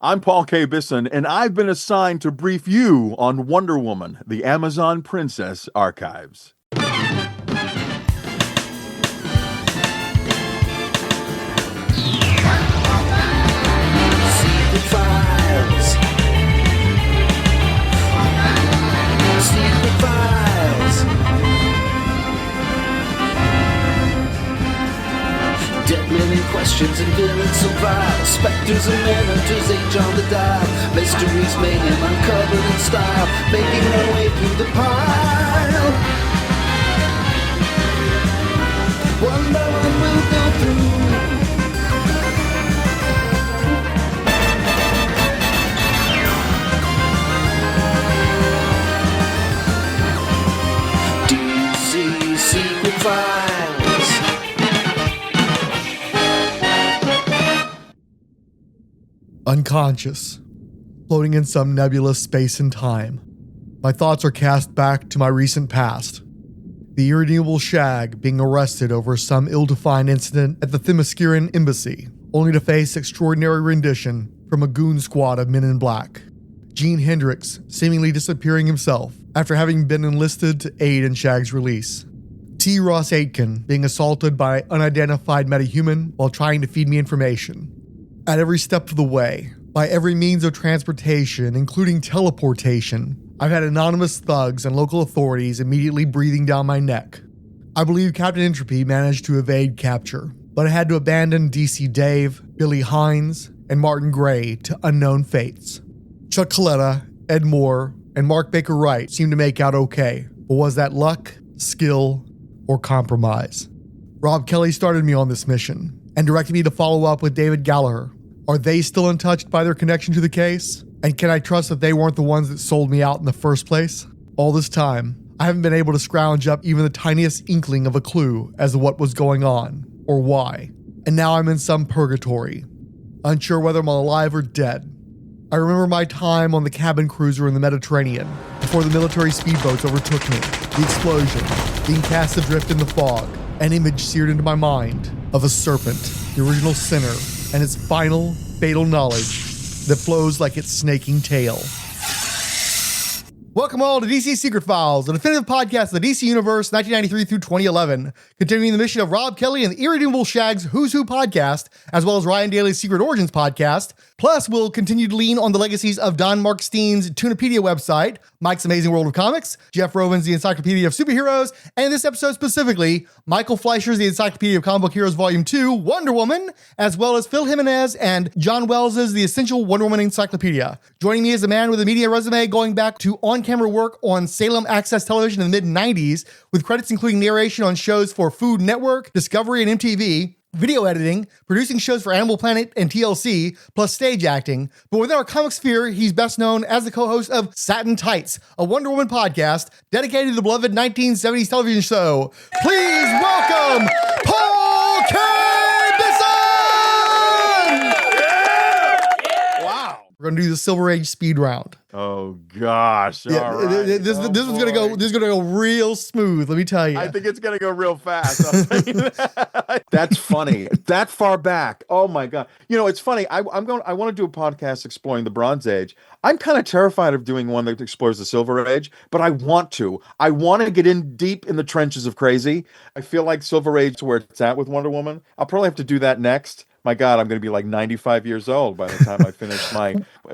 I'm Paul K. Bisson, and I've been assigned to brief you on Wonder Woman, the Amazon Princess Archives. Secret Files. Secret Files. Dead living questions and villains survive. Spectres and managers age on the dial. Mysteries mayhem uncovered in style, making their way through the pile. One by one we'll go through. DC Secret Files. Unconscious, floating in some nebulous space and time, my thoughts are cast back to my recent past. The irredeemable Shag being arrested over some ill-defined incident at the Themysciran Embassy, only to face extraordinary rendition from a goon squad of men in black. Gene Hendricks seemingly disappearing himself after having been enlisted to aid in Shag's release. T. Ross Aitken being assaulted by unidentified metahuman while trying to feed me information. At every step of the way, by every means of transportation, including teleportation, I've had anonymous thugs and local authorities immediately breathing down my neck. I believe Captain Entropy managed to evade capture, but I had to abandon DC Dave, Billy Hines, and Martin Gray to unknown fates. Chuck Coletta, Ed Moore, and Mark Baker Wright seemed to make out okay, but was that luck, skill, or compromise? Rob Kelly started me on this mission and directed me to follow up with David Gallagher. Are they still untouched by their connection to the case? And can I trust that they weren't the ones that sold me out in the first place? All this time, I haven't been able to scrounge up even the tiniest inkling of a clue as to what was going on, or why. And now I'm in some purgatory, unsure whether I'm alive or dead. I remember my time on the cabin cruiser in the Mediterranean, before the military speedboats overtook me, the explosion, being cast adrift in the fog, an image seared into my mind of a serpent, the original sinner, and its final, fatal knowledge that flows like its snaking tail. Welcome all to DC Secret Files, the definitive podcast of the DC Universe 1993 through 2011, continuing the mission of Rob Kelly and the Irredeemable Shag's Who's Who podcast, as well as Ryan Daly's Secret Origins podcast. Plus, we'll continue to lean on the legacies of Don Markstein's Tunipedia website, Mike's Amazing World of Comics, Jeff Rovin's The Encyclopedia of Superheroes, and in this episode specifically, Michael Fleischer's The Encyclopedia of Comic Book Heroes Volume 2, Wonder Woman, as well as Phil Jimenez and John Wells's The Essential Wonder Woman Encyclopedia. Joining me is a man with a media resume going back to on-camera work on Salem Access Television in the mid-90s, with credits including narration on shows for Food Network, Discovery, and MTV, video editing, producing shows for Animal Planet and TLC, plus stage acting. But within our comic sphere, he's best known as the co-host of Satin Tights, a Wonder Woman podcast dedicated to the beloved 1970s television show. Please welcome Paul K. Bisson! Wow. We're going to do the Silver Age speed round. Oh gosh! Yeah, all right. this one's gonna go. This is gonna go real smooth. Let me tell you. I think it's gonna go real fast. I'll tell you that. That's funny. That far back. Oh my god! You know, it's funny. I want to do a podcast exploring the Bronze Age. I'm kind of terrified of doing one that explores the Silver Age, but I want to. I want to get in deep in the trenches of crazy. I feel like Silver Age is where it's at with Wonder Woman. I'll probably have to do that next. My God, I'm going to be like 95 years old by the time I finish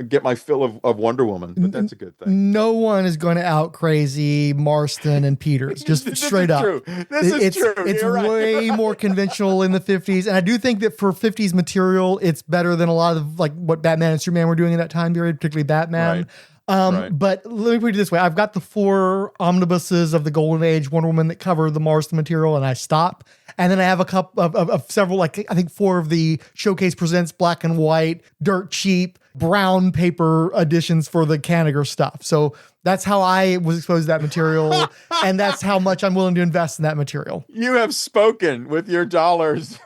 get my fill of Wonder Woman. But that's a good thing. No one is going to out crazy Marston and Peters, just straight up. This is true. It's way more conventional in the 50s. And I do think that for 50s material, it's better than a lot of like what Batman and Superman were doing in that time period, particularly Batman. Right. But let me put it this way. I've got the 4 omnibuses of the Golden Age Wonder Woman that cover the Marston material, and I stop. And then I have a couple of several, like I think 4 of the Showcase Presents black and white, dirt cheap, brown paper editions for the Kanigher stuff. So that's how I was exposed to that material, and that's how much I'm willing to invest in that material. You have spoken with your dollars.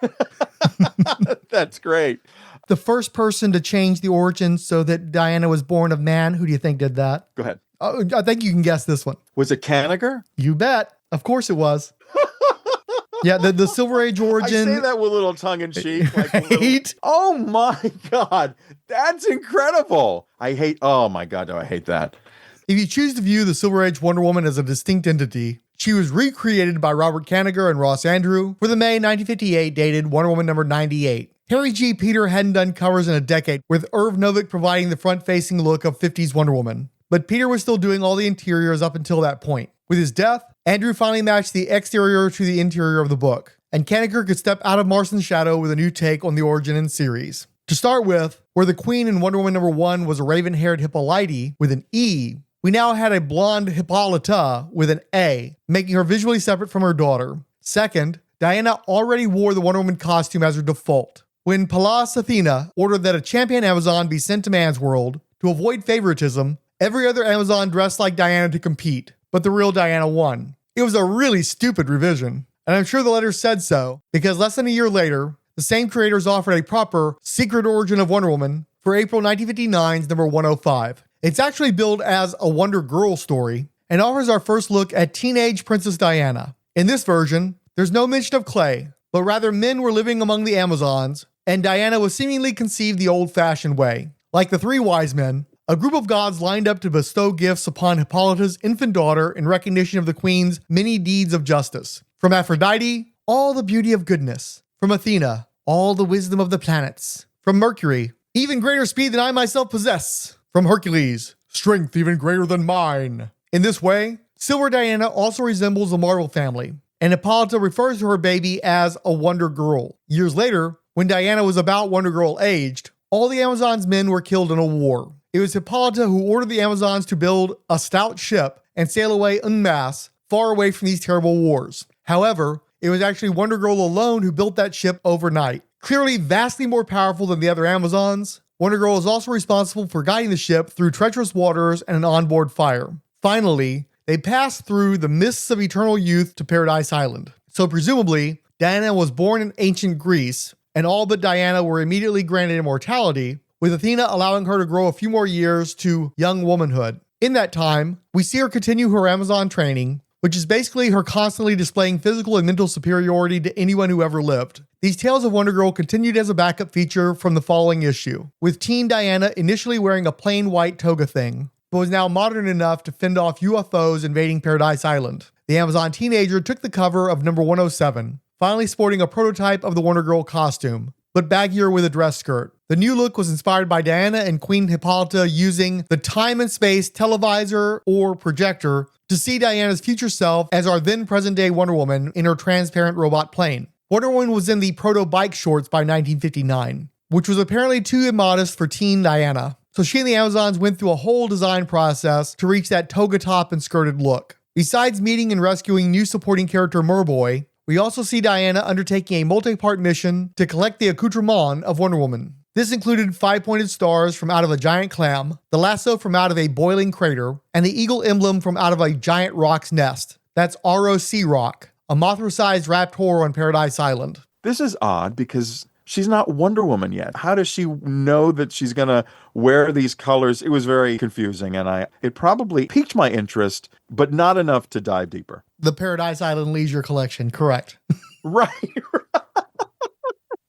That's great. The first person to change the origin so that Diana was born of man, who do you think did that? Go ahead. I think you can guess this one. Was it Kanigher? You bet. Of course it was. Yeah, the Silver Age origin. I say that with a little tongue in cheek. Like Right? oh my God. That's incredible. Oh my God, do I hate that. If you choose to view the Silver Age Wonder Woman as a distinct entity, she was recreated by Robert Kanigher and Ross Andru for the May 1958 dated Wonder Woman number 98. Harry G. Peter hadn't done covers in a decade, with Irv Novick providing the front-facing look of 50s Wonder Woman. But Peter was still doing all the interiors up until that point. With his death, Andrew finally matched the exterior to the interior of the book, and Kanigher could step out of Marston's shadow with a new take on the origin and series. To start with, where the Queen in Wonder Woman number 1 was a raven-haired Hippolyte with an E, we now had a blonde Hippolyta with an A, making her visually separate from her daughter. Second, Diana already wore the Wonder Woman costume as her default. When Pallas Athena ordered that a champion Amazon be sent to Man's World, to avoid favoritism, every other Amazon dressed like Diana to compete, but the real Diana won. It was a really stupid revision, and I'm sure the letter said so, because less than a year later, the same creators offered a proper Secret Origin of Wonder Woman for April 1959's number 105. It's actually billed as a Wonder Girl story, and offers our first look at teenage Princess Diana. In this version, there's no mention of clay, but rather men were living among the Amazons, and Diana was seemingly conceived the old-fashioned way. Like the three wise men, a group of gods lined up to bestow gifts upon Hippolyta's infant daughter in recognition of the queen's many deeds of justice. From Aphrodite, all the beauty of goodness. From Athena, all the wisdom of the planets. From Mercury, even greater speed than I myself possess. From Hercules, strength even greater than mine. In this way, Silver Diana also resembles the Marvel family, and Hippolyta refers to her baby as a Wonder Girl. Years later, when Diana was about Wonder Girl aged, all the Amazons' men were killed in a war. It was Hippolyta who ordered the Amazons to build a stout ship and sail away en masse, far away from these terrible wars. However, it was actually Wonder Girl alone who built that ship overnight. Clearly vastly more powerful than the other Amazons, Wonder Girl is also responsible for guiding the ship through treacherous waters and an onboard fire. Finally, they passed through the mists of eternal youth to Paradise Island. So presumably, Diana was born in ancient Greece, and all but Diana were immediately granted immortality, with Athena allowing her to grow a few more years to young womanhood. In that time, we see her continue her Amazon training, which is basically her constantly displaying physical and mental superiority to anyone who ever lived. These tales of Wonder Girl continued as a backup feature from the following issue, with teen Diana initially wearing a plain white toga thing, but was now modern enough to fend off UFOs invading Paradise Island. The Amazon teenager took the cover of number 107, finally sporting a prototype of the Wonder Girl costume, but baggier with a dress skirt. The new look was inspired by Diana and Queen Hippolyta using the time and space televisor or projector to see Diana's future self as our then present-day Wonder Woman in her transparent robot plane. Wonder Woman was in the proto-bike shorts by 1959, which was apparently too immodest for teen Diana. So she and the Amazons went through a whole design process to reach that toga top and skirted look. Besides meeting and rescuing new supporting character Merboy, we also see Diana undertaking a multi-part mission to collect the accoutrement of Wonder Woman. This included 5-pointed stars from out of a giant clam, the lasso from out of a boiling crater, and the eagle emblem from out of a giant rock's nest. That's ROC Rock, a Mothra-sized raptor on Paradise Island. This is odd because she's not Wonder Woman yet. How does she know that she's going to wear these colors? It was very confusing, and it probably piqued my interest, but not enough to dive deeper. The Paradise Island Leisure Collection, correct. Right.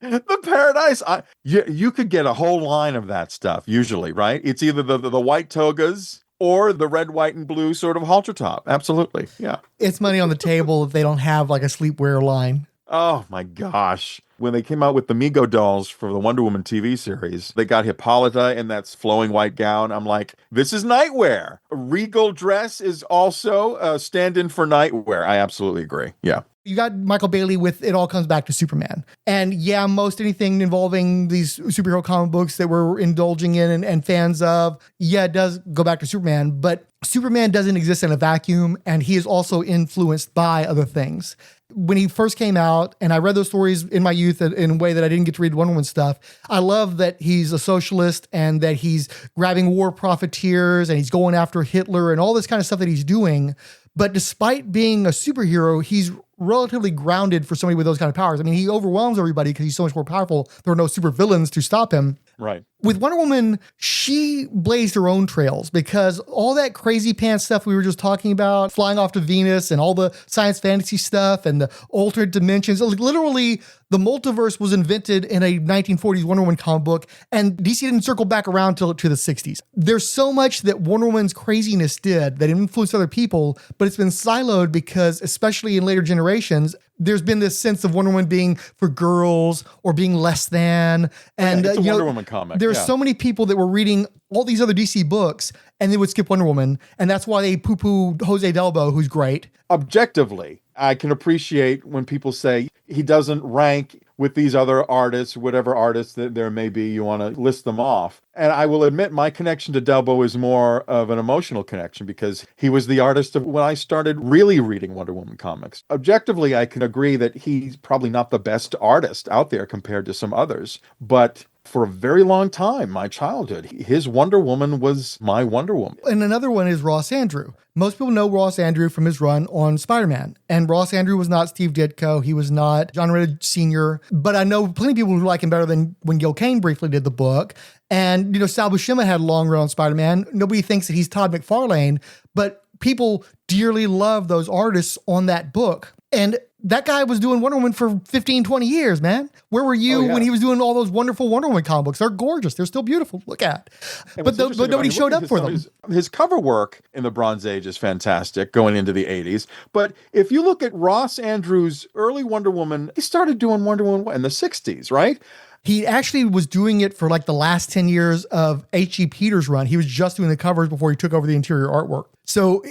The Paradise, you could get a whole line of that stuff, usually, right? It's either the white togas or the red, white, and blue sort of halter top. Absolutely, yeah. It's money on the table if they don't have like a sleepwear line. Oh my gosh. When they came out with the Mego dolls for the Wonder Woman TV series, they got Hippolyta in that flowing white gown. I'm like, this is nightwear. A regal dress is also a stand-in for nightwear. I absolutely agree. Yeah. You got Michael Bailey with It All Comes Back to Superman. And yeah, most anything involving these superhero comic books that we're indulging in and fans of, yeah, it does go back to Superman, but Superman doesn't exist in a vacuum, and he is also influenced by other things. When he first came out, and I read those stories in my youth in a way that I didn't get to read Wonder Woman stuff, I love that he's a socialist and that he's grabbing war profiteers and he's going after Hitler and all this kind of stuff that he's doing. But despite being a superhero, he's relatively grounded for somebody with those kind of powers. I mean, he overwhelms everybody because he's so much more powerful. There are no super villains to stop him. Right. With Wonder Woman, she blazed her own trails because all that crazy pants stuff we were just talking about, flying off to Venus and all the science fantasy stuff and the alternate dimensions, like literally the multiverse was invented in a 1940s Wonder Woman comic book, and DC didn't circle back around to the 60s. There's so much that Wonder Woman's craziness did that influenced other people, but it's been siloed because, especially in later generations, there's been this sense of Wonder Woman being for girls or being less than. And it's a Wonder Woman comic. There's so many people that were reading all these other DC books and they would skip Wonder Woman. And that's why they poo-poo Jose Delbo, who's great. Objectively, I can appreciate when people say he doesn't rank with these other artists, whatever artists that there may be, you want to list them off. And I will admit my connection to Delbo is more of an emotional connection because he was the artist of when I started really reading Wonder Woman comics. Objectively, I can agree that he's probably not the best artist out there compared to some others, but for a very long time, my childhood, his Wonder Woman was my Wonder Woman. And another one is Ross Andru. Most people know Ross Andru from his run on Spider-Man. And Ross Andru was not Steve Ditko. He was not John Romita Sr. But I know plenty of people who like him better than when Gil Kane briefly did the book. And, Sal Buscema had a long run on Spider-Man. Nobody thinks that he's Todd McFarlane, but people dearly love those artists on that book. And that guy was doing Wonder Woman for 15, 20 years, man. Where were you when he was doing all those wonderful Wonder Woman comic books? They're gorgeous. They're still beautiful to look at. But nobody showed up for them. His cover work in the Bronze Age is fantastic going into the 80s. But if you look at Ross Andru's early Wonder Woman, he started doing Wonder Woman in the 60s, right? He actually was doing it for like the last 10 years of H.G. Peters' run. He was just doing the covers before he took over the interior artwork. So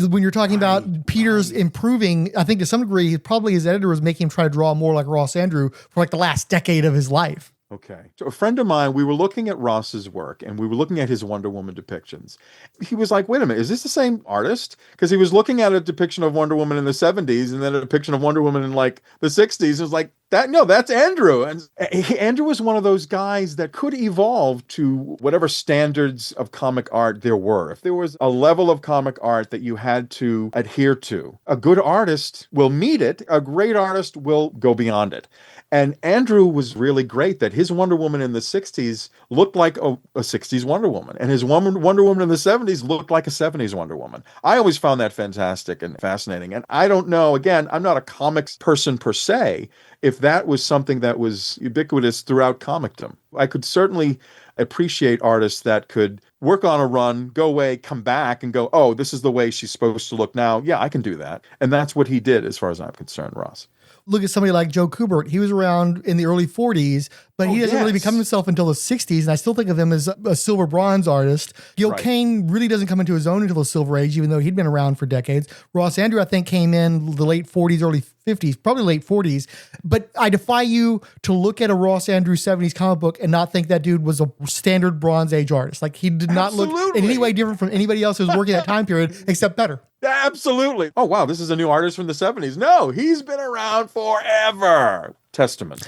when you're talking about Peters improving, I think to some degree, probably his editor was making him try to draw more like Ross Andru for like the last decade of his life. Okay. So a friend of mine, we were looking at Ross's work and we were looking at his Wonder Woman depictions. He was like, wait a minute, is this the same artist? Because he was looking at a depiction of Wonder Woman in the 70s and then a depiction of Wonder Woman in like the 60s. It was like, that's Andru. And Andru was one of those guys that could evolve to whatever standards of comic art there were. If there was a level of comic art that you had to adhere to, a good artist will meet it. A great artist will go beyond it. And Andru was really great that his Wonder Woman in the 60s looked like a 60s Wonder Woman. And his Wonder Woman in the 70s looked like a 70s Wonder Woman. I always found that fantastic and fascinating. And I don't know, again, I'm not a comics person per se, if that was something that was ubiquitous throughout comicdom. I could certainly appreciate artists that could work on a run, go away, come back and go, oh, this is the way she's supposed to look now. Yeah, I can do that. And that's what he did as far as I'm concerned, Ross. Look at somebody like Joe Kubert. He was around in the early 40s, but he doesn't really become himself until the 60s. And I still think of him as a silver bronze artist. Gil Kane really doesn't come into his own until the Silver Age, even though he'd been around for decades. Ross Andru, I think, came in the late 40s, early 50s, probably late 40s. But I defy you to look at a Ross Andru 70s comic book and not think that dude was a standard Bronze Age artist. Like, he did not look in any way different from anybody else who was working that time period, except better. Absolutely. Oh, wow, this is a new artist from the 70s. No, he's been around forever. Testament.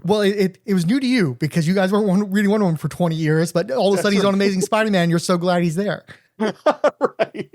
Well, it was new to you because you guys weren't reading Wonder Woman for 20 years, but all of a sudden he's on Amazing Spider-Man. You're so glad he's there. Right.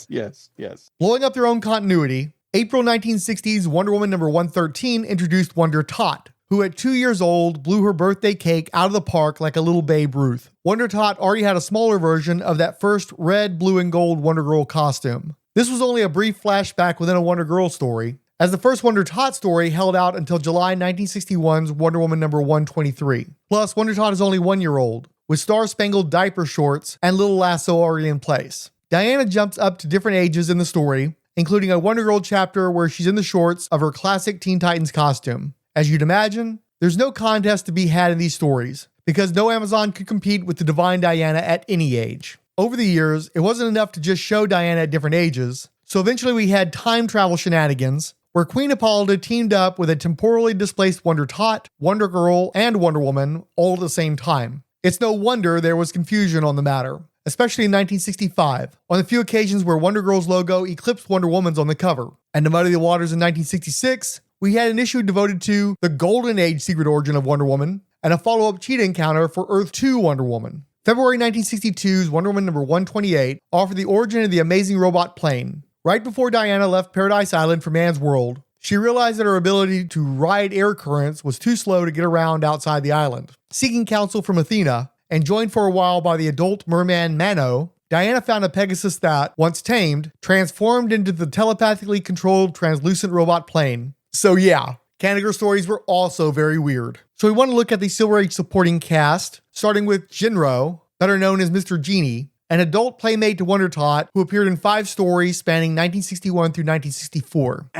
Yes. Blowing up their own continuity, April 1960s Wonder Woman number 113 introduced Wonder Tot, who at 2 years old blew her birthday cake out of the park like a little Babe Ruth. Wonder Tot already had a smaller version of that first red, blue, and gold Wonder Girl costume. This was only a brief flashback within a Wonder Girl story, as the first Wonder Tot story held out until July 1961's Wonder Woman number 123. Plus, Wonder Tot is only 1 year old, with star-spangled diaper shorts and little lasso already in place. Diana jumps up to different ages in the story, including a Wonder Girl chapter where she's in the shorts of her classic Teen Titans costume. As you'd imagine, there's no contest to be had in these stories, because no Amazon could compete with the Divine Diana at any age. Over the years, it wasn't enough to just show Diana at different ages, so eventually we had time travel shenanigans, where Queen Hippolyta teamed up with a temporally displaced Wonder Tot, Wonder Girl, and Wonder Woman all at the same time. It's no wonder there was confusion on the matter, especially in 1965, on the few occasions where Wonder Girl's logo eclipsed Wonder Woman's on the cover. And to muddy the waters in 1966, we had an issue devoted to the Golden Age secret origin of Wonder Woman, and a follow-up Cheetah encounter for Earth 2 Wonder Woman. February 1962's Wonder Woman number 128 offered the origin of the amazing robot plane. Right before Diana left Paradise Island for Man's World, She realized that her ability to ride air currents was too slow to get around outside the island. Seeking counsel from Athena, and joined for a while by the adult merman Mano, Diana found a Pegasus that, once tamed, transformed into the telepathically controlled translucent robot plane. So yeah, Kanigher's stories were also very weird. So we want to look at the Silver Age supporting cast, starting with Jinro, better known as Mr. Genie, an adult playmate to Wondertot who appeared in 5 stories spanning 1961 through 1964.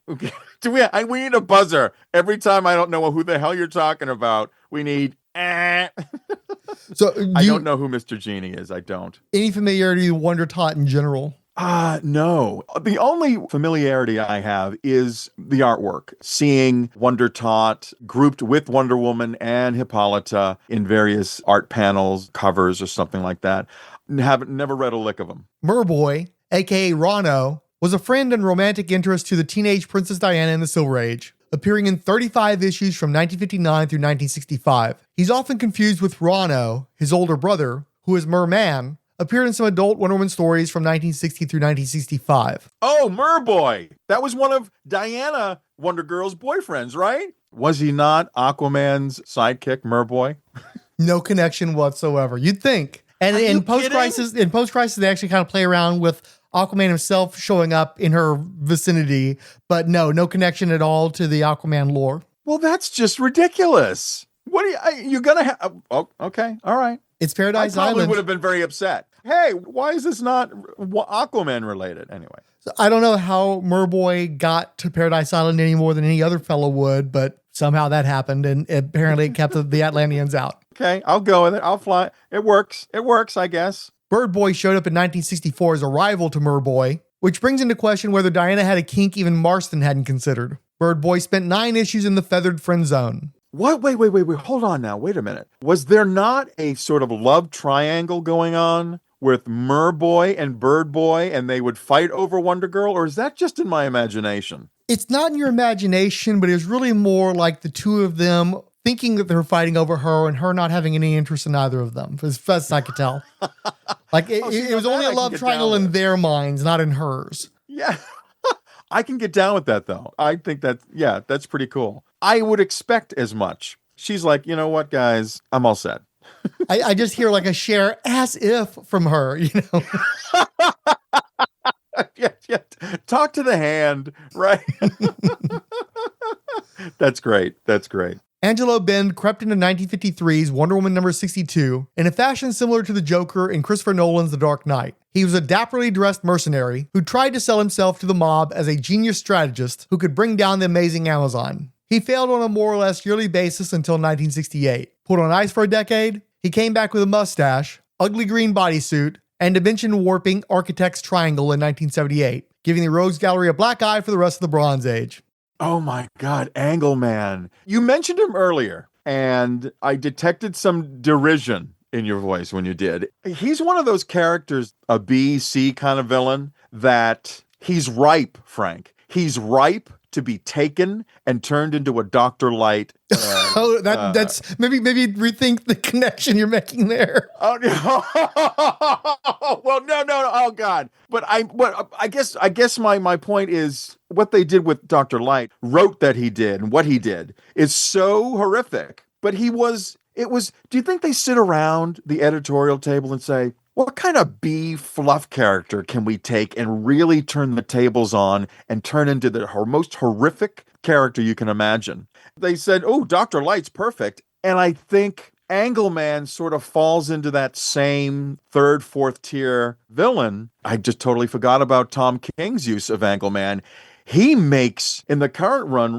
Okay. We need a buzzer. Every time I don't know who the hell you're talking about, we need So I don't know who Mr. Genie is. I don't. Any familiarity with Wondertot in general? No. The only familiarity I have is the artwork. Seeing Wondertot grouped with Wonder Woman and Hippolyta in various art panels, covers, or something like that. Never read a lick of them. Merboy, aka Rano, was a friend and romantic interest to the teenage Princess Diana in the Silver Age, appearing in 35 issues from 1959 through 1965. He's often confused with Rano, his older brother, who is Merman, appeared in some adult Wonder Woman stories from 1960 through 1965. Oh, Merboy! That was one of Diana Wonder Girl's boyfriends, right? Was he not Aquaman's sidekick, Merboy? No connection whatsoever. You'd think. And in post-crisis, they actually kind of play around with Aquaman himself showing up in her vicinity, but no connection at all to the Aquaman lore. Well, that's just ridiculous. What are you're gonna have? Oh, okay, all right. It's Paradise I probably Island. would have been very upset. Hey, why is this not Aquaman related? Anyway. So I don't know how Merboy got to Paradise Island any more than any other fellow would, but somehow that happened, and apparently it kept the Atlanteans out. Okay, I'll go with it. I'll fly. It works, I guess. Bird Boy showed up in 1964 as a rival to Merboy, which brings into question whether Diana had a kink even Marston hadn't considered. Bird Boy spent 9 issues in the feathered friend zone. What? Wait. Hold on now. Wait a minute. Was there not a sort of love triangle going on with Merboy and Bird Boy, and they would fight over Wonder Girl, or is that just in my imagination? It's not in your imagination, but it was really more like the two of them thinking that they were fighting over her and her not having any interest in either of them, as best as I could tell. Like it was only a love triangle in their minds, not in hers. Yeah. I can get down with that, though. I think that's pretty cool. I would expect as much. She's like, you know what, guys? I'm all set. I just hear like a share as if from her, you know? Yeah. Talk to the hand, right? That's great. Angelo Bend crept into 1953's Wonder Woman number 62 in a fashion similar to the Joker in Christopher Nolan's The Dark Knight. He was a dapperly dressed mercenary who tried to sell himself to the mob as a genius strategist who could bring down the amazing Amazon. He failed on a more or less yearly basis until 1968. Put on ice for a decade, he came back with a mustache, ugly green bodysuit, and dimension warping Architect's Triangle in 1978, giving the Rogues Gallery a black eye for the rest of the Bronze Age. Oh my God, Angleman. You mentioned him earlier, and I detected some derision in your voice when you did. He's one of those characters, a B, C kind of villain, that he's ripe, Frank. He's ripe to be taken and turned into a Dr. Light. That's maybe rethink the connection you're making there. Oh no! Well, no. Oh God! But I guess my point is what they did with Dr. Light, wrote that he did, and what he did is so horrific. But it was. Do you think they sit around the editorial table and say, what kind of B fluff character can we take and really turn the tables on and turn into the most horrific character you can imagine? They said, oh, Dr. Light's perfect. And I think Angleman sort of falls into that same 3rd, 4th tier villain. I just totally forgot about Tom King's use of Angleman. He makes, in the current run,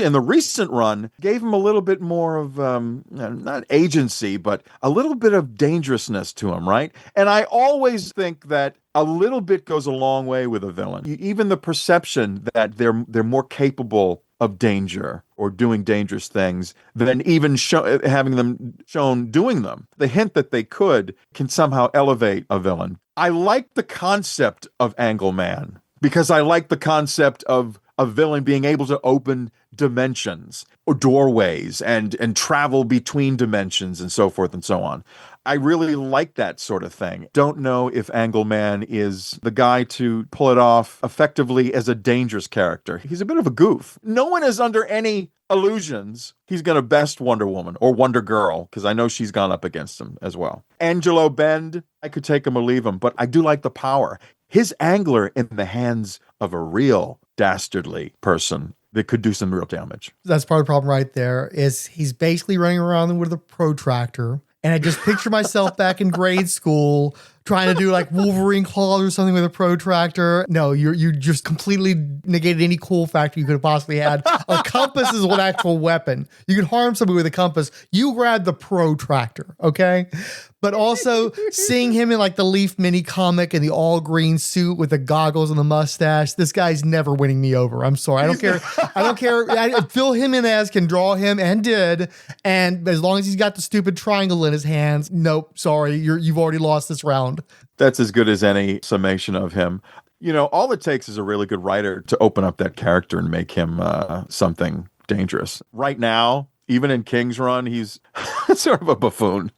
in the recent run, gave him a little bit more of, not agency, but a little bit of dangerousness to him, right? And I always think that a little bit goes a long way with a villain. Even the perception that they're more capable of danger or doing dangerous things than even having them shown doing them. The hint that they could can somehow elevate a villain. I like the concept of Angleman, because I like the concept of a villain being able to open dimensions or doorways and travel between dimensions and so forth and so on. I really like that sort of thing. Don't know if Angleman is the guy to pull it off effectively as a dangerous character. He's a bit of a goof. No one is under any illusions he's going to best Wonder Woman or Wonder Girl, because I know she's gone up against him as well. Angelo Bend, I could take him or leave him, but I do like the power. His angler in the hands of a real dastardly person that could do some real damage. That's part of the problem right there, is he's basically running around with a protractor. And I just picture myself back in grade school trying to do like Wolverine claws or something with a protractor. No, you just completely negated any cool factor you could have possibly had. A compass is an actual weapon. You could harm somebody with a compass. You grab the protractor, okay? But also seeing him in like the Leaf mini comic in the all green suit with the goggles and the mustache, this guy's never winning me over. I'm sorry. I don't care. I don't care. Phil Jimenez can draw him and did. And as long as he's got the stupid triangle in his hands, nope, sorry. You've already lost this round. That's as good as any summation of him. You know, all it takes is a really good writer to open up that character and make him something dangerous. Right now, even in King's Run, he's sort of a buffoon.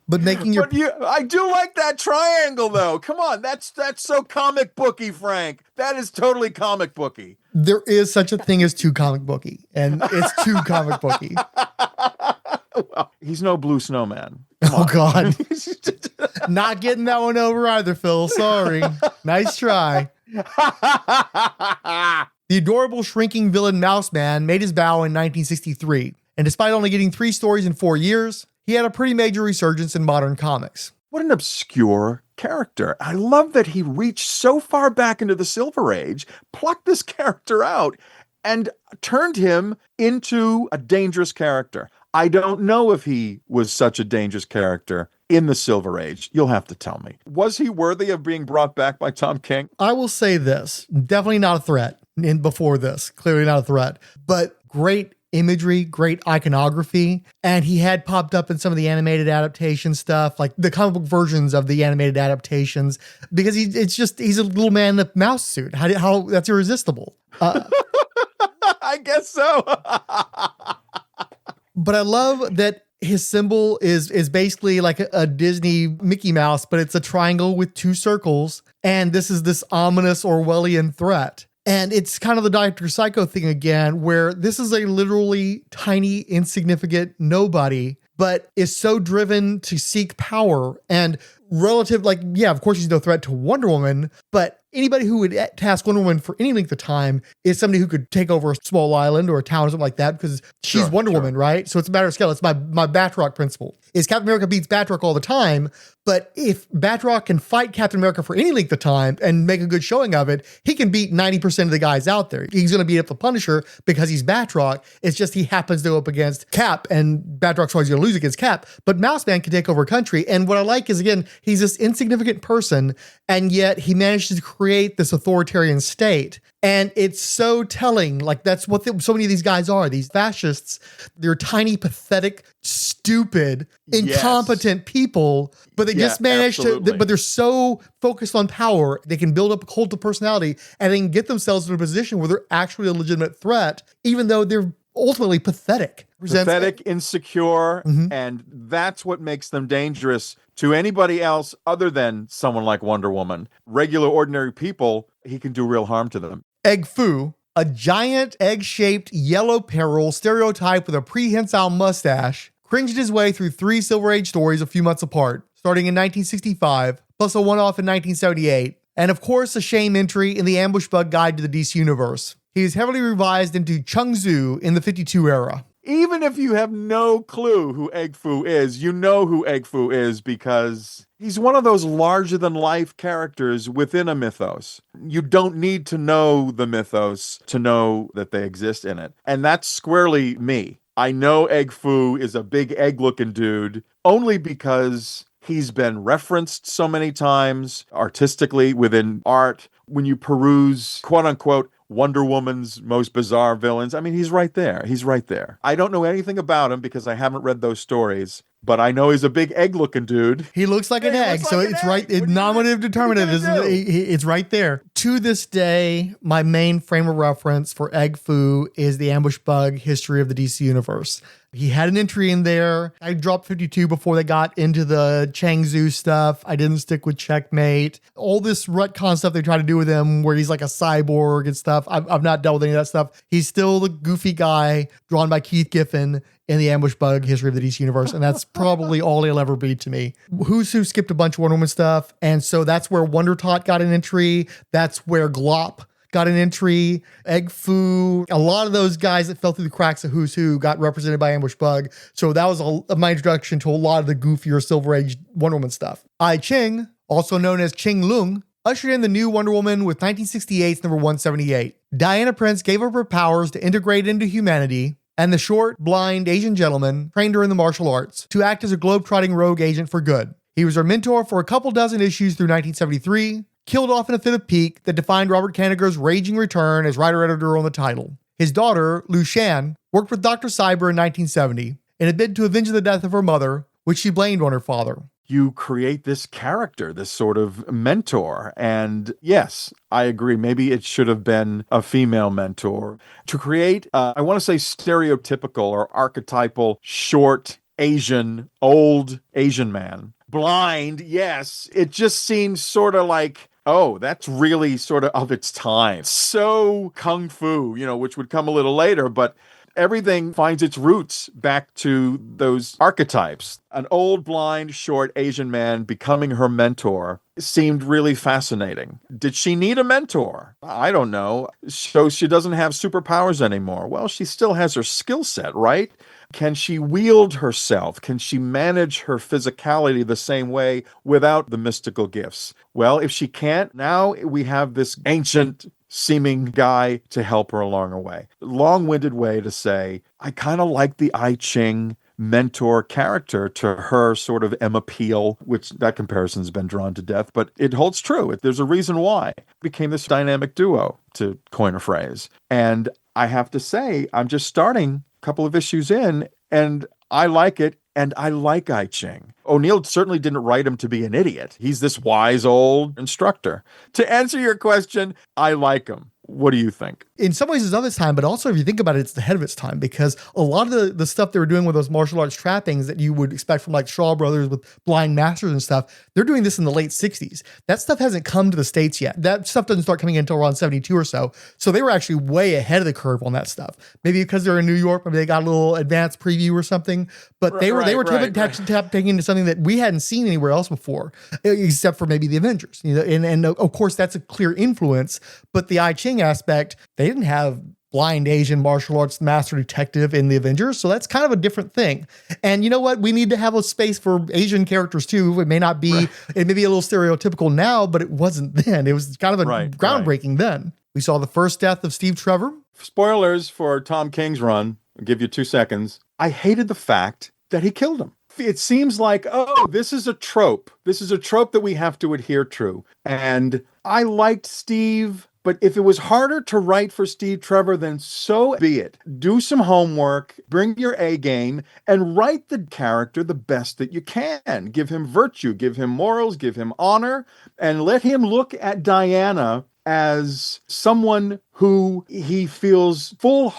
But making your... I do like that triangle, though. Come on, that's so comic booky, Frank. That is totally comic booky. There is such a thing as too comic booky, and it's too comic booky. Well, he's no Blue Snowman. Oh, God. Not getting that one over either, Phil. Sorry. Nice try. The adorable shrinking villain Mouseman made his bow in 1963, and despite only getting 3 stories in 4 years, he had a pretty major resurgence in modern comics. What an obscure character. I love that he reached so far back into the Silver Age, plucked this character out, and turned him into a dangerous character. I don't know if he was such a dangerous character in the Silver Age. You'll have to tell me. Was he worthy of being brought back by Tom King? I will say this. Definitely not a threat before this. Clearly not a threat. But great imagery, great iconography. And he had popped up in some of the animated adaptation stuff, like the comic book versions of the animated adaptations, because he's a little man in a mouse suit. How that's irresistible. I guess so. But I love that his symbol is basically like a Disney Mickey Mouse, but it's a triangle with 2 circles. And this is this ominous Orwellian threat. And it's kind of the Dr. Psycho thing again, where this is a literally tiny, insignificant nobody, but is so driven to seek power and relative, like, yeah, of course he's no threat to Wonder Woman, but anybody who would task Wonder Woman for any length of time is somebody who could take over a small island or a town or something like that, because she's Wonder Woman, right? So it's a matter of scale. It's my Batroc principle. Is Captain America beats Batroc all the time, but if Batroc can fight Captain America for any length of time and make a good showing of it, he can beat 90% of the guys out there. He's going to beat up the Punisher because he's Batroc. It's just he happens to go up against Cap, and Batroc's always going to lose against Cap. But Mouseman can take over a country. And what I like is, again, he's this insignificant person, and yet he manages to create this authoritarian state. And it's so telling. Like, that's what so many of these guys are. These fascists, they're tiny, pathetic, stupid, incompetent people, but they just manage to, but they're so focused on power, they can build up a cult of personality and they can get themselves in a position where they're actually a legitimate threat, even though they're ultimately pathetic. Pathetic, insecure, and that's what makes them dangerous to anybody else other than someone like Wonder Woman. Regular, ordinary people, he can do real harm to them. Egg Foo, a giant egg-shaped yellow peril stereotype with a prehensile mustache, cringed his way through 3 Silver Age stories a few months apart, starting in 1965, plus a one-off in 1978, and of course a shame entry in the Ambush Bug Guide to the DC Universe. He is heavily revised into Chung Tzu in the 52 era. Even if you have no clue who Egg Foo is, you know who Egg Foo is because he's one of those larger-than-life characters within a mythos. You don't need to know the mythos to know that they exist in it. And that's squarely me. I know Egg Foo is a big egg-looking dude only because he's been referenced so many times artistically within art. When you peruse, quote-unquote, Wonder Woman's most bizarre villains, I mean, he's right there. He's right there. I don't know anything about him because I haven't read those stories, but I know he's a big egg-looking dude. He looks like an egg, so it's right. It's nominative determinative. It's right there. To this day, my main frame of reference for Egg Foo is the Ambush Bug history of the DC Universe. He had an entry in there. I dropped 52 before they got into the Changzhou stuff. I didn't stick with Checkmate. All this retcon stuff they try to do with him where he's like a cyborg and stuff. I've not dealt with any of that stuff. He's still the goofy guy drawn by Keith Giffen in the Ambush Bug history of the DC Universe, and that's probably all he'll ever be to me. Who's Who skipped a bunch of Wonder Woman stuff, and so that's where Wonder Tot got an entry. That's where Glop got an entry. Egg Foo, a lot of those guys that fell through the cracks of Who's Who got represented by Ambush Bug. So that was my introduction to a lot of the goofier Silver Age Wonder Woman stuff. Ai Ching, also known as Ching Lung, ushered in the new Wonder Woman with 1968's number 178. Diana Prince gave up her powers to integrate into humanity, and the short, blind Asian gentleman trained her in the martial arts to act as a globe-trotting rogue agent for good. He was her mentor for a couple dozen issues through 1973, killed off in a fit of pique that defined Robert Kanigher's raging return as writer-editor on the title. His daughter, Lu Shan, worked with Dr. Cyber in 1970 in a bid to avenge the death of her mother, which she blamed on her father. You create this character, this sort of mentor. And yes, I agree. Maybe it should have been a female mentor. To create, I want to say stereotypical or archetypal, short, Asian, old Asian man. Blind, yes. It just seems sort of like, oh, that's really sort of its time. So kung fu, which would come a little later, but everything finds its roots back to those archetypes. An old, blind, short Asian man becoming her mentor seemed really fascinating. Did she need a mentor? I don't know. So she doesn't have superpowers anymore. Well, she still has her skill set, right? Can she wield herself? Can she manage her physicality the same way without the mystical gifts? Well, if she can't, now we have this ancient seeming guy to help her along her way. Long-winded way to say, I kind of like the I Ching mentor character to her sort of Emma Peel, which that comparison's been drawn to death, but it holds true. There's a reason why it became this dynamic duo, to coin a phrase. And I have to say, I'm just starting a couple of issues in, and I like it. And I like I Ching. O'Neill certainly didn't write him to be an idiot. He's this wise old instructor. To answer your question, I like him. What do you think? In some ways, it's of its time, but also if you think about it, it's ahead of its time, because a lot of the stuff they were doing with those martial arts trappings that you would expect from like Shaw Brothers with Blind Masters and stuff, they're doing this in the late 60s. That stuff hasn't come to the States yet. That stuff doesn't start coming in until around 72 or so. So they were actually way ahead of the curve on that stuff. Maybe because they're in New York, maybe they got a little advanced preview or something, but they were tapping into something that we hadn't seen anywhere else before, except for maybe the Avengers. And of course, that's a clear influence, but the I Ching aspect, they didn't have blind Asian martial arts master detective in the Avengers, so that's kind of a different thing. And you know what? We need to have a space for Asian characters too. It may not be, It may be a little stereotypical now, but it wasn't then. It was kind of a groundbreaking then. We saw the first death of Steve Trevor. Spoilers for Tom King's run. I'll give you 2 seconds. I hated the fact that he killed him. It seems like, oh, this is a trope. This is a trope that we have to adhere to. And I liked Steve, but if it was harder to write for Steve Trevor, then so be it. Do some homework, bring your A game, and write the character the best that you can. Give him virtue, give him morals, give him honor, and let him look at Diana as someone who he feels full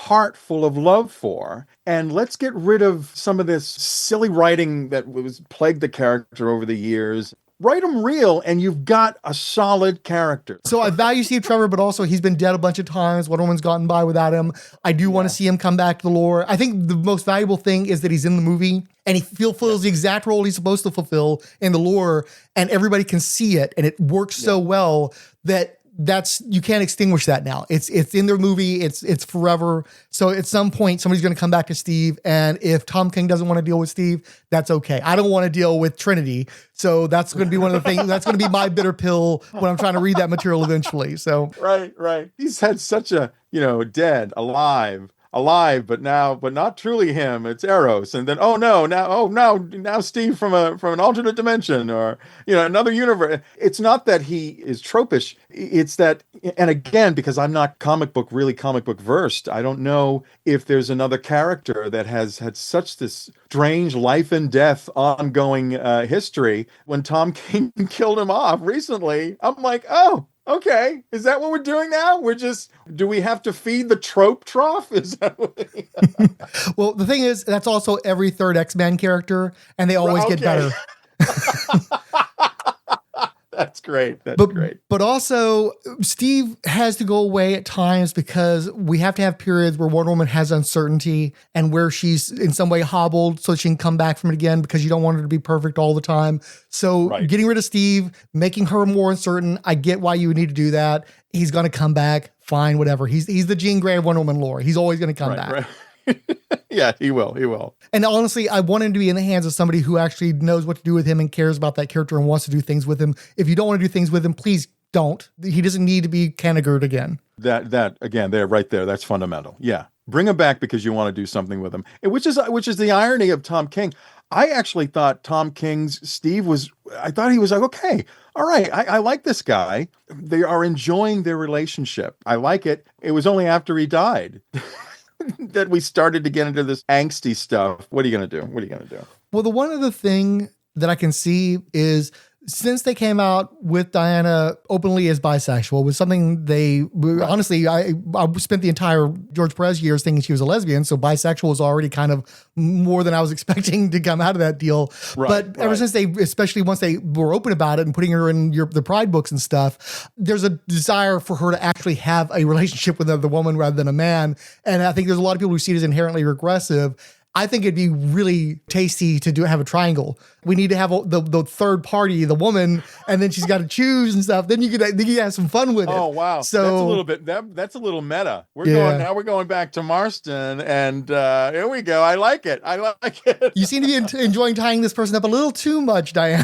of love for. And let's get rid of some of this silly writing that was plagued the character over the years. Write him real, and you've got a solid character. So I value Steve Trevor, but also he's been dead a bunch of times. Wonder Woman's gotten by without him. I do want to see him come back to the lore. I think the most valuable thing is that he's in the movie, and he fulfills the exact role he's supposed to fulfill in the lore, and everybody can see it, and it works so well that you can't extinguish that now. It's in their movie. It's forever. So at some point, somebody's going to come back to Steve. And if Tom King doesn't want to deal with Steve, that's okay. I don't want to deal with Trinity. So that's going to be one of the things, that's going to be my bitter pill when I'm trying to read that material eventually. So Right. He's had such a, dead, alive, but not truly him. It's Eros. And then, now Steve from an alternate dimension or, another universe. It's not that he is tropish. It's that, and again, because I'm not comic book versed, I don't know if there's another character that has had such this strange life and death ongoing history. When Tom King killed him off recently, I'm like, oh, Okay. Is that what we're doing now? Do we have to feed the trope trough? Is that what Well, the thing is, that's also every third X-Men character, and they always get better. That's great. That's great. But also, Steve has to go away at times because we have to have periods where Wonder Woman has uncertainty and where she's in some way hobbled so she can come back from it again because you don't want her to be perfect all the time. So getting rid of Steve, making her more uncertain, I get why you would need to do that. He's going to come back. Fine, whatever. He's the Jean Grey of Wonder Woman lore. He's always going to come back. Right. Yeah, he will. He will. And honestly, I want him to be in the hands of somebody who actually knows what to do with him and cares about that character and wants to do things with him. If you don't want to do things with him, please don't. He doesn't need to be Kanagert again. That again, there, right there. That's fundamental. Yeah, bring him back because you want to do something with him, which is the irony of Tom King. I actually thought Tom King's Steve was. I thought he was like, okay, all right, I like this guy. They are enjoying their relationship. I like it. It was only after he died that we started to get into this angsty stuff. What are you going to do? Well, the one other thing that I can see is since they came out with Diana openly as bisexual was something honestly, I spent the entire George Perez years thinking she was a lesbian. So bisexual was already kind of more than I was expecting to come out of that deal. But ever since especially once they were open about it and putting her in the Pride books and stuff, there's a desire for her to actually have a relationship with another woman rather than a man. And I think there's a lot of people who see it as inherently regressive. I think it'd be really tasty to have a triangle. We need to have the third party, the woman, and then she's got to choose and stuff. Then you could have some fun with it. Oh wow! So that's a little bit. That's a little meta. We're going back to Marston, and here we go. I like it. You seem to be enjoying tying this person up a little too much, Diana.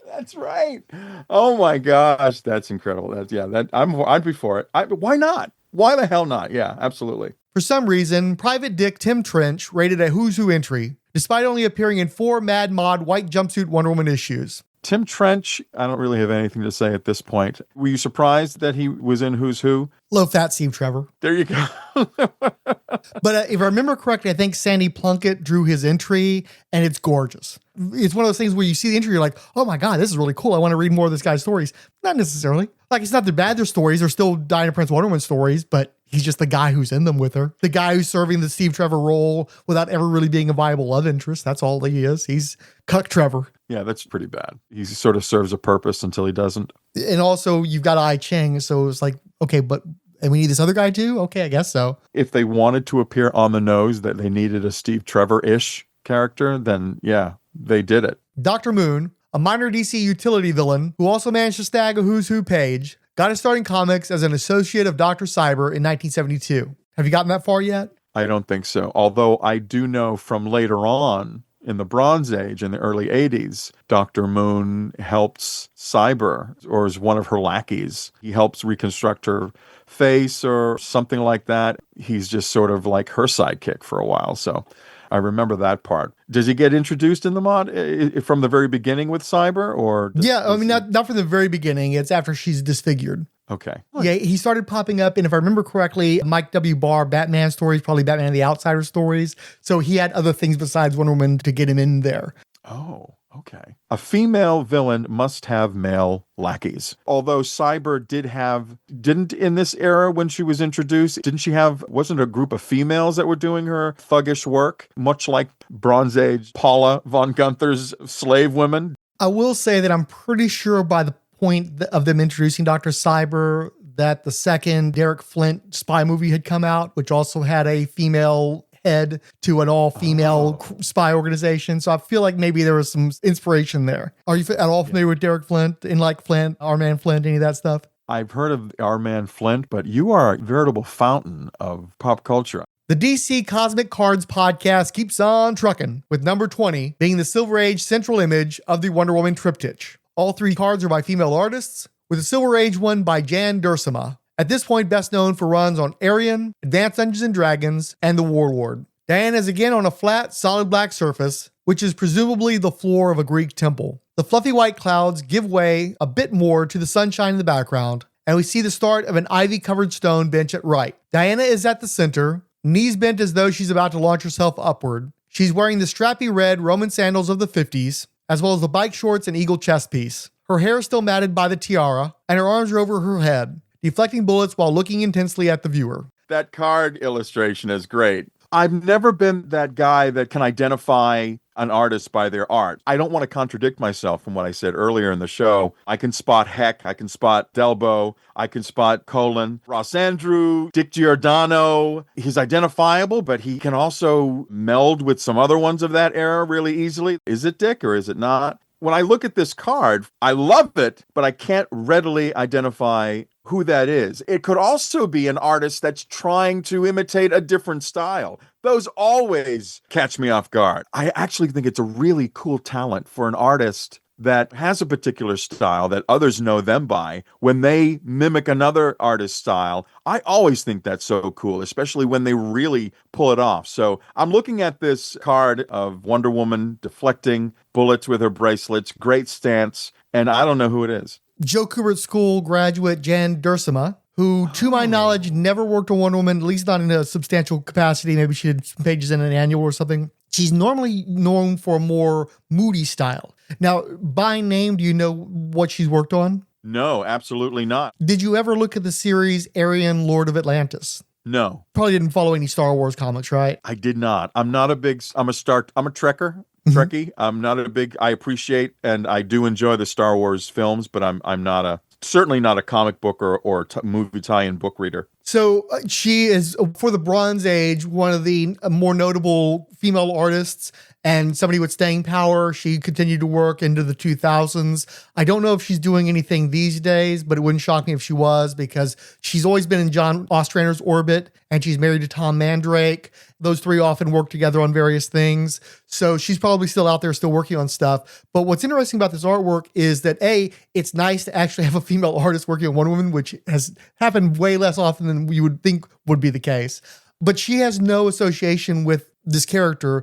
That's right. Oh my gosh, that's incredible. I'd be for it. Why not? Why the hell not? Yeah, absolutely. For some reason, Private Dick Tim Trench rated a Who's Who entry, despite only appearing in 4 Mad Mod white jumpsuit Wonder Woman issues. Tim Trench, I don't really have anything to say at this point. Were you surprised that he was in Who's Who? Low fat Steve Trevor. There you go. But if I remember correctly, I think Sandy Plunkett drew his entry, and it's gorgeous. It's one of those things where you see the entry, you're like, oh my God, this is really cool. I want to read more of this guy's stories. Not necessarily. Like, it's not that bad, their stories. They're still Diana Prince Wonder Woman stories, but he's just the guy who's in them with her. The guy who's serving the Steve Trevor role without ever really being a viable love interest. That's all he is. He's Cuck Trevor. Yeah, that's pretty bad. He sort of serves a purpose until he doesn't. And also, you've got I Ching, so it's like, okay, and we need this other guy too? Okay, I guess so. If they wanted to appear on the nose that they needed a Steve Trevor-ish character, then yeah, they did it. Dr. Moon, a minor DC utility villain who also managed to snag a Who's Who page, got his start in comics as an associate of Dr. Cyber in 1972. Have you gotten that far yet? I don't think so. Although I do know from later on in the Bronze Age, in the early 80s, Dr. Moon helps Cyber, or is one of her lackeys. He helps reconstruct her face or something like that. He's just sort of like her sidekick for a while. So I remember that part. Does he get introduced in the mod from the very beginning with Cyber, or? Not from the very beginning. It's after she's disfigured. Okay. Yeah, he started popping up, and if I remember correctly, Mike W. Barr, Batman stories, probably Batman and the Outsider stories. So he had other things besides Wonder Woman to get him in there. Oh, okay. A female villain must have male lackeys. Although Cyber didn't in this era when she was introduced, wasn't a group of females that were doing her thuggish work, much like Bronze Age Paula von Gunther's slave women? I will say that I'm pretty sure by the point of them introducing Dr. Cyber that the second Derek Flint spy movie had come out, which also had a female head to an all-female spy organization. So I feel like maybe there was some inspiration there. Are you at all familiar with Derek Flint, Flint, Our Man Flint, any of that stuff? I've heard of Our Man Flint, but you are a veritable fountain of pop culture. The DC Cosmic Cards podcast keeps on trucking, with number 20 being the Silver Age central image of the Wonder Woman triptych. All 3 cards are by female artists, with the Silver Age one by Jan Duursema. At this point, best known for runs on Arian, Advanced Dungeons & Dragons, and The Warlord. Diana is again on a flat, solid black surface, which is presumably the floor of a Greek temple. The fluffy white clouds give way a bit more to the sunshine in the background, and we see the start of an ivy-covered stone bench at right. Diana is at the center, knees bent as though she's about to launch herself upward. She's wearing the strappy red Roman sandals of the 50s, as well as the bike shorts and eagle chest piece. Her hair is still matted by the tiara, and her arms are over her head, deflecting bullets while looking intensely at the viewer. That card illustration is great. I've never been that guy that can identify an artist by their art. I don't want to contradict myself from what I said earlier in the show. I can spot Heck, I can spot Delbo, I can spot Cullins, Ross Andrew, Dick Giordano. He's identifiable, but he can also meld with some other ones of that era really easily. Is it Dick or is it not? When I look at this card, I love it, but I can't readily identify who that is. It could also be an artist that's trying to imitate a different style. Those always catch me off guard. I actually think it's a really cool talent for an artist that has a particular style that others know them by. When they mimic another artist's style, I always think that's so cool, especially when they really pull it off. So I'm looking at this card of Wonder Woman deflecting bullets with her bracelets, great stance, and I don't know who it is. Joe Kubert School graduate Jan Duursema, who, to my knowledge, never worked on Wonder Woman, at least not in a substantial capacity. Maybe she did some pages in an annual or something. She's normally known for a more moody style. Now, by name, do you know what she's worked on? No, absolutely not. Did you ever look at the series Arian, Lord of Atlantis? No. Probably didn't follow any Star Wars comics, right? I did not. I'm a Trekker. Trekkie. I'm not a big, I appreciate and I do enjoy the Star Wars films, but I'm not certainly not a comic book or movie tie-in book reader. So she is, for the Bronze Age, one of the more notable female artists and somebody with staying power. She continued to work into the 2000s. I don't know if she's doing anything these days, but it wouldn't shock me if she was, because she's always been in John Ostrander's orbit and she's married to Tom Mandrake. Those three often work together on various things. So she's probably still out there, still working on stuff. But what's interesting about this artwork is that it's nice to actually have a female artist working on Wonder Woman, which has happened way less often than you would think would be the case. But she has no association with this character.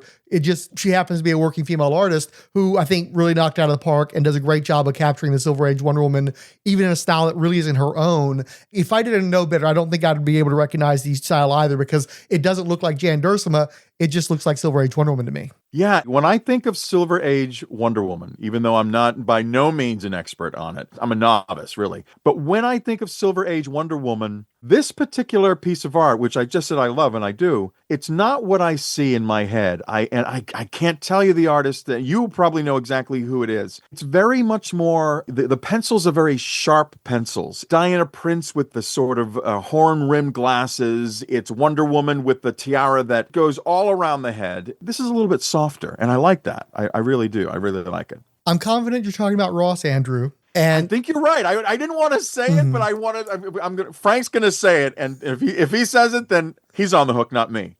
She happens to be a working female artist who I think really knocked out of the park and does a great job of capturing the Silver Age Wonder Woman, even in a style that really isn't her own. If I didn't know better, I don't think I'd be able to recognize the style either, because it doesn't look like Jan Duursema. It just looks like Silver Age Wonder Woman to me. Yeah, when I think of Silver Age Wonder Woman, even though I'm not by no means an expert on it, I'm a novice, really. But when I think of Silver Age Wonder Woman, this particular piece of art, which I just said I love and I do, it's not what I see in my head. I can't tell you the artist. That you probably know exactly who it is. It's very much more, the pencils are very sharp pencils. Diana Prince with the sort of horn-rimmed glasses. It's Wonder Woman with the tiara that goes all around the head. This is a little bit softer, and I like that. I really do. I really like it. I'm confident you're talking about Ross Andrew. And I think you're right. I didn't want to say it, but I wanted. Frank's going to say it, and if he says it, then he's on the hook, not me.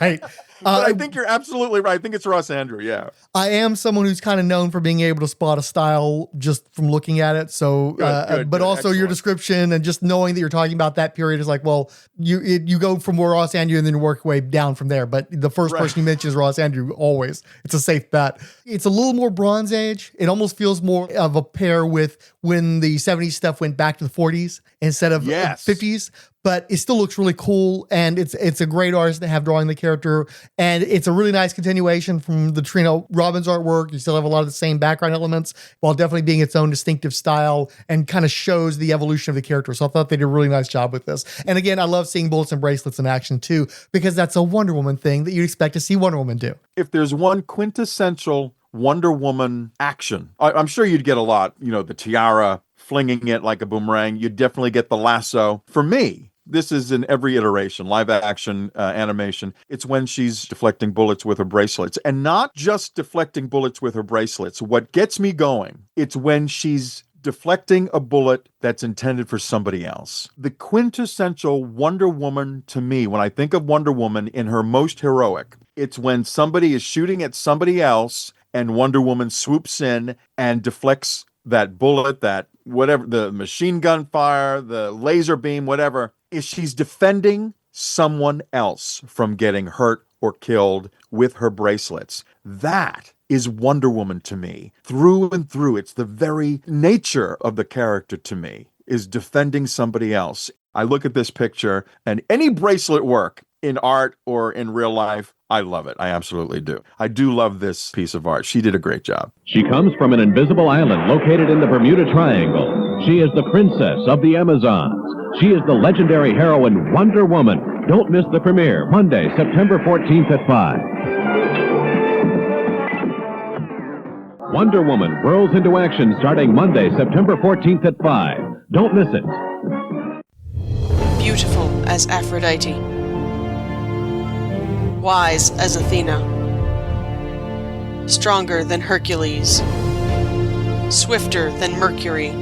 Right. But I think you're absolutely right. I think it's Ross Andrew. Yeah. I am someone who's kind of known for being able to spot a style just from looking at it. So, but also excellent. Your description and just knowing that you're talking about that period is like, well, you go from Ross Andrew and then work your way down from there. But the first person you mention is Ross Andrew. Always, it's a safe bet. It's a little more Bronze Age. It almost feels more of a pair with when the 70s stuff went back to the 40s instead of 50s. But it still looks really cool, and it's a great artist to have drawing the character, and it's a really nice continuation from the Trina Robbins artwork. You still have a lot of the same background elements, while definitely being its own distinctive style, and kind of shows the evolution of the character. So I thought they did a really nice job with this. And again, I love seeing bullets and bracelets in action too, because that's a Wonder Woman thing that you'd expect to see Wonder Woman do. If there's one quintessential Wonder Woman action, I'm sure you'd get a lot, the tiara, flinging it like a boomerang. You'd definitely get the lasso. For me, this is in every iteration, live action, animation. It's when she's deflecting bullets with her bracelets, and not just deflecting bullets with her bracelets. What gets me going, it's when she's deflecting a bullet that's intended for somebody else. The quintessential Wonder Woman to me, when I think of Wonder Woman in her most heroic, it's when somebody is shooting at somebody else and Wonder Woman swoops in and deflects that bullet, that whatever, the machine gun fire, the laser beam, whatever, is she's defending someone else from getting hurt or killed with her bracelets. That is Wonder Woman to me. Through and through, it's the very nature of the character to me, is defending somebody else. I look at this picture, and any bracelet work in art or in real life, I love it. I absolutely do. I do love this piece of art. She did a great job. She comes from an invisible island located in the Bermuda Triangle. She is the princess of the Amazons. She is the legendary heroine Wonder Woman. Don't miss the premiere, Monday, September 14th at 5. Wonder Woman whirls into action starting Monday, September 14th at 5. Don't miss it. Beautiful as Aphrodite. Wise as Athena. Stronger than Hercules. Swifter than Mercury.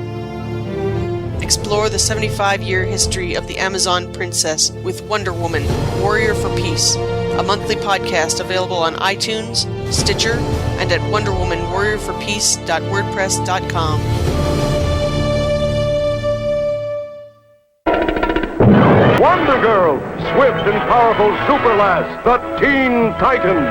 Explore the 75-year history of the Amazon princess with Wonder Woman, Warrior for Peace, a monthly podcast available on iTunes, Stitcher, and at wonderwomanwarriorforpeace.wordpress.com. Wonder Girl, swift and powerful super lass, the Teen Titans.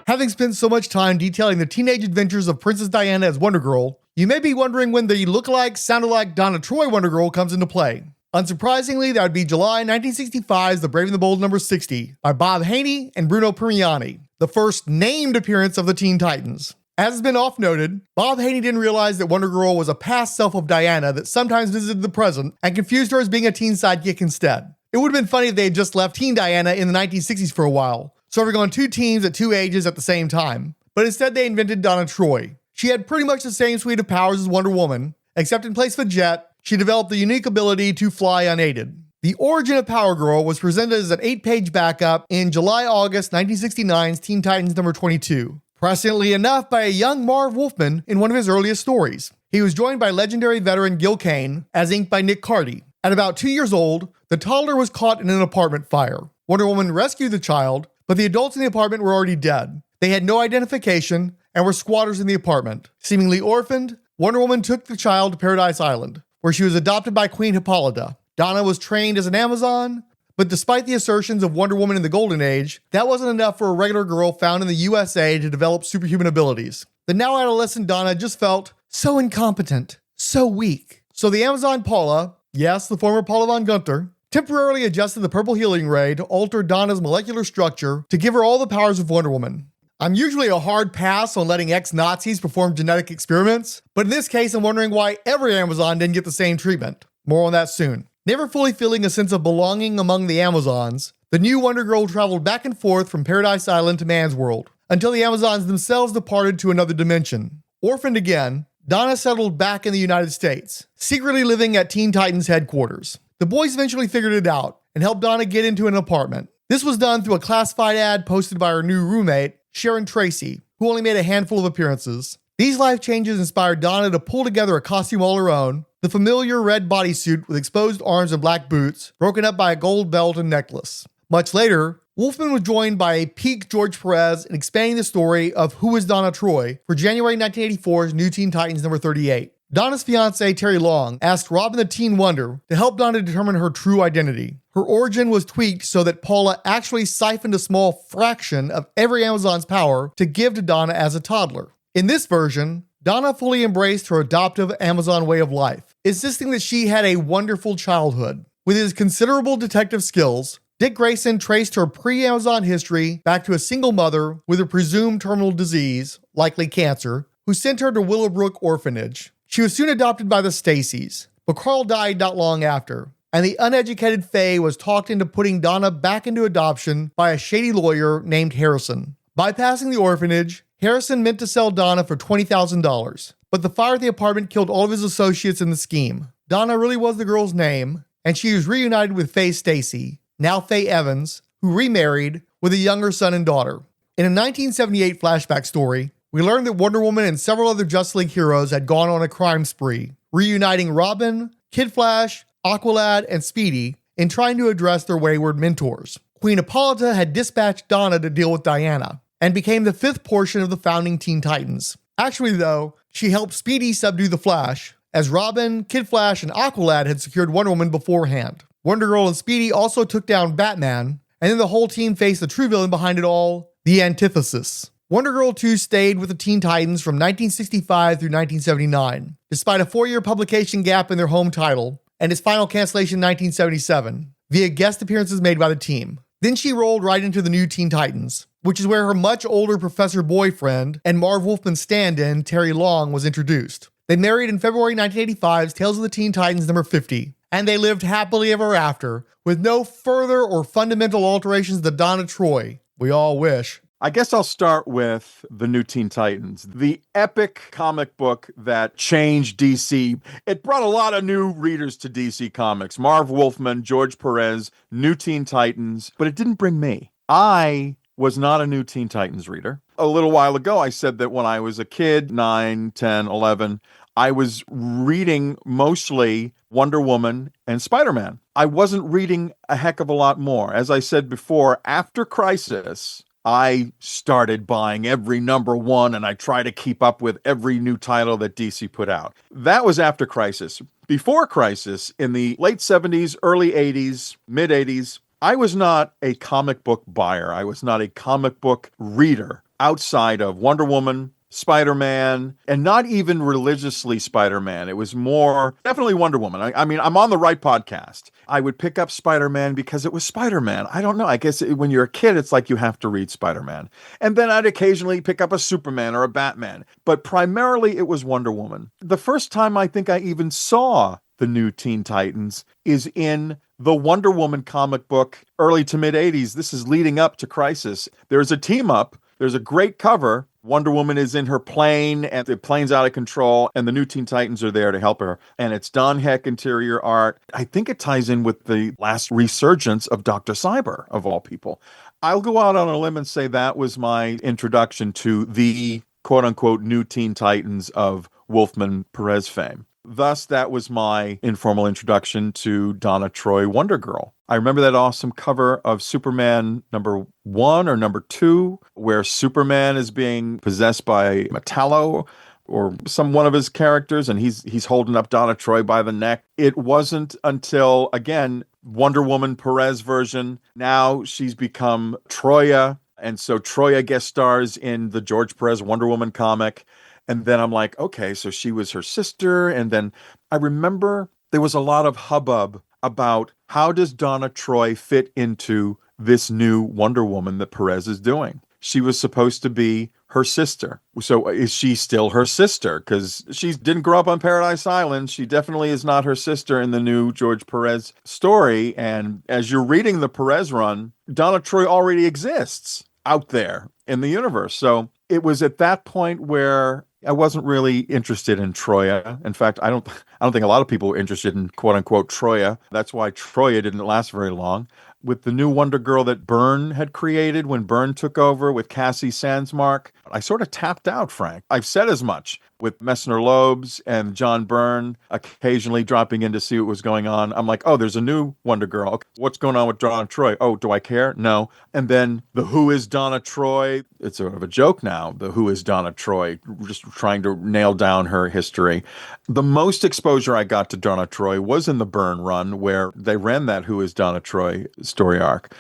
Having spent so much time detailing the teenage adventures of Princess Diana as Wonder Girl, you may be wondering when the look-alike, sound-alike Donna Troy Wonder Girl comes into play. Unsurprisingly, that would be July 1965's The Brave and the Bold number 60 by Bob Haney and Bruno Premiani, the first named appearance of the Teen Titans. As has been oft noted, Bob Haney didn't realize that Wonder Girl was a past self of Diana that sometimes visited the present and confused her as being a teen sidekick instead. It would have been funny if they had just left teen Diana in the 1960s for a while, serving on two teams at two ages at the same time. But instead they invented Donna Troy. She had pretty much the same suite of powers as Wonder Woman, except in place of a jet, she developed the unique ability to fly unaided. The origin of Power Girl was presented as an 8-page backup in July-August 1969's Teen Titans number 22, presciently enough by a young Marv Wolfman in one of his earliest stories. He was joined by legendary veteran Gil Kane, as inked by Nick Carty. At about 2 years old, the toddler was caught in an apartment fire. Wonder Woman rescued the child, but the adults in the apartment were already dead. They had no identification and were squatters in the apartment. Seemingly orphaned, Wonder Woman took the child to Paradise Island, where she was adopted by Queen Hippolyta. Donna was trained as an Amazon, but despite the assertions of Wonder Woman in the Golden Age, that wasn't enough for a regular girl found in the USA to develop superhuman abilities. The now adolescent Donna just felt so incompetent, so weak. So the Amazon Paula, yes, the former Paula von Gunther, temporarily adjusted the purple healing ray to alter Donna's molecular structure to give her all the powers of Wonder Woman. I'm usually a hard pass on letting ex-Nazis perform genetic experiments, but in this case I'm wondering why every Amazon didn't get the same treatment. More on that soon. Never fully feeling a sense of belonging among the Amazons, the new Wonder Girl traveled back and forth from Paradise Island to Man's World, until the Amazons themselves departed to another dimension. Orphaned again, Donna settled back in the United States, secretly living at Teen Titans headquarters. The boys eventually figured it out and helped Donna get into an apartment. This was done through a classified ad posted by her new roommate, Sharon Tracy, who only made a handful of appearances. These life changes inspired Donna to pull together a costume all her own, the familiar red bodysuit with exposed arms and black boots, broken up by a gold belt and necklace. Much later, Wolfman was joined by a peak George Perez in expanding the story of Who is Donna Troy for January 1984's New Teen Titans number 38. Donna's fiancé, Terry Long, asked Robin the Teen Wonder to help Donna determine her true identity. Her origin was tweaked so that Paula actually siphoned a small fraction of every Amazon's power to give to Donna as a toddler. In this version, Donna fully embraced her adoptive Amazon way of life, insisting that she had a wonderful childhood. With his considerable detective skills, Dick Grayson traced her pre-Amazon history back to a single mother with a presumed terminal disease, likely cancer, who sent her to Willowbrook Orphanage. She was soon adopted by the Stacys, but Carl died not long after, and the uneducated Faye was talked into putting Donna back into adoption by a shady lawyer named Harrison. Bypassing the orphanage, Harrison meant to sell Donna for $20,000, but the fire at the apartment killed all of his associates in the scheme. Donna really was the girl's name, and she was reunited with Faye Stacy, now Faye Evans, who remarried with a younger son and daughter. In a 1978 flashback story, we learned that Wonder Woman and several other Justice League heroes had gone on a crime spree, reuniting Robin, Kid Flash, Aqualad, and Speedy in trying to address their wayward mentors. Queen Hippolyta had dispatched Donna to deal with Diana, and became the fifth portion of the founding Teen Titans. Actually though, she helped Speedy subdue the Flash, as Robin, Kid Flash, and Aqualad had secured Wonder Woman beforehand. Wonder Girl and Speedy also took down Batman, and then the whole team faced the true villain behind it all, the Antithesis. Wonder Girl 2 stayed with the Teen Titans from 1965 through 1979, despite a 4-year publication gap in their home title, and its final cancellation in 1977. via guest appearances made by the team. Then she rolled right into the new Teen Titans, which is where her much older professor boyfriend and Marv Wolfman stand-in Terry Long was introduced. They married in February 1985's Tales of the Teen Titans number 50, and they lived happily ever after, with no further or fundamental alterations to Donna Troy. We all wish. I guess I'll start with the new Teen Titans, the epic comic book that changed DC. It brought a lot of new readers to DC Comics. Marv Wolfman, George Perez, new Teen Titans, but it didn't bring me. I was not a new Teen Titans reader. A little while ago, I said that when I was a kid, 9, 10, 11, I was reading mostly Wonder Woman and Spider-Man. I wasn't reading a heck of a lot more. As I said before, after Crisis, I started buying every number one, and I try to keep up with every new title that DC put out. That was after Crisis. Before Crisis, in the late 70s, early 80s, mid 80s, I was not a comic book buyer. I was not a comic book reader outside of Wonder Woman, Spider-Man, and not even religiously Spider-Man. It was more definitely Wonder Woman. I mean, I'm on the right podcast. I would pick up Spider-Man because it was Spider-Man. I don't know. I guess when you're a kid, it's like you have to read Spider-Man. And then I'd occasionally pick up a Superman or a Batman. But primarily it was Wonder Woman. The first time I think I even saw the new Teen Titans is in the Wonder Woman comic book, early to mid 80s. This is leading up to Crisis. There's a team up. There's a great cover. Wonder Woman is in her plane, and the plane's out of control, and the new Teen Titans are there to help her. And it's Don Heck interior art. I think it ties in with the last resurgence of Dr. Cyber, of all people. I'll go out on a limb and say that was my introduction to the quote-unquote new Teen Titans of Wolfman Perez fame. Thus, that was my informal introduction to Donna Troy, Wonder Girl. I remember that awesome cover of Superman number 1 or number 2, where Superman is being possessed by Metallo or one of his characters, and he's holding up Donna Troy by the neck. It wasn't until, again, Wonder Woman Perez version. Now she's become Troya, and so Troya guest stars in the George Perez Wonder Woman comic. And then I'm like, okay, so she was her sister. And then I remember there was a lot of hubbub about how does Donna Troy fit into this new Wonder Woman that Perez is doing. She was supposed to be her sister. So is she still her sister? Because she didn't grow up on Paradise Island. She definitely is not her sister in the new George Perez story. And as you're reading the Perez run, Donna Troy already exists out there in the universe. So it was at that point where I wasn't really interested in Troya. In fact, I don't think a lot of people were interested in quote unquote Troya. That's why Troya didn't last very long. With the new Wonder Girl that Byrne had created when Byrne took over with Cassie Sandsmark, I sort of tapped out, Frank. I've said as much with Messner Loebs and John Byrne occasionally dropping in to see what was going on. I'm like, oh, there's a new Wonder Girl. Okay, what's going on with Donna Troy? Oh, do I care? No. And then the Who is Donna Troy? It's sort of a joke now, the Who is Donna Troy, just trying to nail down her history. The most exposure I got to Donna Troy was in the Byrne run, where they ran that Who is Donna Troy story arc.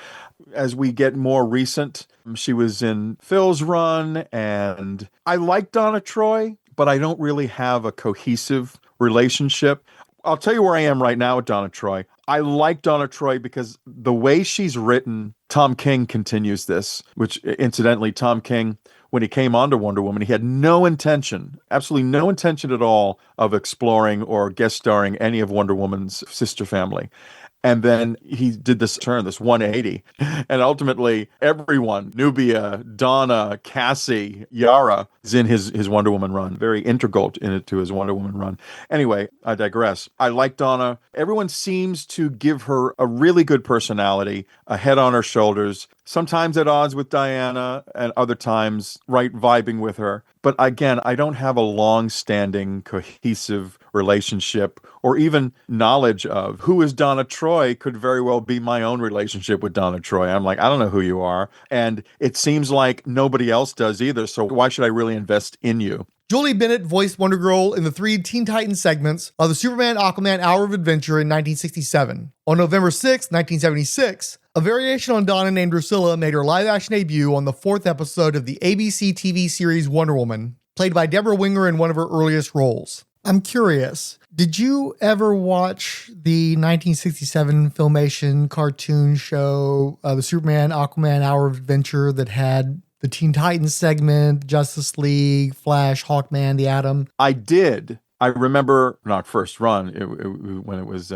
As we get more recent, she was in Phil's run, and I like Donna Troy, but I don't really have a cohesive relationship. I'll tell you where I am right now with Donna Troy. I like Donna Troy because the way she's written, Tom King continues this, which incidentally, Tom King, when he came onto Wonder Woman, he had no intention, absolutely no intention at all of exploring or guest starring any of Wonder Woman's sister family. And then he did this turn, this 180. And ultimately, everyone, Nubia, Donna, Cassie, Yara, is in his Wonder Woman run. Very integral to his Wonder Woman run. Anyway, I digress. I like Donna. Everyone seems to give her a really good personality, a head on her shoulders, sometimes at odds with Diana, and other times right vibing with her. But again, I don't have a long-standing, cohesive relationship or even knowledge of who is Donna Troy could very well be my own relationship with Donna Troy. I'm like, I don't know who you are. And it seems like nobody else does either. So why should I really invest in you? Julie Bennett voiced Wonder Girl in the 3 Teen Titans segments of the Superman Aquaman Hour of Adventure in 1967. On November 6, 1976, a variation on Donna named Drusilla made her live-action debut on the 4th episode of the ABC TV series Wonder Woman, played by Deborah Winger in one of her earliest roles. I'm curious. Did you ever watch the 1967 Filmation cartoon show, the Superman Aquaman Hour of Adventure that had the Teen Titans segment, Justice League, Flash, Hawkman, the Atom? I did. I remember not first run when it was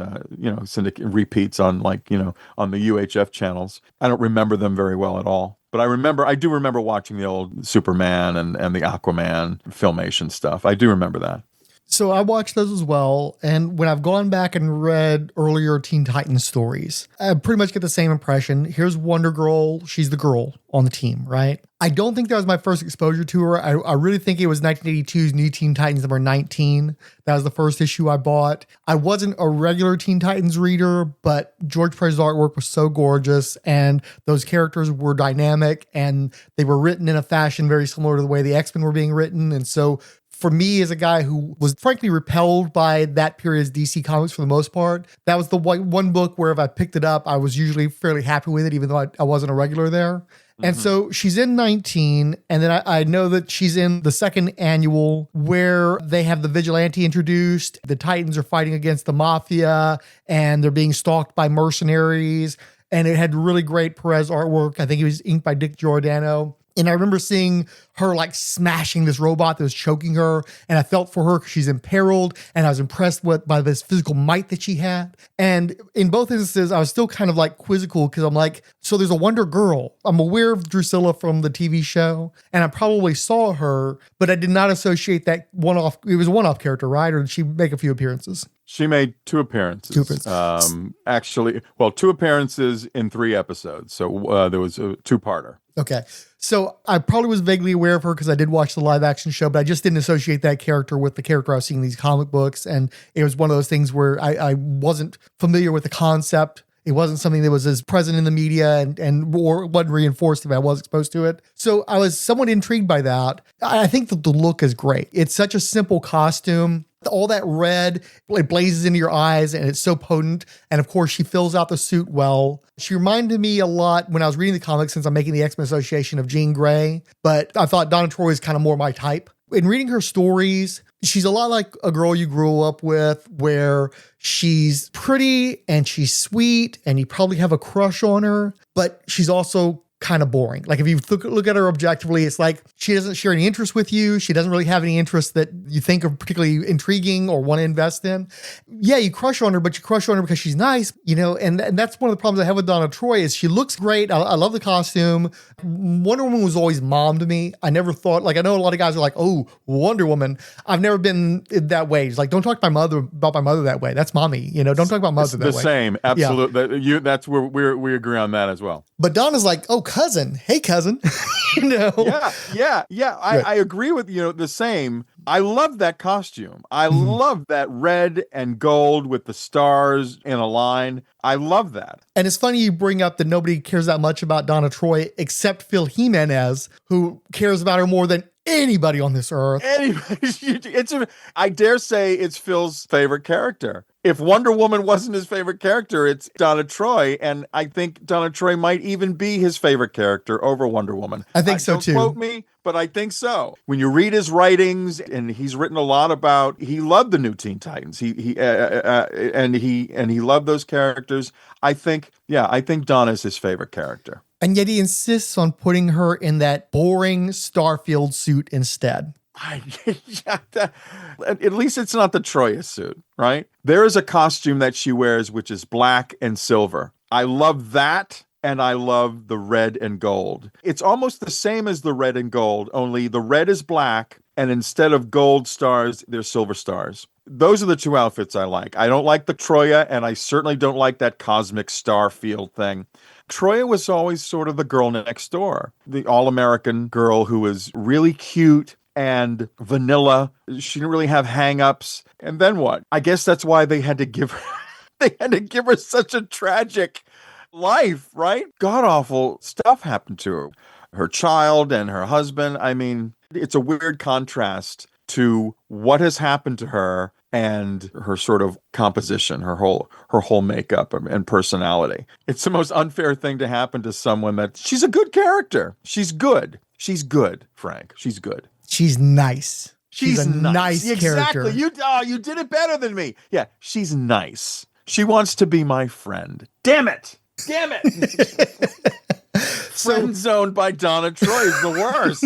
syndicate repeats on on the UHF channels. I don't remember them very well at all, but I do remember watching the old Superman and the Aquaman Filmation stuff. I do remember that. So I watched those as well, and when I've gone back and read earlier Teen Titans stories, I pretty much get the same impression. Here's Wonder Girl. She's the girl on the team, right? I don't think that was my first exposure to her. I really think it was 1982's New Teen Titans number 19. That was the first issue I bought. I wasn't a regular Teen Titans reader, but George Perez's artwork was so gorgeous, and those characters were dynamic, and they were written in a fashion very similar to the way the X-Men were being written. And so for me, as a guy who was frankly repelled by that period's DC comics for the most part, that was the one book where if I picked it up, I was usually fairly happy with it, even though I wasn't a regular there. Mm-hmm. And so she's in 19, and then I know that she's in the second annual where they have the Vigilante introduced. The Titans are fighting against the Mafia, and they're being stalked by mercenaries. And it had really great Perez artwork. I think it was inked by Dick Giordano. And I remember seeing her like smashing this robot that was choking her. And I felt for her because she's imperiled. And I was impressed by this physical might that she had. And in both instances, I was still kind of like quizzical because I'm like, so there's a Wonder Girl. I'm aware of Duursema from the TV show. And I probably saw her, but I did not associate that one-off. It was a one-off character, right? Or did she make a few appearances? She made 2 appearances. 2 appearances. Actually, 2 appearances in 3 episodes. So there was a 2-parter. Okay. So I probably was vaguely aware of her because I did watch the live action show, but I just didn't associate that character with the character I was seeing in these comic books. And it was one of those things where I wasn't familiar with the concept. It wasn't something that was as present in the media and or wasn't reinforced if I was exposed to it. So I was somewhat intrigued by that. I think that the look is great. It's such a simple costume. All that red, it blazes into your eyes and it's so potent. And of course, she fills out the suit well. She reminded me a lot when I was reading the comics, since I'm making the X-Men Association, of Jean Grey. But I thought Donna Troy is kind of more my type. In reading her stories, she's a lot like a girl you grew up with, where she's pretty and she's sweet and you probably have a crush on her, but she's also kind of boring. Like if you look at her objectively, it's like she doesn't share any interest with you. She doesn't really have any interests that you think are particularly intriguing or want to invest in. Yeah, you crush on her, but you crush on her because she's nice, and that's one of the problems I have with Donna Troy is she looks great. I love the costume. Wonder Woman was always mom to me. I never thought, I know a lot of guys are like, oh, Wonder Woman. I've never been that way. It's like, don't talk to my mother about my mother that way. That's mommy. Don't talk about mother that way. The same. Absolutely. Yeah. That's where we agree on that as well. But Donna's like, oh, cousin. Hey, cousin. Yeah. I agree with the same. I love that costume. I love that red and gold with the stars in a line. I love that. And it's funny you bring up that nobody cares that much about Donna Troy except Phil Jimenez, who cares about her more than anybody on this earth. I dare say it's Phil's favorite character. If Wonder Woman wasn't his favorite character, it's Donna Troy, and I think Donna Troy might even be his favorite character over Wonder Woman. I think so too. Don't quote me, but I think so. When you read his writings, and he's written a lot about, he loved the new Teen Titans. He loved those characters. I think Donna's his favorite character. And yet he insists on putting her in that boring Starfield suit instead. At least it's not the Troya suit, right? There is a costume that she wears which is black and silver. I love that, and I love the red and gold. It's almost the same as the red and gold, only the red is black, and instead of gold stars, there's silver stars. Those are the 2 outfits I like. I don't like the Troya, and I certainly don't like that cosmic Starfield thing. Troya was always sort of the girl next door, the all-American girl who was really cute and vanilla. She didn't really have hang-ups. And then what? I guess that's why they had to give her such a tragic life, right? God-awful stuff happened to her. Her child and her husband. I mean, it's a weird contrast to what has happened to her and her sort of composition, her whole makeup and personality. It's the most unfair thing to happen to someone that she's a good character. She's good. She's good, Frank. She's good. She's nice. She's a nice character. Exactly. You did it better than me. Yeah, she's nice. She wants to be my friend. Damn it. Friend zoned by Donna Troy is the worst.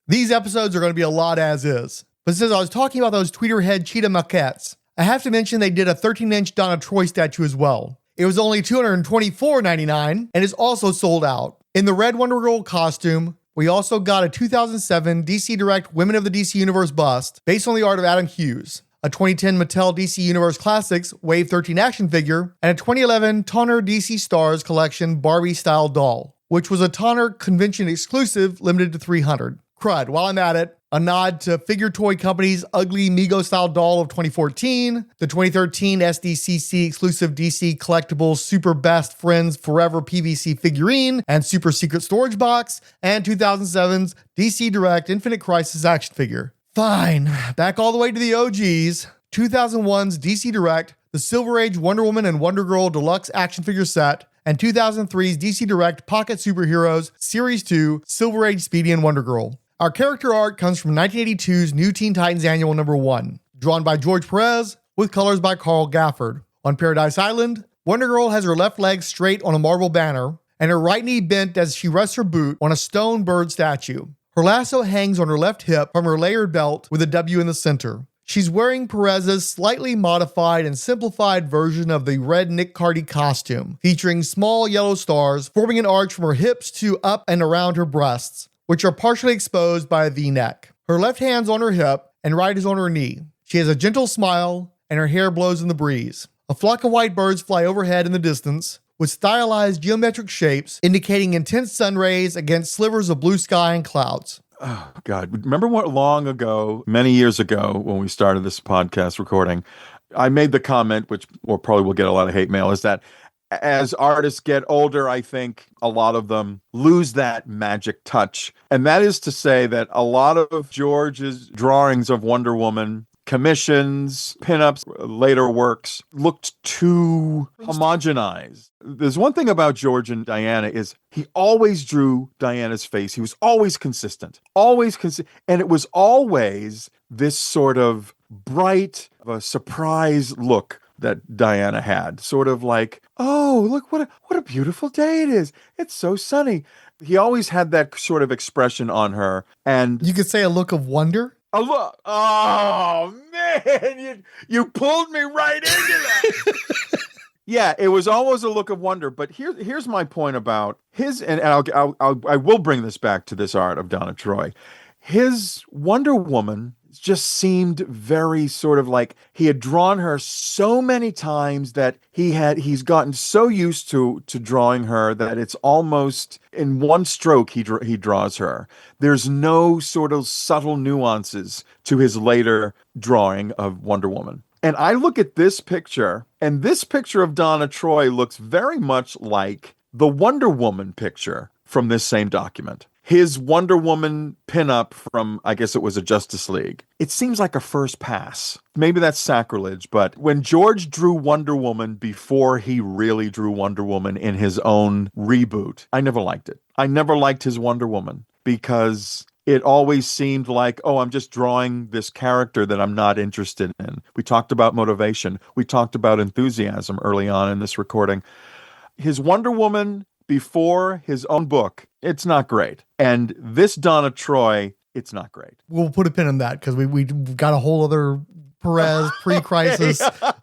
These episodes are going to be a lot as is. But since I was talking about those Tweeterhead Cheetah maquettes, I have to mention they did a 13-inch Donna Troy statue as well. It was only $224.99 and is also sold out. In the red Wonder Girl costume, we also got a 2007 DC Direct Women of the DC Universe bust based on the art of Adam Hughes, a 2010 Mattel DC Universe Classics Wave 13 action figure, and a 2011 Tonner DC Stars Collection Barbie-style doll, which was a Tonner convention exclusive limited to 300. Crud, while I'm at it, a nod to Figure Toy Company's ugly Mego-style doll of 2014, the 2013 SDCC exclusive DC Collectibles Super Best Friends Forever PVC figurine and super secret storage box, and 2007's DC Direct Infinite Crisis action figure. Fine, back all the way to the OGs, 2001's DC Direct, the Silver Age Wonder Woman and Wonder Girl Deluxe action figure set, and 2003's DC Direct Pocket Superheroes Series 2 Silver Age Speedy and Wonder Girl. Our character art comes from 1982's New Teen Titans Annual number 1, drawn by George Pérez with colors by Carl Gafford. On Paradise Island, Wonder Girl has her left leg straight on a marble banner and her right knee bent as she rests her boot on a stone bird statue. Her lasso hangs on her left hip from her layered belt with a W in the center. She's wearing Perez's slightly modified and simplified version of the red Nick Cardy costume, featuring small yellow stars forming an arch from her hips to up and around her breasts, which are partially exposed by a V-neck. Her left hand's on her hip and right is on her knee. She has a gentle smile and her hair blows in the breeze. A flock of white birds fly overhead in the distance with stylized geometric shapes indicating intense sun rays against slivers of blue sky and clouds. Oh, God. Remember what long ago, many years ago, when we started this podcast recording, I made the comment, which probably will get a lot of hate mail, is that as artists get older, I think a lot of them lose that magic touch. And that is to say that a lot of George's drawings of Wonder Woman, commissions, pinups, later works, looked too homogenized. There's one thing about George and Diana is he always drew Diana's face. He was always consistent, and it was always this sort of bright, surprise look that Diana had, sort of like, oh, look, what a beautiful day it is. It's so sunny. He always had that sort of expression on her. And you could say a look of wonder? A look. Oh, man, you pulled me right into that. Yeah, it was always a look of wonder. But here's my point about his, and I will bring this back to this art of Donna Troy. His Wonder Woman just seemed very sort of like he had drawn her so many times that he's gotten so used to drawing her that it's almost in one stroke he draws her. There's no sort of subtle nuances to his later drawing of Wonder Woman. And I look at this picture, and this picture of Donna Troy looks very much like the Wonder Woman picture from this same document. His Wonder Woman pinup from, I guess it was a Justice League. It seems like a first pass. Maybe that's sacrilege, but when George drew Wonder Woman before he really drew Wonder Woman in his own reboot, I never liked it. I never liked his Wonder Woman because it always seemed like, oh, I'm just drawing this character that I'm not interested in. We talked about motivation. We talked about enthusiasm early on in this recording. His Wonder Woman before his own book, it's not great. And this Donna Troy, it's not great. We'll put a pin in that because we got a whole other Perez pre-crisis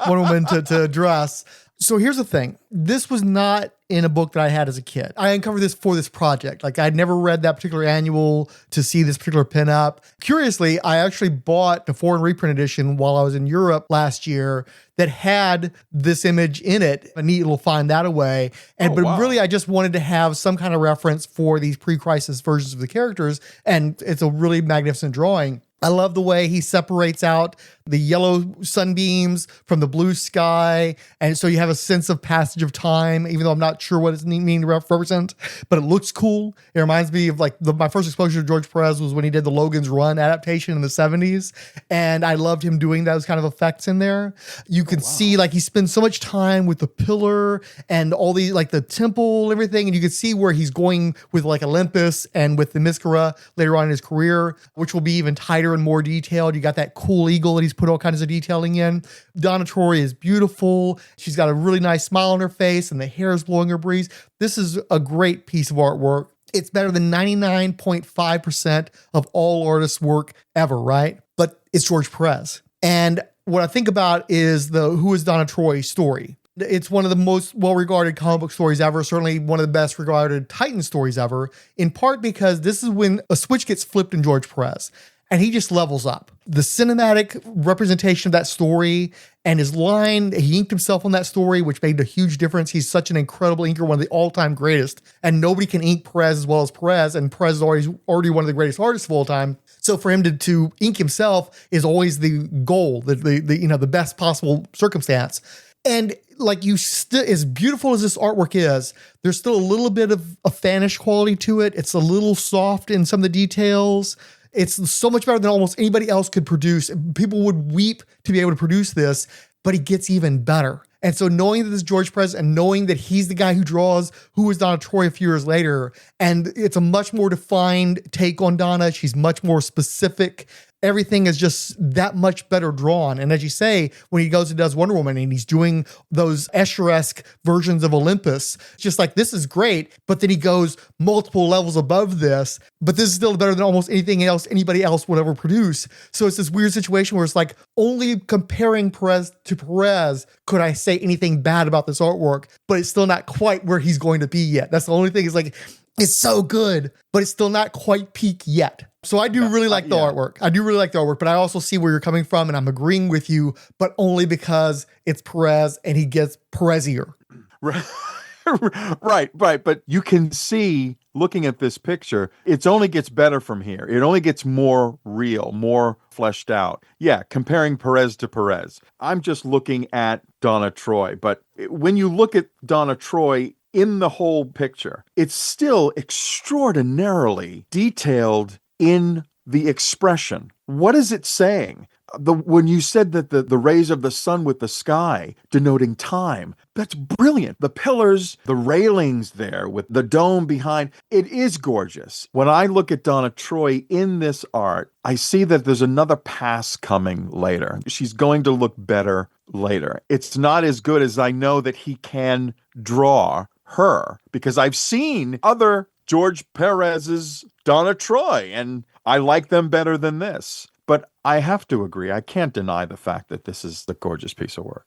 Wonder Woman to address. So here's the thing. This was not in a book that I had as a kid. I uncovered this for this project. Like I'd never read that particular annual to see this particular pinup. Curiously, I actually bought the foreign reprint edition while I was in Europe last year that had this image in it. A neat little find that away. Really, I just wanted to have some kind of reference for these pre-crisis versions of the characters. And it's a really magnificent drawing. I love the way he separates out the yellow sunbeams from the blue sky. And so you have a sense of passage of time, even though I'm not sure what it's meaning to represent, but it looks cool. It reminds me of like my first exposure to George Pérez was when he did the Logan's Run adaptation in the 70s. And I loved him doing those kind of effects in there. You can see like he spends so much time with the pillar and all the like the temple and everything. And you can see where he's going with like Olympus and with the Themyscira later on in his career, which will be even tighter brighter and more detailed. You got that cool eagle that he's put all kinds of detailing in. Donna Troy is beautiful. She's got a really nice smile on her face and the hair is blowing her breeze. This is a great piece of artwork. It's better than 99.5% of all artists' work ever, right? But it's George Pérez. And what I think about is the Who is Donna Troy story. It's one of the most well-regarded comic book stories ever, certainly one of the best regarded Titan stories ever, in part because this is when a switch gets flipped in George Pérez, and he just levels up. The cinematic representation of that story and his line, he inked himself on that story, which made a huge difference. He's such an incredible inker, one of the all-time greatest, and nobody can ink Pérez as well as Pérez, and Pérez is already one of the greatest artists of all time. So for him to ink himself is always the goal, the best possible circumstance. And like as beautiful as this artwork is, there's still a little bit of a fanish quality to it. It's a little soft in some of the details. It's so much better than almost anybody else could produce. People would weep to be able to produce this, but it gets even better. And so knowing that this is George Pérez and knowing that he's the guy who draws Who is Donna Troy a few years later, and it's a much more defined take on Donna. She's much more specific. Everything is just that much better drawn. And as you say, when he goes and does Wonder Woman and he's doing those Escher-esque versions of Olympus, it's just like, this is great. But then he goes multiple levels above this, but this is still better than almost anything else anybody else would ever produce. So it's this weird situation where it's like, only comparing Pérez to Pérez could I say anything bad about this artwork, but it's still not quite where he's going to be yet. That's the only thing, is like, it's so good, but it's still not quite peak yet. So I do really like the artwork. I do really like the artwork, but I also see where you're coming from, and I'm agreeing with you, but only because it's Pérez and he gets Pérezier. Right. But you can see, looking at this picture, it only gets better from here. It only gets more real, more fleshed out. Yeah, comparing Pérez to Pérez. I'm just looking at Donna Troy, but when you look at Donna Troy in the whole picture, it's still extraordinarily detailed in the expression. What is it saying? When you said that the rays of the sun with the sky denoting time, that's brilliant. The pillars, the railings there with the dome behind, it is gorgeous. When I look at Donna Troy in this art, I see that there's another pass coming later. She's going to look better later. It's not as good as I know that he can draw her, because I've seen other George Pérez's Donna Troy, and I like them better than this. But I have to agree, I can't deny the fact that this is a gorgeous piece of work.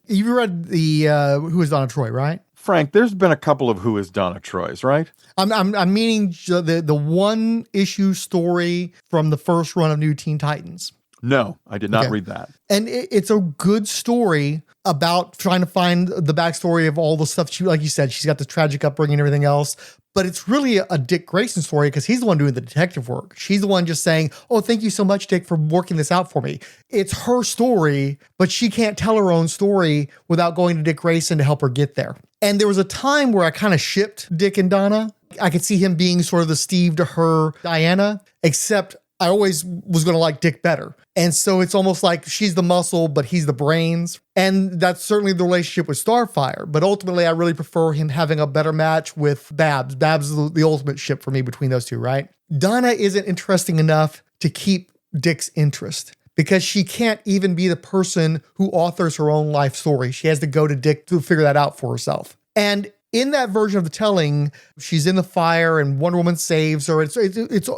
You read the Who is Donna Troy, right? Frank, there's been a couple of Who is Donna Troys, right? I'm meaning the one issue story from the first run of New Teen Titans. No, I did not read that. And it's a good story about trying to find the backstory of all the stuff she, like you said, she's got the tragic upbringing and everything else. But it's really a Dick Grayson story because he's the one doing the detective work. She's the one just saying, oh, thank you so much, Dick, for working this out for me. It's her story, but she can't tell her own story without going to Dick Grayson to help her get there. And there was a time where I kind of shipped Dick and Donna. I could see him being sort of the Steve to her Diana, except I always was going to like Dick better. And so it's almost like she's the muscle, but he's the brains. And that's certainly the relationship with Starfire. But ultimately, I really prefer him having a better match with Babs. Babs is the ultimate ship for me between those two, right? Donna isn't interesting enough to keep Dick's interest because she can't even be the person who authors her own life story. She has to go to Dick to figure that out for herself. And in that version of the telling, she's in the fire and Wonder Woman saves her. It's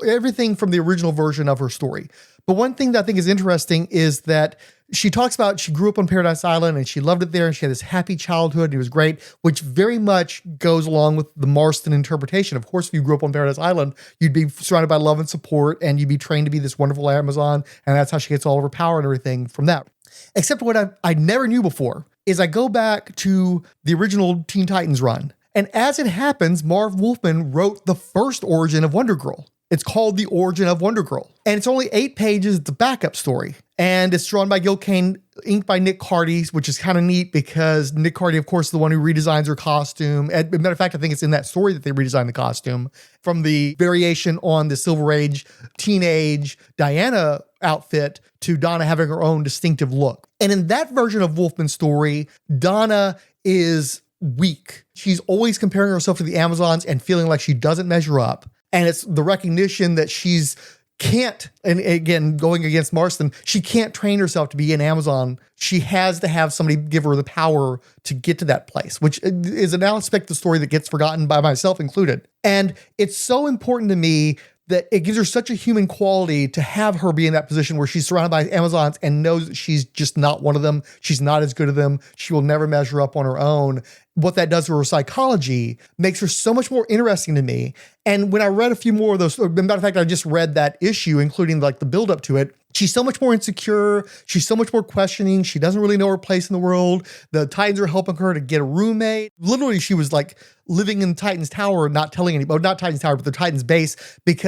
everything from the original version of her story. But one thing that I think is interesting is that she talks about she grew up on Paradise Island and she loved it there and she had this happy childhood and it was great, which very much goes along with the Marston interpretation. Of course, if you grew up on Paradise Island, you'd be surrounded by love and support and you'd be trained to be this wonderful Amazon, and that's how she gets all of her power and everything from that. Except what I never knew before is I go back to the original Teen Titans run. And as it happens, Marv Wolfman wrote the first origin of Wonder Girl. It's called The Origin of Wonder Girl. And it's only 8 pages. It's a backup story. And it's drawn by Gil Kane, inked by Nick Carty, which is kind of neat because Nick Carty, of course, is the one who redesigns her costume. As a matter of fact, I think it's in that story that they redesigned the costume from the variation on the Silver Age teenage Diana outfit to Donna having her own distinctive look. And in that version of Wolfman's story, Donna is weak. She's always comparing herself to the Amazons and feeling like she doesn't measure up. And it's the recognition that she's can't, and again, going against Marston, she can't train herself to be an Amazon. She has to have somebody give her the power to get to that place, which is an aspect of the story that gets forgotten by myself included. And it's so important to me that it gives her such a human quality to have her be in that position where she's surrounded by Amazons and knows that she's just not one of them. She's not as good as them. She will never measure up on her own. What that does to her psychology makes her so much more interesting to me. And when I read a few more of those, as a matter of fact, I just read that issue, including like the build up to it. She's so much more insecure. She's so much more questioning. She doesn't really know her place in the world. The Titans are helping her to get a roommate. Literally, she was like living in Titan's Tower, not telling anybody, not Titan's Tower, but the Titan's base,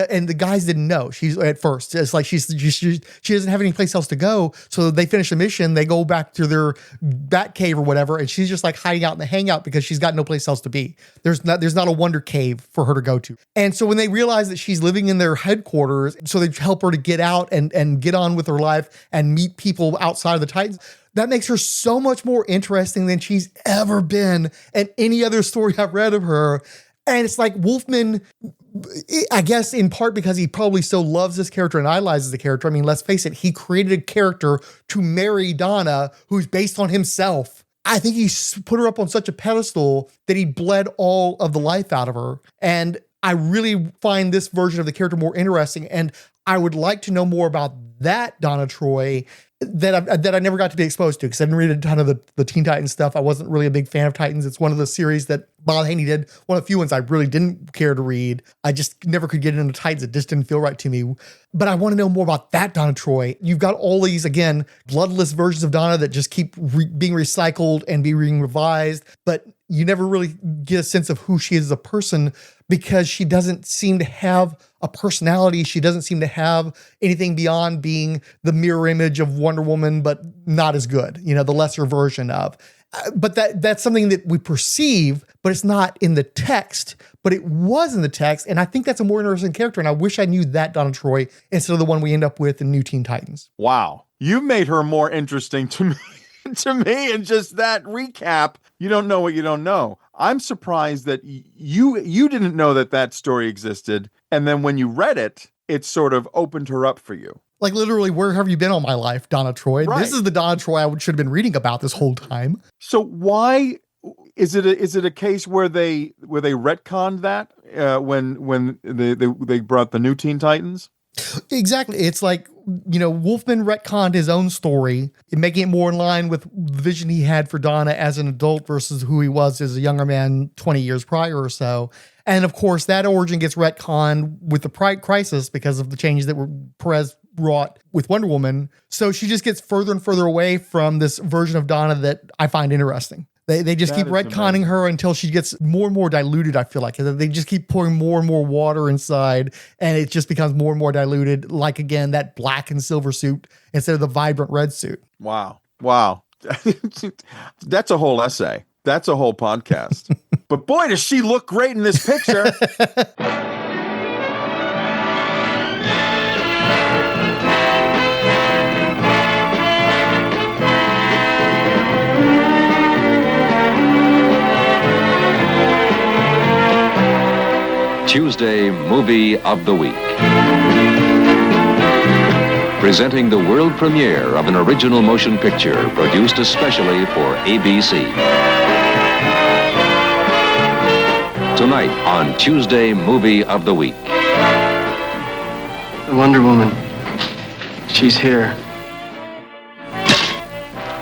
and the guys didn't know. She's at first, it's like she doesn't have any place else to go. So they finish the mission, they go back to their bat cave or whatever, and she's just like hiding out in the hangout because she's got no place else to be. There's not a wonder cave for her to go to. And so when they realize that she's living in their headquarters, so they help her to get out and get on with her life and meet people outside of the Titans. That makes her so much more interesting than she's ever been in any other story I've read of her. And it's like Wolfman, I guess in part because he probably so loves this character and idolizes the character. I mean, let's face it, he created a character to marry Donna who's based on himself. I think he put her up on such a pedestal that he bled all of the life out of her. And I really find this version of the character more interesting. And I would like to know more about that Donna Troy that I never got to be exposed to because I didn't read a ton of the Teen Titans stuff. I wasn't really a big fan of Titans. It's one of the series that Bob Haney did, one of the few ones I really didn't care to read. I just never could get into Titans. It just didn't feel right to me. But I want to know more about that Donna Troy. You've got all these, again, bloodless versions of Donna that just keep being recycled and being revised, but you never really get a sense of who she is as a person because she doesn't seem to have a personality. She doesn't seem to have anything beyond being the mirror image of Wonder Woman, but not as good, the lesser version of. But that's something that we perceive, but it's not in the text, but it was in the text. And I think that's a more interesting character. And I wish I knew that Donna Troy instead of the one we end up with in New Teen Titans. Wow. You made her more interesting to me. To me, and just that recap, you don't know what you don't know. I'm surprised that you didn't know that story existed. And then when you read it, it sort of opened her up for you. Like literally, where have you been all my life, Donna Troy? Right. This is the Donna Troy I should have been reading about this whole time. So why is it a case where they retconned that when they brought the new Teen Titans? Exactly. It's like, Wolfman retconned his own story, making it more in line with the vision he had for Donna as an adult versus who he was as a younger man 20 years prior or so. And of course, that origin gets retconned with the Crisis because of the changes that Perez wrought with Wonder Woman. So she just gets further and further away from this version of Donna that I find interesting. They just keep retconning her until she gets more and more diluted, I feel like. They just keep pouring more and more water inside, and it just becomes more and more diluted, like, again, that black and silver suit instead of the vibrant red suit. Wow. That's a whole essay. That's a whole podcast. But boy, does she look great in this picture. Tuesday Movie of the Week. Presenting the world premiere of an original motion picture produced especially for ABC. Tonight on Tuesday Movie of the Week. Wonder Woman. She's here.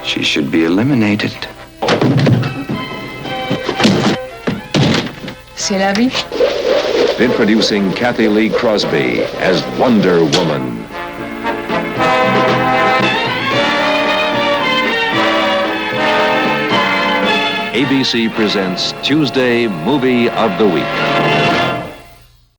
She should be eliminated. C'est la vie. Introducing Kathy Lee Crosby as Wonder Woman. ABC presents Tuesday Movie of the Week.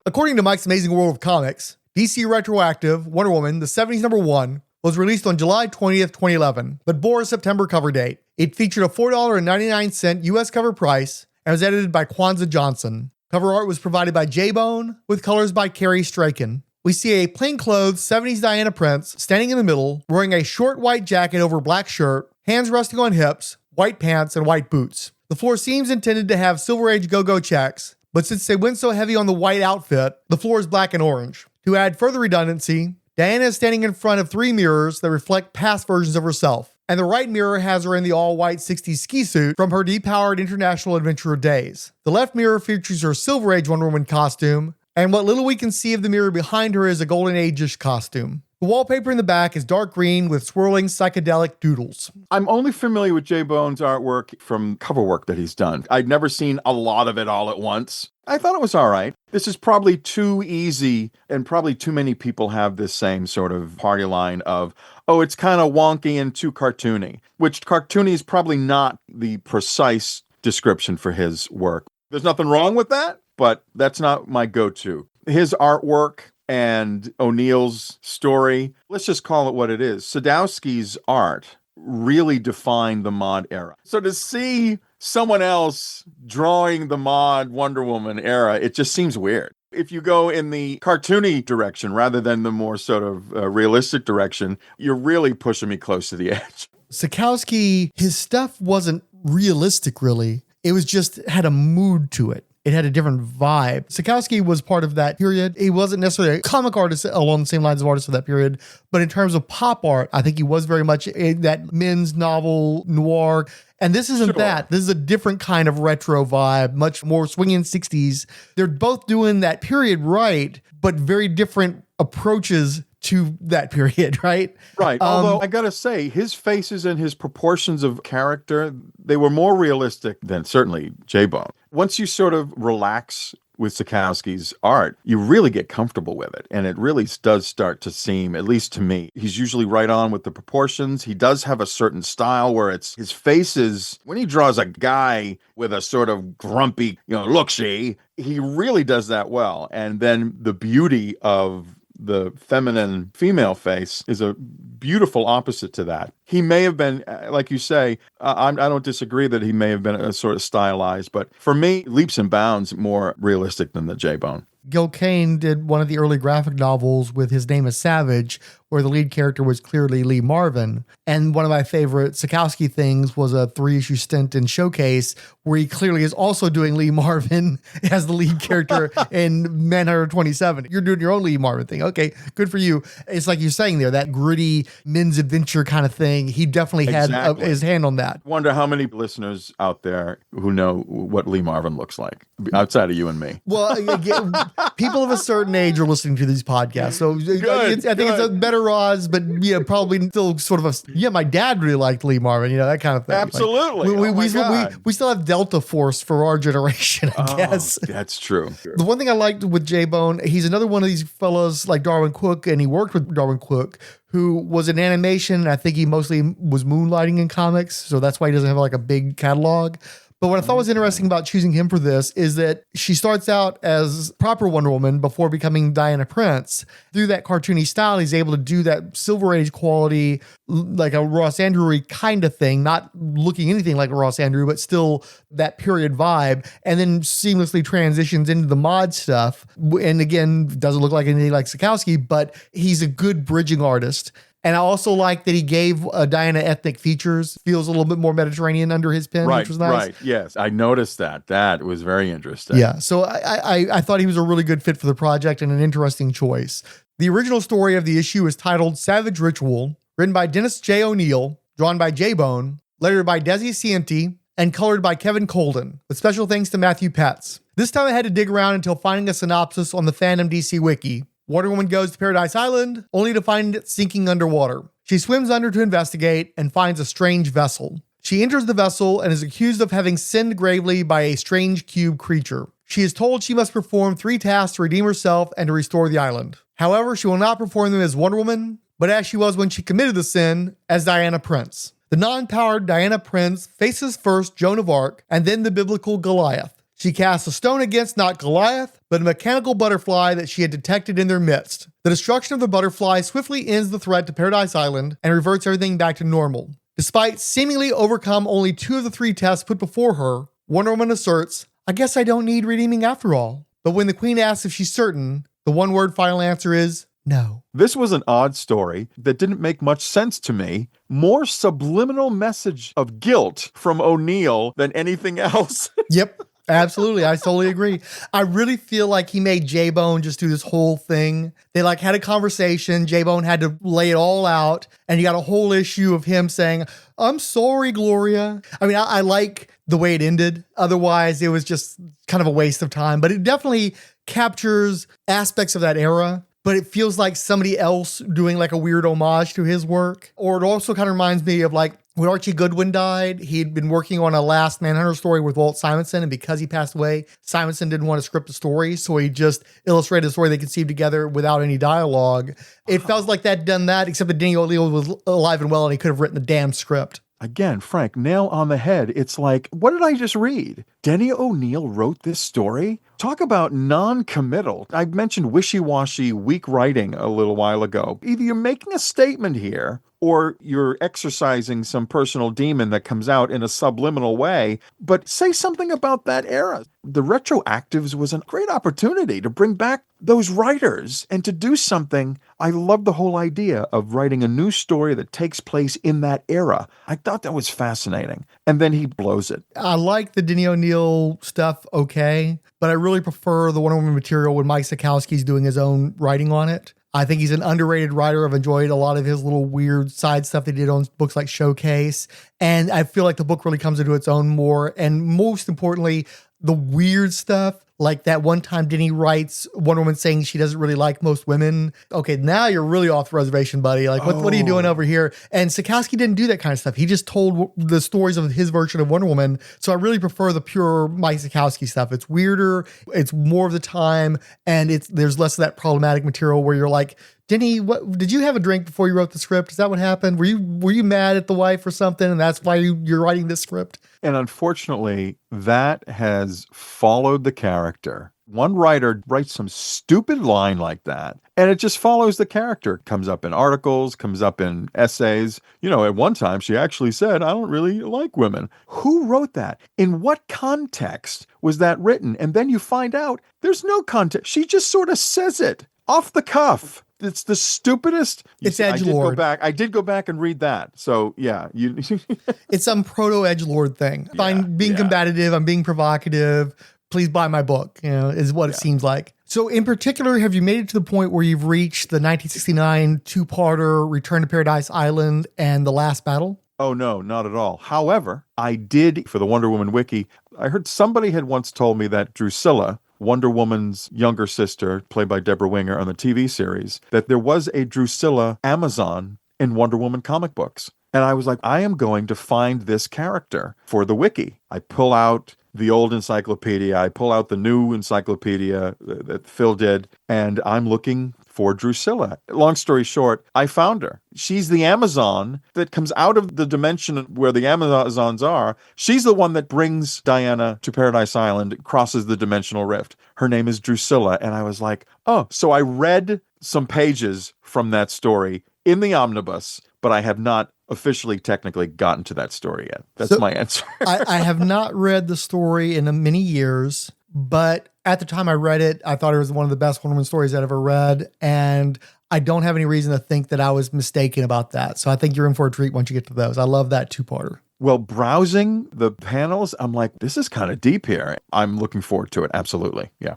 According to Mike's Amazing World of Comics, DC Retroactive Wonder Woman, the 70s #1, was released on July 20th, 2011, but bore a September cover date. It featured a $4.99 US cover price and was edited by Kwanzaa Johnson. Cover art was provided by J-Bone, with colors by Carrie Strachan. We see a plainclothes 70s Diana Prince standing in the middle, wearing a short white jacket over a black shirt, hands resting on hips, white pants, and white boots. The floor seems intended to have Silver Age go-go checks, but since they went so heavy on the white outfit, the floor is black and orange. To add further redundancy, Diana is standing in front of 3 mirrors that reflect past versions of herself, and the right mirror has her in the all-white 60s ski suit from her depowered International Adventurer days. The left mirror features her Silver Age Wonder Woman costume, and what little we can see of the mirror behind her is a Golden Age-ish costume. The wallpaper in the back is dark green with swirling psychedelic doodles. I'm only familiar with J Bone's artwork from cover work that he's done. I'd never seen a lot of it all at once. I thought it was all right. This is probably too easy, and probably too many people have this same sort of party line of, oh, it's kind of wonky and too cartoony, which cartoony is probably not the precise description for his work. There's nothing wrong with that, but that's not my go-to. His artwork and O'Neill's story, let's just call it what it is. Sadowski's art really defined the mod era. So to see someone else drawing the mod Wonder Woman era, it just seems weird. If you go in the cartoony direction rather than the more sort of realistic direction, you're really pushing me close to the edge. Sikowski, his stuff wasn't realistic, really. It was just had a mood to it. It had a different vibe. Sikowski was part of that period. He wasn't necessarily a comic artist along the same lines of artists of that period, but in terms of pop art, I think he was very much in that men's novel noir. And this isn't that. This is a different kind of retro vibe, much more swinging 60s. They're both doing that period right, but very different approaches to that period, right? Right. Although I gotta say, his faces and his proportions of character, they were more realistic than certainly J-Bone. Once you sort of relax with Sikowski's art, you really get comfortable with it. And it really does start to seem, at least to me, he's usually right on with the proportions. He does have a certain style where it's his faces, when he draws a guy with a sort of grumpy, look-see, he really does that well. And then the beauty of the feminine female face is a beautiful opposite to that. He may have been, like you say, I don't disagree that he may have been a sort of stylized, but for me, leaps and bounds more realistic than the J-Bone. Gil Kane did one of the early graphic novels with His Name is Savage, where the lead character was clearly Lee Marvin. And one of my favorite Sikowski things was a 3-issue stint in Showcase, where he clearly is also doing Lee Marvin as the lead character in Manhunter 27. You're doing your own Lee Marvin thing. Okay, good for you. It's like you're saying there, that gritty men's adventure kind of thing. He definitely had his hand on that. Wonder how many listeners out there who know what Lee Marvin looks like, outside of you and me. Well, again, people of a certain age are listening to these podcasts, so I think it's a better odds, but probably still sort of my dad really liked Lee Marvin, that kind of thing. Absolutely. We still have Delta Force for our generation, I guess. That's true. The one thing I liked with J-Bone, he's another one of these fellows like Darwin Cook, and he worked with Darwin Cook, who was in animation, and I think he mostly was moonlighting in comics, so that's why he doesn't have like a big catalog. But what I thought was interesting about choosing him for this is that she starts out as proper Wonder Woman before becoming Diana Prince. Through that cartoony style, he's able to do that Silver Age quality, like a Ross Andrew kind of thing, not looking anything like a Ross Andrew, but still that period vibe, and then seamlessly transitions into the mod stuff. And again, doesn't look like anything like Sikowski, but he's a good bridging artist. And I also like that he gave Diana ethnic features, feels a little bit more Mediterranean under his pen, which was nice. Right, yes. I noticed that. That was very interesting. Yeah, so I thought he was a really good fit for the project and an interesting choice. The original story of the issue is titled Savage Ritual, written by Dennis J. O'Neill, drawn by J-Bone, lettered by Desi Cienti, and colored by Kevin Colden, with special thanks to Matthew Petz. This time I had to dig around until finding a synopsis on the Fandom DC Wiki. Wonder Woman goes to Paradise Island, only to find it sinking underwater. She swims under to investigate and finds a strange vessel. She enters the vessel and is accused of having sinned gravely by a strange cube creature. She is told she must perform 3 tasks to redeem herself and to restore the island. However, she will not perform them as Wonder Woman, but as she was when she committed the sin, as Diana Prince. The non-powered Diana Prince faces first Joan of Arc and then the biblical Goliath. She casts a stone against not Goliath, but a mechanical butterfly that she had detected in their midst. The destruction of the butterfly swiftly ends the threat to Paradise Island and reverts everything back to normal. Despite seemingly overcome only 2 of the 3 tests put before her, Wonder Woman asserts, "I guess I don't need redeeming after all." But when the Queen asks if she's certain, the one-word final answer is no. This was an odd story that didn't make much sense to me. More subliminal message of guilt from O'Neill than anything else. Yep. Absolutely. I totally agree. I really feel like he made J-Bone just do this whole thing. They like had a conversation. J-Bone had to lay it all out. And you got a whole issue of him saying, I'm sorry, Gloria. I mean, I like the way it ended. Otherwise, it was just kind of a waste of time. But it definitely captures aspects of that era. But it feels like somebody else doing like a weird homage to his work. Or it also kind of reminds me of like when Archie Goodwin died, he'd been working on a Last Manhunter story with Walt Simonson. And because he passed away, Simonson didn't want to script the story. So he just illustrated a story they conceived together without any dialogue. It felt like that done that, except that Denny O'Neil was alive and well and he could have written the damn script. Again, Frank, nail on the head. It's like, what did I just read? Denny O'Neil wrote this story? Talk about non-committal. I mentioned wishy-washy, weak writing a little while ago. Either you're making a statement here or you're exercising some personal demon that comes out in a subliminal way, but say something about that era. The retroactives was a great opportunity to bring back those writers and to do something. I love the whole idea of writing a new story that takes place in that era. I thought that was fascinating. And then he blows it. I like the Denny O'Neil stuff, okay, but I really prefer the Wonder Woman material when Mike Sekowsky's doing his own writing on it. I think he's an underrated writer. I've enjoyed a lot of his little weird side stuff they did on books like Showcase. And I feel like the book really comes into its own more. And most importantly, the weird stuff, like that one time Denny writes Wonder Woman saying she doesn't really like most women. Okay, now you're really off the reservation, buddy. Like, what are you doing over here? And Sekowsky didn't do that kind of stuff. He just told the stories of his version of Wonder Woman. So I really prefer the pure Mike Sekowsky stuff. It's weirder, it's more of the time, and there's less of that problematic material where you're like, Denny, what did you have a drink before you wrote the script? Is that what happened? Were you mad at the wife or something, and that's why you're writing this script? And unfortunately, that has followed the character. One writer writes some stupid line like that, and it just follows the character. Comes up in articles, comes up in essays. You know, at one time, she actually said, I don't really like women. Who wrote that? In what context was that written? And then you find out there's no context. She just sort of says it off the cuff. It's the stupidest. It's edgelord. I did go back and read that. So yeah, it's some proto edgelord thing. I'm being combative. I'm being provocative. Please buy my book. You know, is what it seems like. So in particular, have you made it to the point where you've reached the 1969 two-parter Return to Paradise Island and The Last Battle? Oh no, not at all. However, I did for the Wonder Woman wiki. I heard somebody had once told me that Drusilla, Wonder Woman's younger sister, played by Deborah Winger on the TV series, that there was a Drusilla Amazon in Wonder Woman comic books. And I was like, I am going to find this character for the wiki. I pull out the old encyclopedia, I pull out the new encyclopedia that Phil did, and I'm looking for Drusilla. Long story short, I found her. She's the Amazon that comes out of the dimension where the Amazons are. She's the one that brings Diana to Paradise Island, crosses the dimensional rift. Her name is Drusilla. And I was like, oh, so I read some pages from that story in the omnibus, but I have not officially technically gotten to that story yet. That's my answer. I have not read the story in many years, but at the time I read it, I thought it was one of the best Wonder Woman stories I'd ever read. And I don't have any reason to think that I was mistaken about that. So I think you're in for a treat once you get to those. I love that two-parter. Well, browsing the panels, I'm like, this is kind of deep here. I'm looking forward to it. Absolutely. Yeah.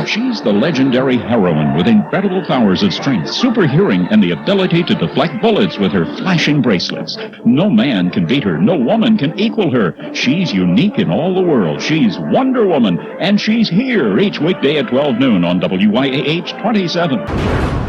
She's the legendary heroine with incredible powers of strength, super hearing, and the ability to deflect bullets with her flashing bracelets. No man can beat her. No woman can equal her. She's unique in all the world. She's Wonder Woman, and she's here each weekday at 12 noon on WYAH 27.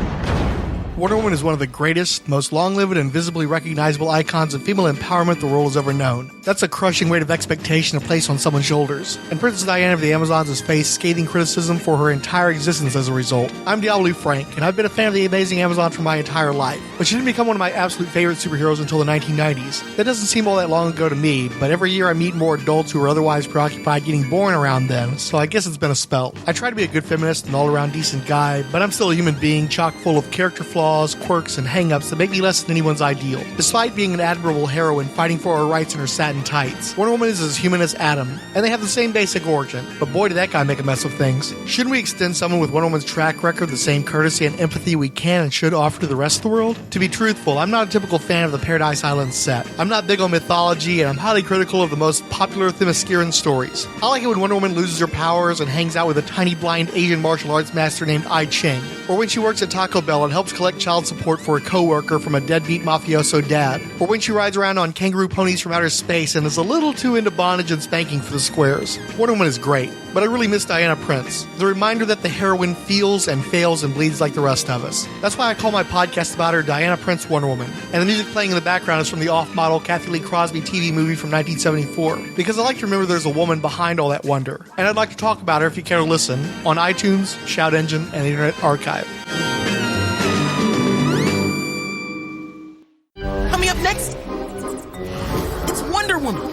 Wonder Woman is one of the greatest, most long-lived and visibly recognizable icons of female empowerment the world has ever known. That's a crushing weight of expectation to place on someone's shoulders, and Princess Diana of the Amazons has faced scathing criticism for her entire existence as a result. I'm Diablo Frank, and I've been a fan of the Amazing Amazon for my entire life, but she didn't become one of my absolute favorite superheroes until the 1990s. That doesn't seem all that long ago to me, but every year I meet more adults who are otherwise preoccupied getting born around then, so I guess it's been a spell. I try to be a good feminist and all-around decent guy, but I'm still a human being chock full of character flaws flaws, quirks, and hang-ups that make me less than anyone's ideal. Despite being an admirable heroine fighting for her rights in her satin tights, Wonder Woman is as human as Adam, and they have the same basic origin. But boy, did that guy make a mess of things. Shouldn't we extend someone with Wonder Woman's track record the same courtesy and empathy we can and should offer to the rest of the world? To be truthful, I'm not a typical fan of the Paradise Island set. I'm not big on mythology, and I'm highly critical of the most popular Themysciran stories. I like it when Wonder Woman loses her powers and hangs out with a tiny blind Asian martial arts master named I Ching, or when she works at Taco Bell and helps collect child support for a coworker from a deadbeat mafioso dad, or when she rides around on kangaroo ponies from outer space and is a little too into bondage and spanking for the squares. Wonder Woman is great, but I really miss Diana Prince, the reminder that the heroine feels and fails and bleeds like the rest of us. That's why I call my podcast about her Diana Prince Wonder Woman, and the music playing in the background is from the off-model Kathy Lee Crosby TV movie from 1974, because I like to remember there's a woman behind all that wonder, and I'd like to talk about her if you care to listen, on iTunes, Shout Engine, and the Internet Archive. Coming up next, it's Wonder Woman.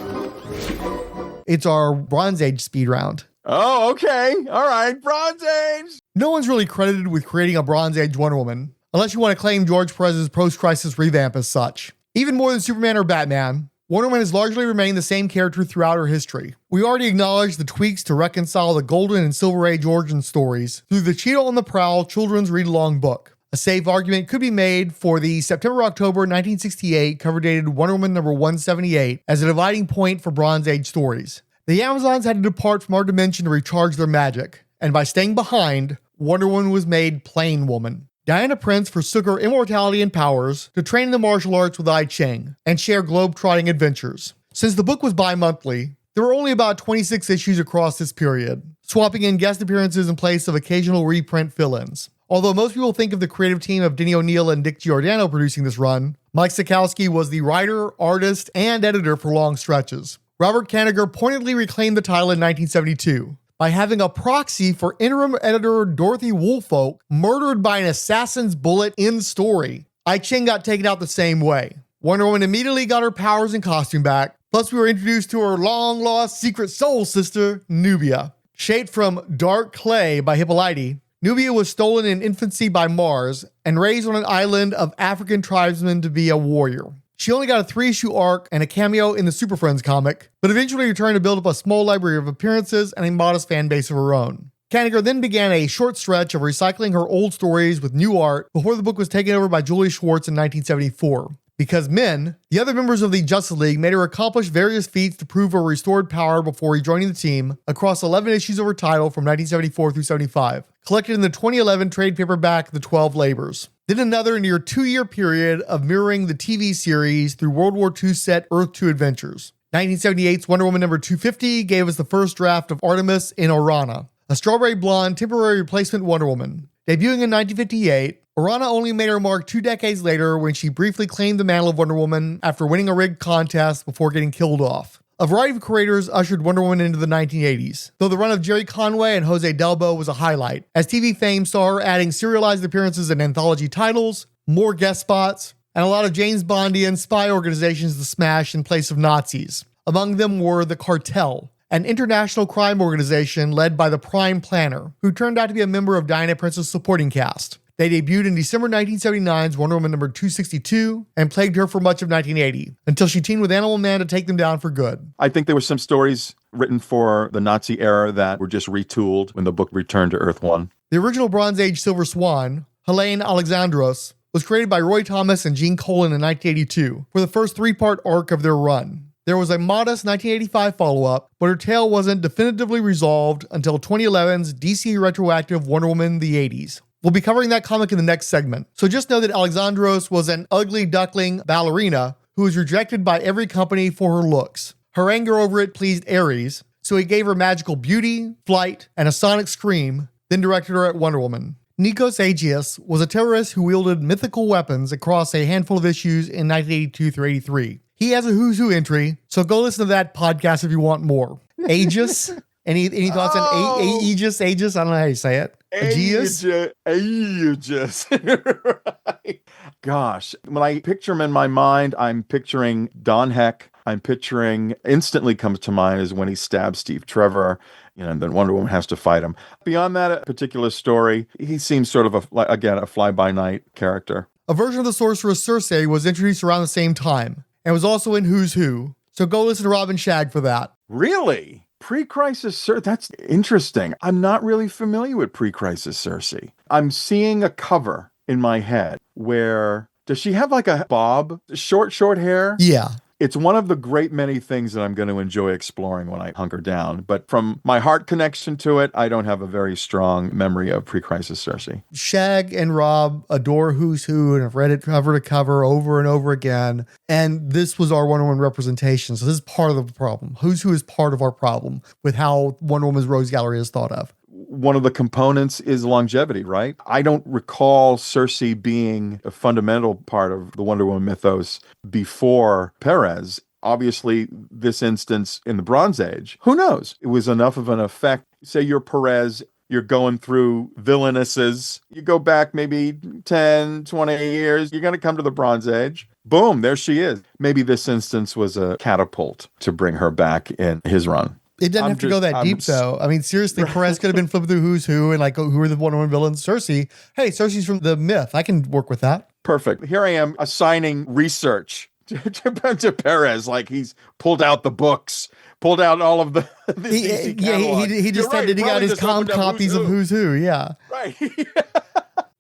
It's our Bronze Age speed round. Oh, okay. All right. Bronze Age. No one's really credited with creating a Bronze Age Wonder Woman, unless you want to claim George Perez's post-crisis revamp as such. Even more than Superman or Batman, Wonder Woman has largely remained the same character throughout her history. We already acknowledged the tweaks to reconcile the Golden and Silver Age origin stories through the Cheetah on the Prowl children's read-along book. A safe argument could be made for the September-October 1968 cover-dated Wonder Woman number 178 as a dividing point for Bronze Age stories. The Amazons had to depart from our dimension to recharge their magic, and by staying behind, Wonder Woman was made Plain Woman. Diana Prince forsook her immortality and powers to train in the martial arts with I Ching and share globe-trotting adventures. Since the book was bi-monthly, there were only about 26 issues across this period, swapping in guest appearances in place of occasional reprint fill-ins. Although most people think of the creative team of Denny O'Neil and Dick Giordano producing this run, Mike Sekowsky was the writer, artist, and editor for long stretches. Robert Kanigher pointedly reclaimed the title in 1972 by having a proxy for interim editor Dorothy Woolfolk murdered by an assassin's bullet in story. I Ching got taken out the same way. Wonder Woman immediately got her powers and costume back, plus we were introduced to her long-lost secret soul sister, Nubia. Shaped from dark clay by Hippolyte, Nubia was stolen in infancy by Mars and raised on an island of African tribesmen to be a warrior. She only got a 3-issue arc and a cameo in the Super Friends comic, but eventually returned to build up a small library of appearances and a modest fan base of her own. Kanigher then began a short stretch of recycling her old stories with new art before the book was taken over by Julie Schwartz in 1974. Because Men, the other members of the Justice League made her accomplish various feats to prove her restored power before rejoining the team across 11 issues of her title from 1974 through 75, collected in the 2011 trade paperback The 12 Labors. Then another near 2-year period of mirroring the TV series through World War II set Earth 2 Adventures. 1978's Wonder Woman number 250 gave us the first draft of Artemis in Orana, a strawberry blonde temporary replacement Wonder Woman. Debuting in 1958, Orana only made her mark 2 decades later when she briefly claimed the mantle of Wonder Woman after winning a rigged contest before getting killed off. A variety of creators ushered Wonder Woman into the 1980s, though the run of Jerry Conway and Jose Delbo was a highlight, as TV fame saw her adding serialized appearances in anthology titles, more guest spots, and a lot of James Bondian spy organizations to smash in place of Nazis. Among them were the Cartel, an international crime organization led by the Prime Planner, who turned out to be a member of Diana Prince's supporting cast. They debuted in December 1979's Wonder Woman number 262 and plagued her for much of 1980, until she teamed with Animal Man to take them down for good. I think there were some stories written for the Nazi era that were just retooled when the book returned to Earth 1. The original Bronze Age Silver Swan, Helene Alexandros, was created by Roy Thomas and Gene Colan in 1982 for the first 3-part arc of their run. There was a modest 1985 follow-up, but her tale wasn't definitively resolved until 2011's DC retroactive Wonder Woman the 80s. We'll be covering that comic in the next segment, so just know that Alexandros was an ugly duckling ballerina who was rejected by every company for her looks. Her anger over it pleased Ares, so he gave her magical beauty, flight, and a sonic scream, then directed her at Wonder Woman. Nikos Agios was a terrorist who wielded mythical weapons across a handful of issues in 1982 through 83. He has a Who's Who entry, so go listen to that podcast if you want more. Aegis? Any thoughts on Aegis? Aegis? I don't know how you say it. Aegis? Aegis. Right. Gosh, when I picture him in my mind, I'm picturing Don Heck. I'm picturing, instantly comes to mind is when he stabs Steve Trevor. And then Wonder Woman has to fight him. Beyond that particular story, he seems sort of, a fly-by-night character. A version of the sorceress Circe was introduced around the same time and was also in Who's Who. So go listen to Rob and Shag for that. Really? Pre-Crisis Circe? That's interesting. I'm not really familiar with Pre-Crisis Circe. I'm seeing a cover in my head where, does she have like a bob, short hair? Yeah. It's one of the great many things that I'm going to enjoy exploring when I hunker down. But from my heart connection to it, I don't have a very strong memory of Pre-Crisis Circe. Shag and Rob adore Who's Who and have read it cover to cover over and over again. And this was our Wonder Woman representation. So this is part of the problem. Who's Who is part of our problem with how Wonder Woman's Rose Gallery is thought of. One of the components is longevity, right? I don't recall Circe being a fundamental part of the Wonder Woman mythos before Pérez. Obviously, this instance in the Bronze Age, who knows? It was enough of an effect. Say you're Pérez, you're going through villainesses. You go back maybe 10, 20 years, you're going to come to the Bronze Age. Boom, there she is. Maybe this instance was a catapult to bring her back in his run. It doesn't have to go that deep, though. I mean, seriously, Pérez could have been flipping through Who's Who and like, who are the Wonder Woman villains? Circe. Hey, Circe's from the myth. I can work with that. Perfect. Here I am assigning research to Pérez, like he's pulled out the books, pulled out all of the DC catalog. He just said that he got his copies of Who's Who. Yeah. Right.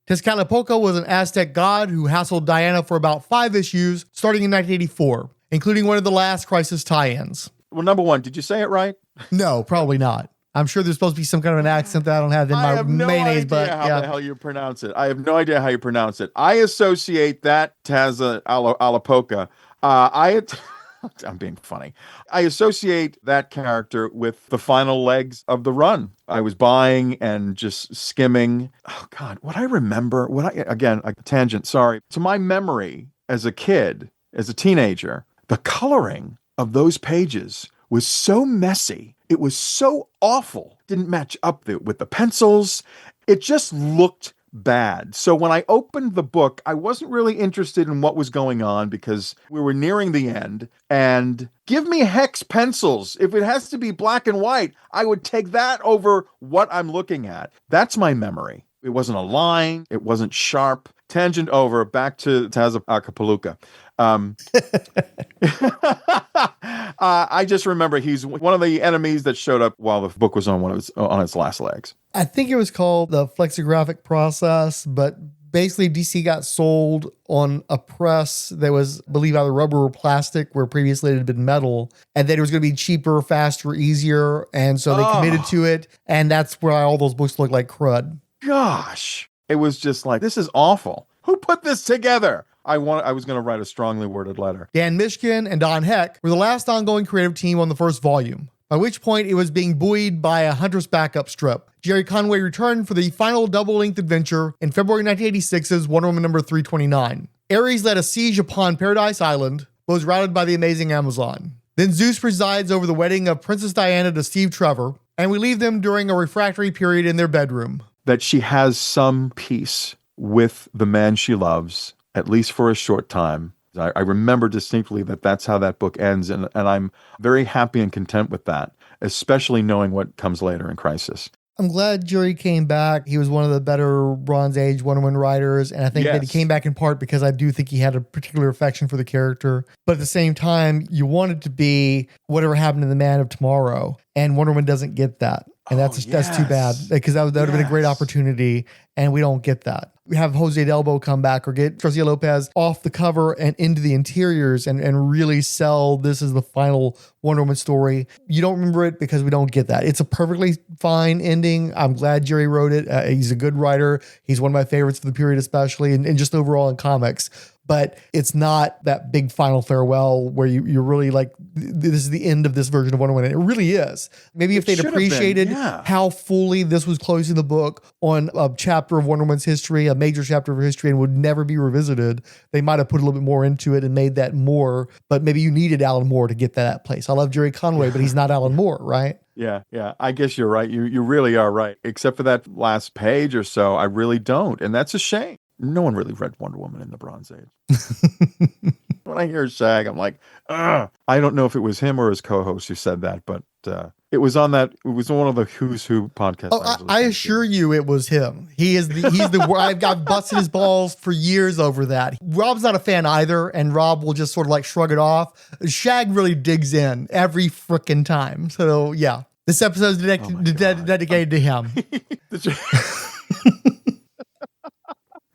Tezcatlipoca was an Aztec god who hassled Diana for about 5 issues, starting in 1984, including one of the last Crisis tie-ins. Well, number one, did you say it right? No, probably not. I'm sure there's supposed to be some kind of an accent that I don't have in my mayonnaise, but I have no idea how the hell you pronounce it. I have no idea how you pronounce it. I associate that Tezcatlipoca. I'm being funny. I associate that character with the final legs of the run. I was buying and just skimming. Oh God, what I remember, again, a tangent, sorry. To my memory as a kid, as a teenager, the coloring of those pages was so messy. It was so awful. Didn't match up with the pencils. It just looked bad. So when I opened the book, I wasn't really interested in what was going on because we were nearing the end. And give me hex pencils. If it has to be black and white, I would take that over what I'm looking at. That's my memory. It wasn't a line. It wasn't sharp. Tangent over, back to Tezcatlipoca. I just remember he's one of the enemies that showed up while the book was on its last legs. I think it was called the flexographic process, but basically DC got sold on a press that was, I believe, either rubber or plastic, where previously it had been metal, and that it was going to be cheaper, faster, easier, and so they committed to it, and that's why all those books look like crud. Gosh, it was just like, this is awful. Who put this together? I was going to write a strongly worded letter. Dan Mishkin and Don Heck were the last ongoing creative team on the first volume, by which point it was being buoyed by a Hunter's backup strip. Jerry Conway returned for the final double-length adventure in February 1986's Wonder Woman number 329. Ares led a siege upon Paradise Island, but was routed by the amazing Amazon. Then Zeus presides over the wedding of Princess Diana to Steve Trevor, and we leave them during a refractory period in their bedroom. That she has some peace with the man she loves, at least for a short time. I remember distinctly that that's how that book ends, and I'm very happy and content with that, especially knowing what comes later in Crisis. I'm glad Jerry came back. He was one of the better Bronze Age Wonder Woman writers, and I think that he came back in part because I do think he had a particular affection for the character. But at the same time, you want it to be whatever happened to the Man of Tomorrow, and Wonder Woman doesn't get that. And that's too bad, because that would have been a great opportunity, and we don't get that. We have Jose Delbo come back or get Garcia Lopez off the cover and into the interiors and really sell this as the final Wonder Woman story. You don't remember it because we don't get that. It's a perfectly fine ending. I'm glad Jerry wrote it. He's a good writer. He's one of my favorites for the period, especially, and just overall in comics. But it's not that big final farewell where you're really like, this is the end of this version of Wonder Woman. And it really is. Maybe if they'd appreciated how fully this was closing the book on a chapter of Wonder Woman's history, a major chapter of her history, and would never be revisited, they might have put a little bit more into it and made that more. But maybe you needed Alan Moore to get that place. I love Jerry Conway, but he's not Alan Moore, right? Yeah. I guess you're right. You really are right. Except for that last page or so, I really don't. And that's a shame. No one really read Wonder Woman in the Bronze Age. When I hear Shag, I'm like, ugh. I don't know if it was him or his co-host who said that, but It was on one of the Who's Who podcasts. Oh, I assure you it was him. He's the I've busted his balls for years over that. Rob's not a fan either, and Rob will just sort of like shrug it off. Shag really digs in every frickin' time. So yeah, this episode is dedicated to him.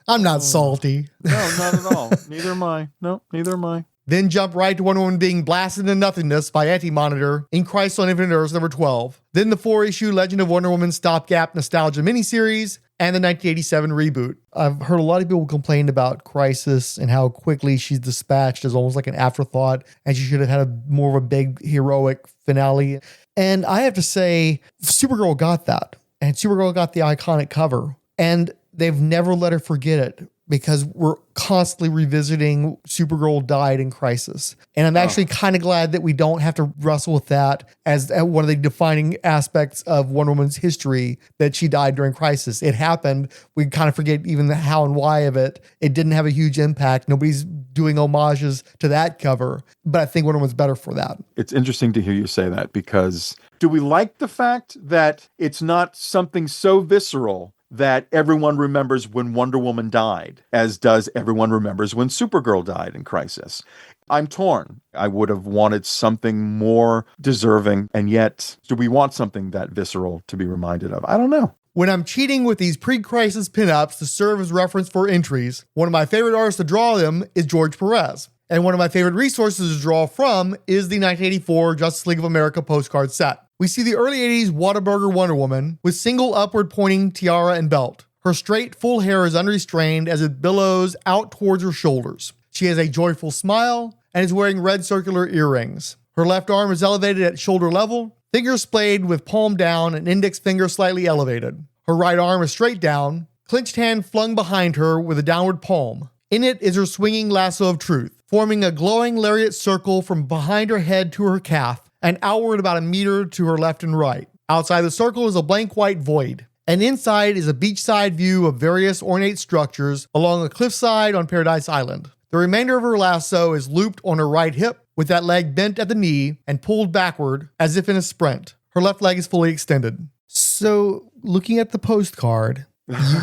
I'm not salty. No, not at all. Neither am I. No, neither am I. Then jump right to Wonder Woman being blasted into nothingness by Anti-Monitor in Crisis on Infinite Earths number 12. Then the 4-issue Legend of Wonder Woman stopgap nostalgia miniseries and the 1987 reboot. I've heard a lot of people complain about Crisis and how quickly she's dispatched as almost like an afterthought, and she should have had more of a big heroic finale. And I have to say, Supergirl got that. And Supergirl got the iconic cover. And they've never let her forget it, because we're constantly revisiting Supergirl died in Crisis. And I'm actually kind of glad that we don't have to wrestle with that as one of the defining aspects of Wonder Woman's history, that she died during Crisis. It happened. We kind of forget even the how and why of it. It didn't have a huge impact. Nobody's doing homages to that cover, but I think Wonder Woman's better for that. It's interesting to hear you say that, because do we like the fact that it's not something so visceral that everyone remembers when Wonder Woman died, as does everyone remembers when Supergirl died in Crisis? I'm torn. I would have wanted something more deserving, and yet, do we want something that visceral to be reminded of? I don't know. When I'm cheating with these pre-Crisis pinups to serve as reference for entries, one of my favorite artists to draw them is George Pérez. And one of my favorite resources to draw from is the 1984 Justice League of America postcard set. We see the early 80s Whataburger Wonder Woman with single upward pointing tiara and belt. Her straight, full hair is unrestrained as it billows out towards her shoulders. She has a joyful smile and is wearing red circular earrings. Her left arm is elevated at shoulder level, fingers splayed with palm down and index finger slightly elevated. Her right arm is straight down, clenched hand flung behind her with a downward palm. In it is her swinging lasso of truth, forming a glowing lariat circle from behind her head to her calf, and outward about a meter to her left and right. Outside the circle is a blank white void, and inside is a beachside view of various ornate structures along a cliffside on Paradise Island. The remainder of her lasso is looped on her right hip, with that leg bent at the knee and pulled backward as if in a sprint. Her left leg is fully extended. So, looking at the postcard,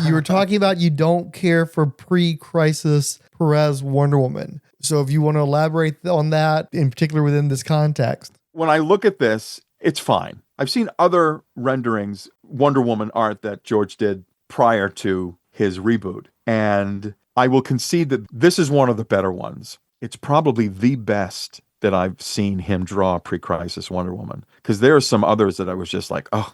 you were talking about you don't care for pre-Crisis Pérez Wonder Woman. So if you want to elaborate on that, in particular within this context. When I look at this, it's fine. I've seen other renderings, Wonder Woman art that George did prior to his reboot, and I will concede that this is one of the better ones. It's probably the best that I've seen him draw pre-Crisis Wonder Woman, because there are some others that I was just like, oh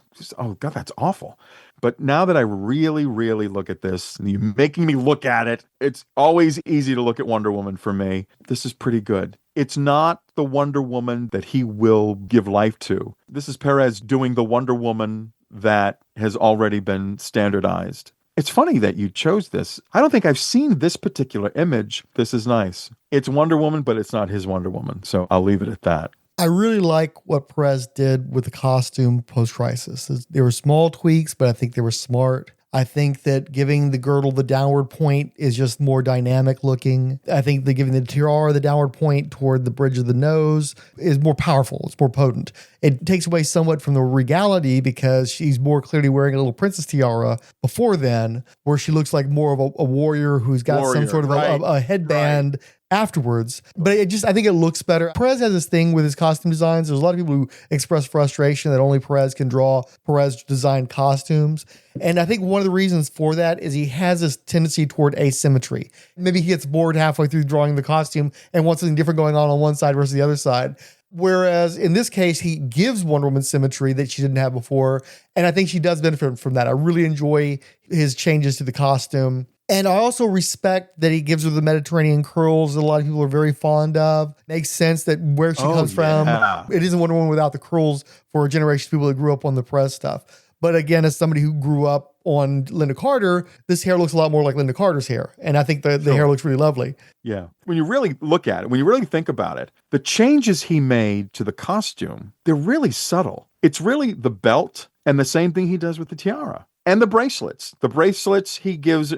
God, that's awful. But now that I really, really look at this, and you're making me look at it, it's always easy to look at Wonder Woman for me. This is pretty good. It's not the Wonder Woman that he will give life to. This is Pérez doing the Wonder Woman that has already been standardized. It's funny that you chose this. I don't think I've seen this particular image. This is nice. It's Wonder Woman, but it's not his Wonder Woman. So I'll leave it at that. I really like what Pérez did with the costume post-Crisis. There were small tweaks, but I think they were smart. I think that giving the girdle the downward point is just more dynamic looking. I think that giving the tiara the downward point toward the bridge of the nose is more powerful. It's more potent. It takes away somewhat from the regality because she's more clearly wearing a little princess tiara before then, where she looks like more of a warrior who's got some sort of a headband afterwards. But I think it looks better. Pérez has this thing with his costume designs. There's a lot of people who express frustration that only Pérez can draw Pérez designed costumes. And I think one of the reasons for that is he has this tendency toward asymmetry. Maybe he gets bored halfway through drawing the costume and wants something different going on one side versus the other side. Whereas in this case, he gives Wonder Woman symmetry that she didn't have before. And I think she does benefit from that. I really enjoy his changes to the costume. And I also respect that he gives her the Mediterranean curls that a lot of people are very fond of. Makes sense that where she comes from, it isn't Wonder Woman without the curls for a generation of people that grew up on the press stuff. But again, as somebody who grew up on Linda Carter, this hair looks a lot more like Linda Carter's hair. And I think the hair looks really lovely. Yeah. When you really look at it, when you really think about it, the changes he made to the costume, they're really subtle. It's really the belt and the same thing he does with the tiara. And the bracelets. The bracelets, he changes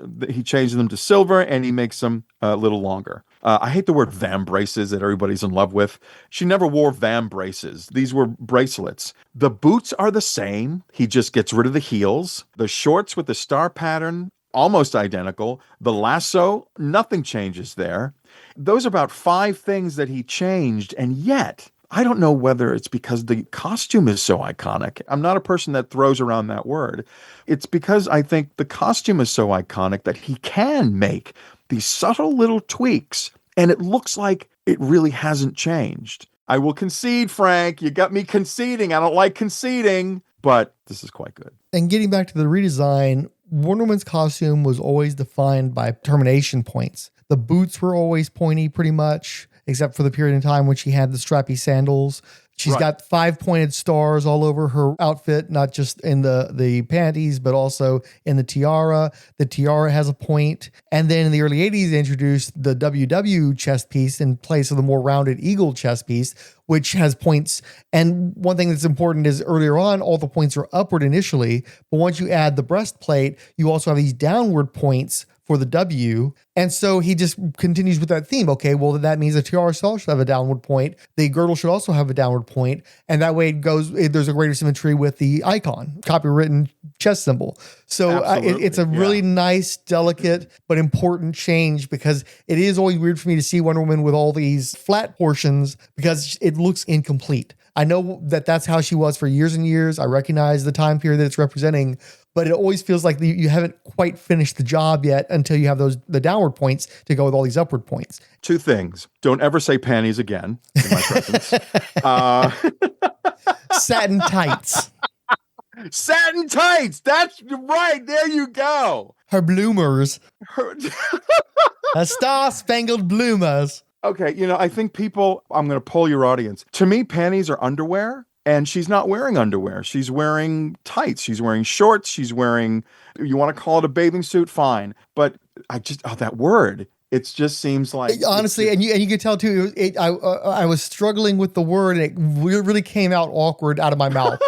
them to silver and he makes them a little longer. I hate the word vambraces that everybody's in love with. She never wore vambraces. These were bracelets. The boots are the same. He just gets rid of the heels. The shorts with the star pattern, almost identical. The lasso, nothing changes there. Those are about 5 things that he changed, and yet I don't know whether it's because the costume is so iconic. I'm not a person that throws around that word. It's because I think the costume is so iconic that he can make these subtle little tweaks, and it looks like it really hasn't changed. I will concede, Frank. You got me conceding. I don't like conceding, but this is quite good. And getting back to the redesign, Wonder Woman's costume was always defined by termination points. The boots were always pointy pretty much, except for the period in time when she had the strappy sandals. She's got 5 pointed stars all over her outfit, not just in the panties, but also in the tiara. The tiara has a point. And then in the early 80s, they introduced the WW chest piece in place of the more rounded eagle chest piece, which has points. And one thing that's important is earlier on, all the points are upward initially, but once you add the breastplate, you also have these downward points for the W. And so he just continues with that theme. Okay, well, that means the tiara should have a downward point. The girdle should also have a downward point. And that way it goes, there's a greater symmetry with the icon, copywritten chest symbol. So it's a really nice, delicate, but important change, because it is always weird for me to see Wonder Woman with all these flat portions because it looks incomplete. I know that that's how she was for years and years. I recognize the time period that it's representing, but it always feels like you haven't quite finished the job yet until you have the downward points to go with all these upward points. 2 things. Don't ever say panties again in my presence. Satin tights. Satin tights. That's right. There you go. Her bloomers. A star-spangled bloomers. Okay, I think I'm going to poll your audience. To me, panties are underwear, and she's not wearing underwear. She's wearing tights. She's wearing shorts. She's wearing, you want to call it a bathing suit, fine. But that word, it just seems like... Honestly, and you could tell too, I was struggling with the word, and it really came out awkward out of my mouth.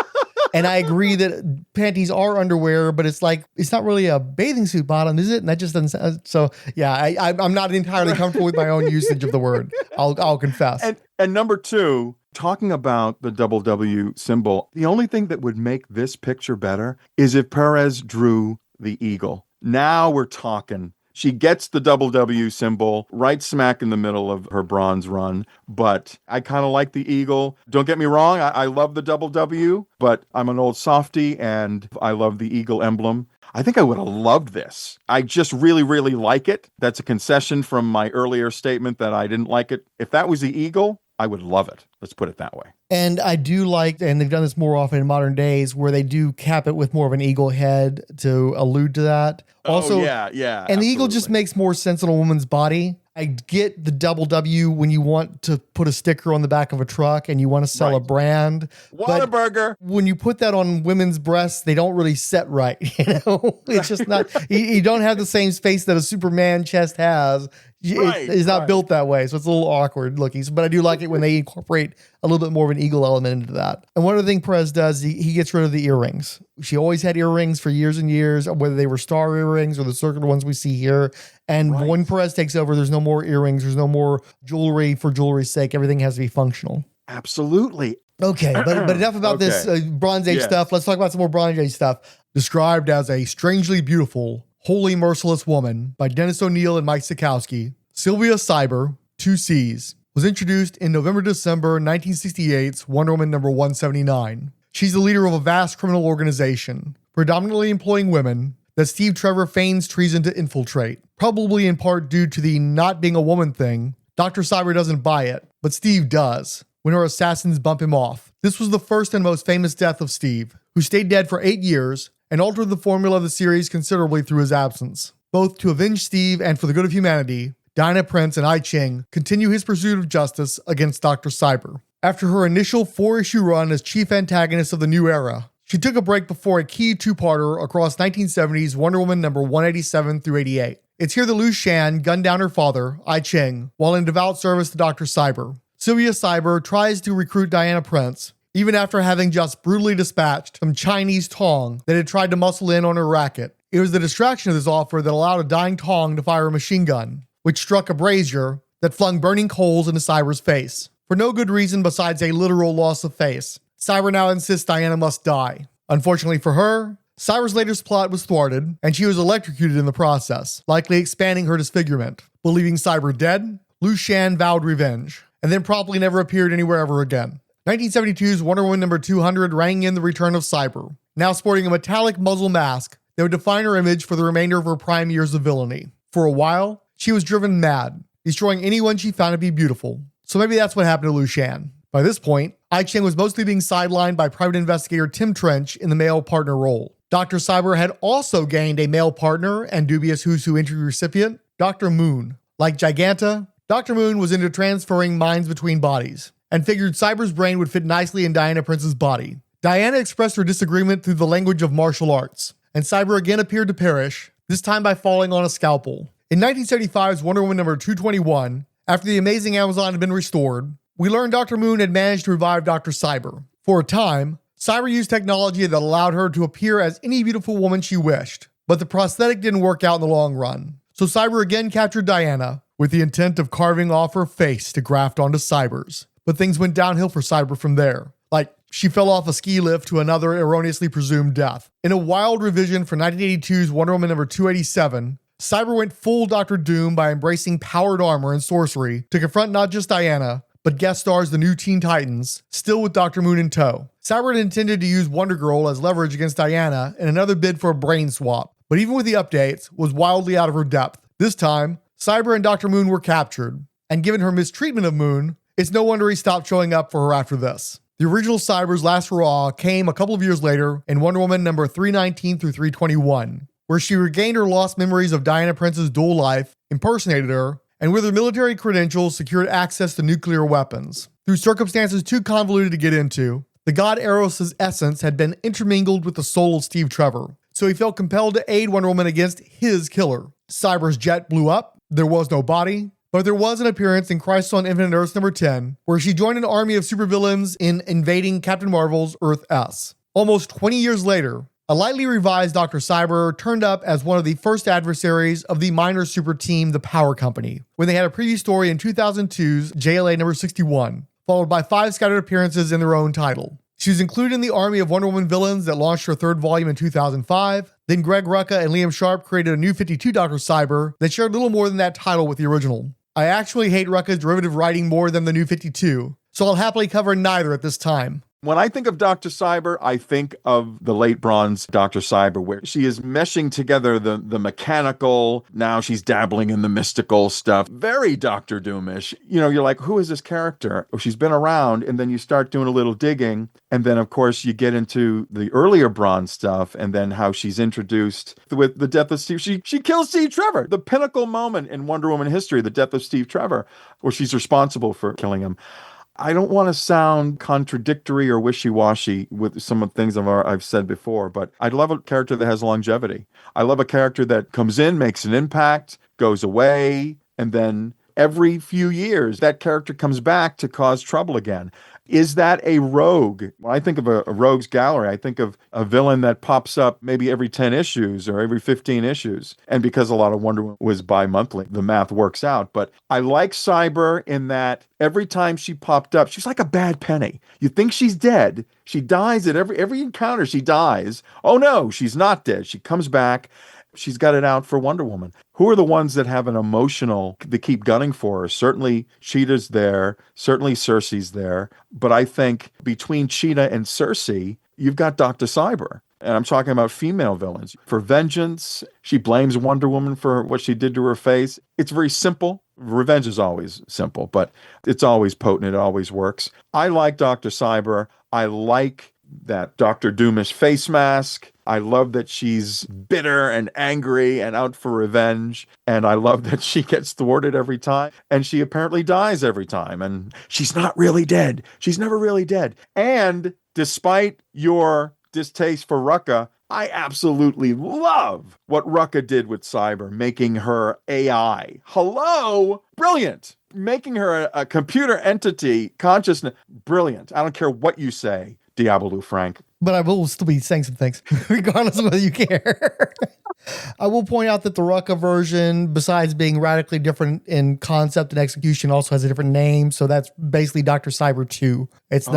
And I agree that panties are underwear, but it's not really a bathing suit bottom, is it? And that just doesn't sound, so yeah, I'm not entirely comfortable with my own usage of the word. I'll confess. And number 2, talking about the double W symbol, the only thing that would make this picture better is if Pérez drew the eagle. Now we're talking. She gets the double W symbol right smack in the middle of her bronze run, but I kind of like the eagle. Don't get me wrong, I love the double W, but I'm an old softie and I love the eagle emblem. I think I would have loved this. I just really, really like it. That's a concession from my earlier statement that I didn't like it. If that was the eagle, I would love it. Let's put it that way. And I do like, and they've done this more often in modern days, where they do cap it with more of an eagle head to allude to that. Also, yeah. And absolutely. the eagle just makes more sense on a woman's body. I get the double W when you want to put a sticker on the back of a truck and you want to sell a brand. Whataburger. When you put that on women's breasts, they don't really set right. It's just not, you don't have the same space that a Superman chest has. It's not built that way, so it's a little awkward looking. But I do like it when they incorporate a little bit more of an eagle element into that. And one other thing Pérez does, he gets rid of the earrings. She always had earrings for years and years, whether they were star earrings or the circular ones we see here. And when Pérez takes over, there's no more earrings. There's no more jewelry for jewelry's sake. Everything has to be functional. Absolutely. Okay, but enough about this Bronze Age stuff. Let's talk about some more Bronze Age stuff. Described as a strangely beautiful, wholly merciless woman by Dennis O'Neil and Mike Sikowski, Sylvia Cyber, 2 C's, was introduced in November-December 1968's Wonder Woman number 179. She's the leader of a vast criminal organization, predominantly employing women, that Steve Trevor feigns treason to infiltrate. Probably in part due to the not being a woman thing, Dr. Cyber doesn't buy it, but Steve does, when her assassins bump him off. This was the first and most famous death of Steve, who stayed dead for 8 years and altered the formula of the series considerably through his absence. Both to avenge Steve and for the good of humanity, Diana Prince and I Ching continue his pursuit of justice against Dr. Cyber. After her initial 4-issue run as chief antagonist of the new era, she took a break before a key 2-parter across 1970's Wonder Woman number 187 through 88. It's here that Lu Shan gunned down her father, I Ching, while in devout service to Dr. Cyber. Sylvia Cyber tries to recruit Diana Prince, even after having just brutally dispatched some Chinese Tong that had tried to muscle in on her racket. It was the distraction of this offer that allowed a dying Tong to fire a machine gun, which struck a brazier that flung burning coals into Cyber's face. For no good reason besides a literal loss of face, Cyber now insists Diana must die. Unfortunately for her, Cyber's latest plot was thwarted, and she was electrocuted in the process, likely expanding her disfigurement. Believing Cyber dead, Liu Shan vowed revenge, and then promptly never appeared anywhere ever again. 1972's Wonder Woman number 200 rang in the return of Cyber, now sporting a metallic muzzle mask that would define her image for the remainder of her prime years of villainy. For a while, she was driven mad, destroying anyone she found to be beautiful. So maybe that's what happened to Liu Shan. By this point, I-Ching was mostly being sidelined by private investigator Tim Trench in the male partner role. Dr. Cyber had also gained a male partner and dubious Who's Who entry recipient, Dr. Moon. Like Giganta, Dr. Moon was into transferring minds between bodies, and figured Cyber's brain would fit nicely in Diana Prince's body. Diana expressed her disagreement through the language of martial arts, and Cyber again appeared to perish, this time by falling on a scalpel. In 1975's Wonder Woman number 221, after the Amazing Amazon had been restored, we learned Dr. Moon had managed to revive Dr. Cyber. For a time, Cyber used technology that allowed her to appear as any beautiful woman she wished, but the prosthetic didn't work out in the long run. So Cyber again captured Diana, with the intent of carving off her face to graft onto Cyber's. But things went downhill for Cyber from there. Like, she fell off a ski lift to another erroneously presumed death. In a wild revision for 1982's Wonder Woman number 287, Cyber went full Doctor Doom by embracing powered armor and sorcery to confront not just Diana, but guest stars the new Teen Titans, still with Dr. Moon in tow. Cyber had intended to use Wonder Girl as leverage against Diana in another bid for a brain swap, but even with the updates, was wildly out of her depth. This time, Cyber and Dr. Moon were captured, and given her mistreatment of Moon, it's no wonder he stopped showing up for her after this. The original Cyber's last hurrah came a couple of years later in Wonder Woman number 319 through 321, where she regained her lost memories of Diana Prince's dual life, impersonated her, and with her military credentials secured access to nuclear weapons. Through circumstances too convoluted to get into, the god Eros' essence had been intermingled with the soul of Steve Trevor, so he felt compelled to aid Wonder Woman against his killer. Cyber's jet blew up, there was no body, but there was an appearance in Crisis on Infinite Earths number 10, where she joined an army of supervillains in invading Captain Marvel's Earth S. Almost 20 years later, a lightly revised Dr. Cyber turned up as one of the first adversaries of the minor super team, the Power Company, when they had a preview story in 2002's JLA number 61, followed by 5 scattered appearances in their own title. She was included in the army of Wonder Woman villains that launched her 3rd volume in 2005. Then Greg Rucka and Liam Sharp created a new 52 Dr. Cyber that shared little more than that title with the original. I actually hate Rucka's derivative writing more than the new 52, so I'll happily cover neither at this time. When I think of Dr. Cyber, I think of the late bronze Dr. Cyber, where she is meshing together the mechanical, now she's dabbling in the mystical stuff. Very Dr. Doomish. You know, you're like, who is this character? Oh, she's been around, and then you start doing a little digging, and then, of course, you get into the earlier bronze stuff, and then how she's introduced with the death of Steve. She kills Steve Trevor, the pinnacle moment in Wonder Woman history, the death of Steve Trevor, where she's responsible for killing him. I don't want to sound contradictory or wishy-washy with some of the things I've said before, but I love a character that has longevity. I love a character that comes in, makes an impact, goes away, and then every few years, that character comes back to cause trouble again. Is that a rogue? When I think of a rogues gallery, I think of a villain that pops up maybe every 10 issues or every 15 issues. And because a lot of Wonder Woman was bi-monthly, the math works out. But I like Cyber in that every time she popped up, she's like a bad penny. You think she's dead. She dies at every encounter. She dies. Oh no, she's not dead. She comes back. She's got it out for Wonder Woman. Who are the ones that have an emotional, they keep gunning for her? Certainly Cheetah's there. Certainly Cersei's there. But I think between Cheetah and Cersei, you've got Dr. Cyber. And I'm talking about female villains. For vengeance, she blames Wonder Woman for what she did to her face. It's very simple. Revenge is always simple, but it's always potent. It always works. I like Dr. Cyber. I like that Dr. Doomish face mask. I love that she's bitter and angry and out for revenge. And I love that she gets thwarted every time. And she apparently dies every time. And she's not really dead. She's never really dead. And despite your distaste for Rucka, I absolutely love what Rucka did with Cyber, making her AI. Hello? Brilliant. Making her a computer entity, consciousness. Brilliant. I don't care what you say, Diablo Frank. But I will still be saying some things, regardless of whether you care. I will point out that the Rucka version, besides being radically different in concept and execution, also has a different name. So that's basically Dr. Cyber 2. It's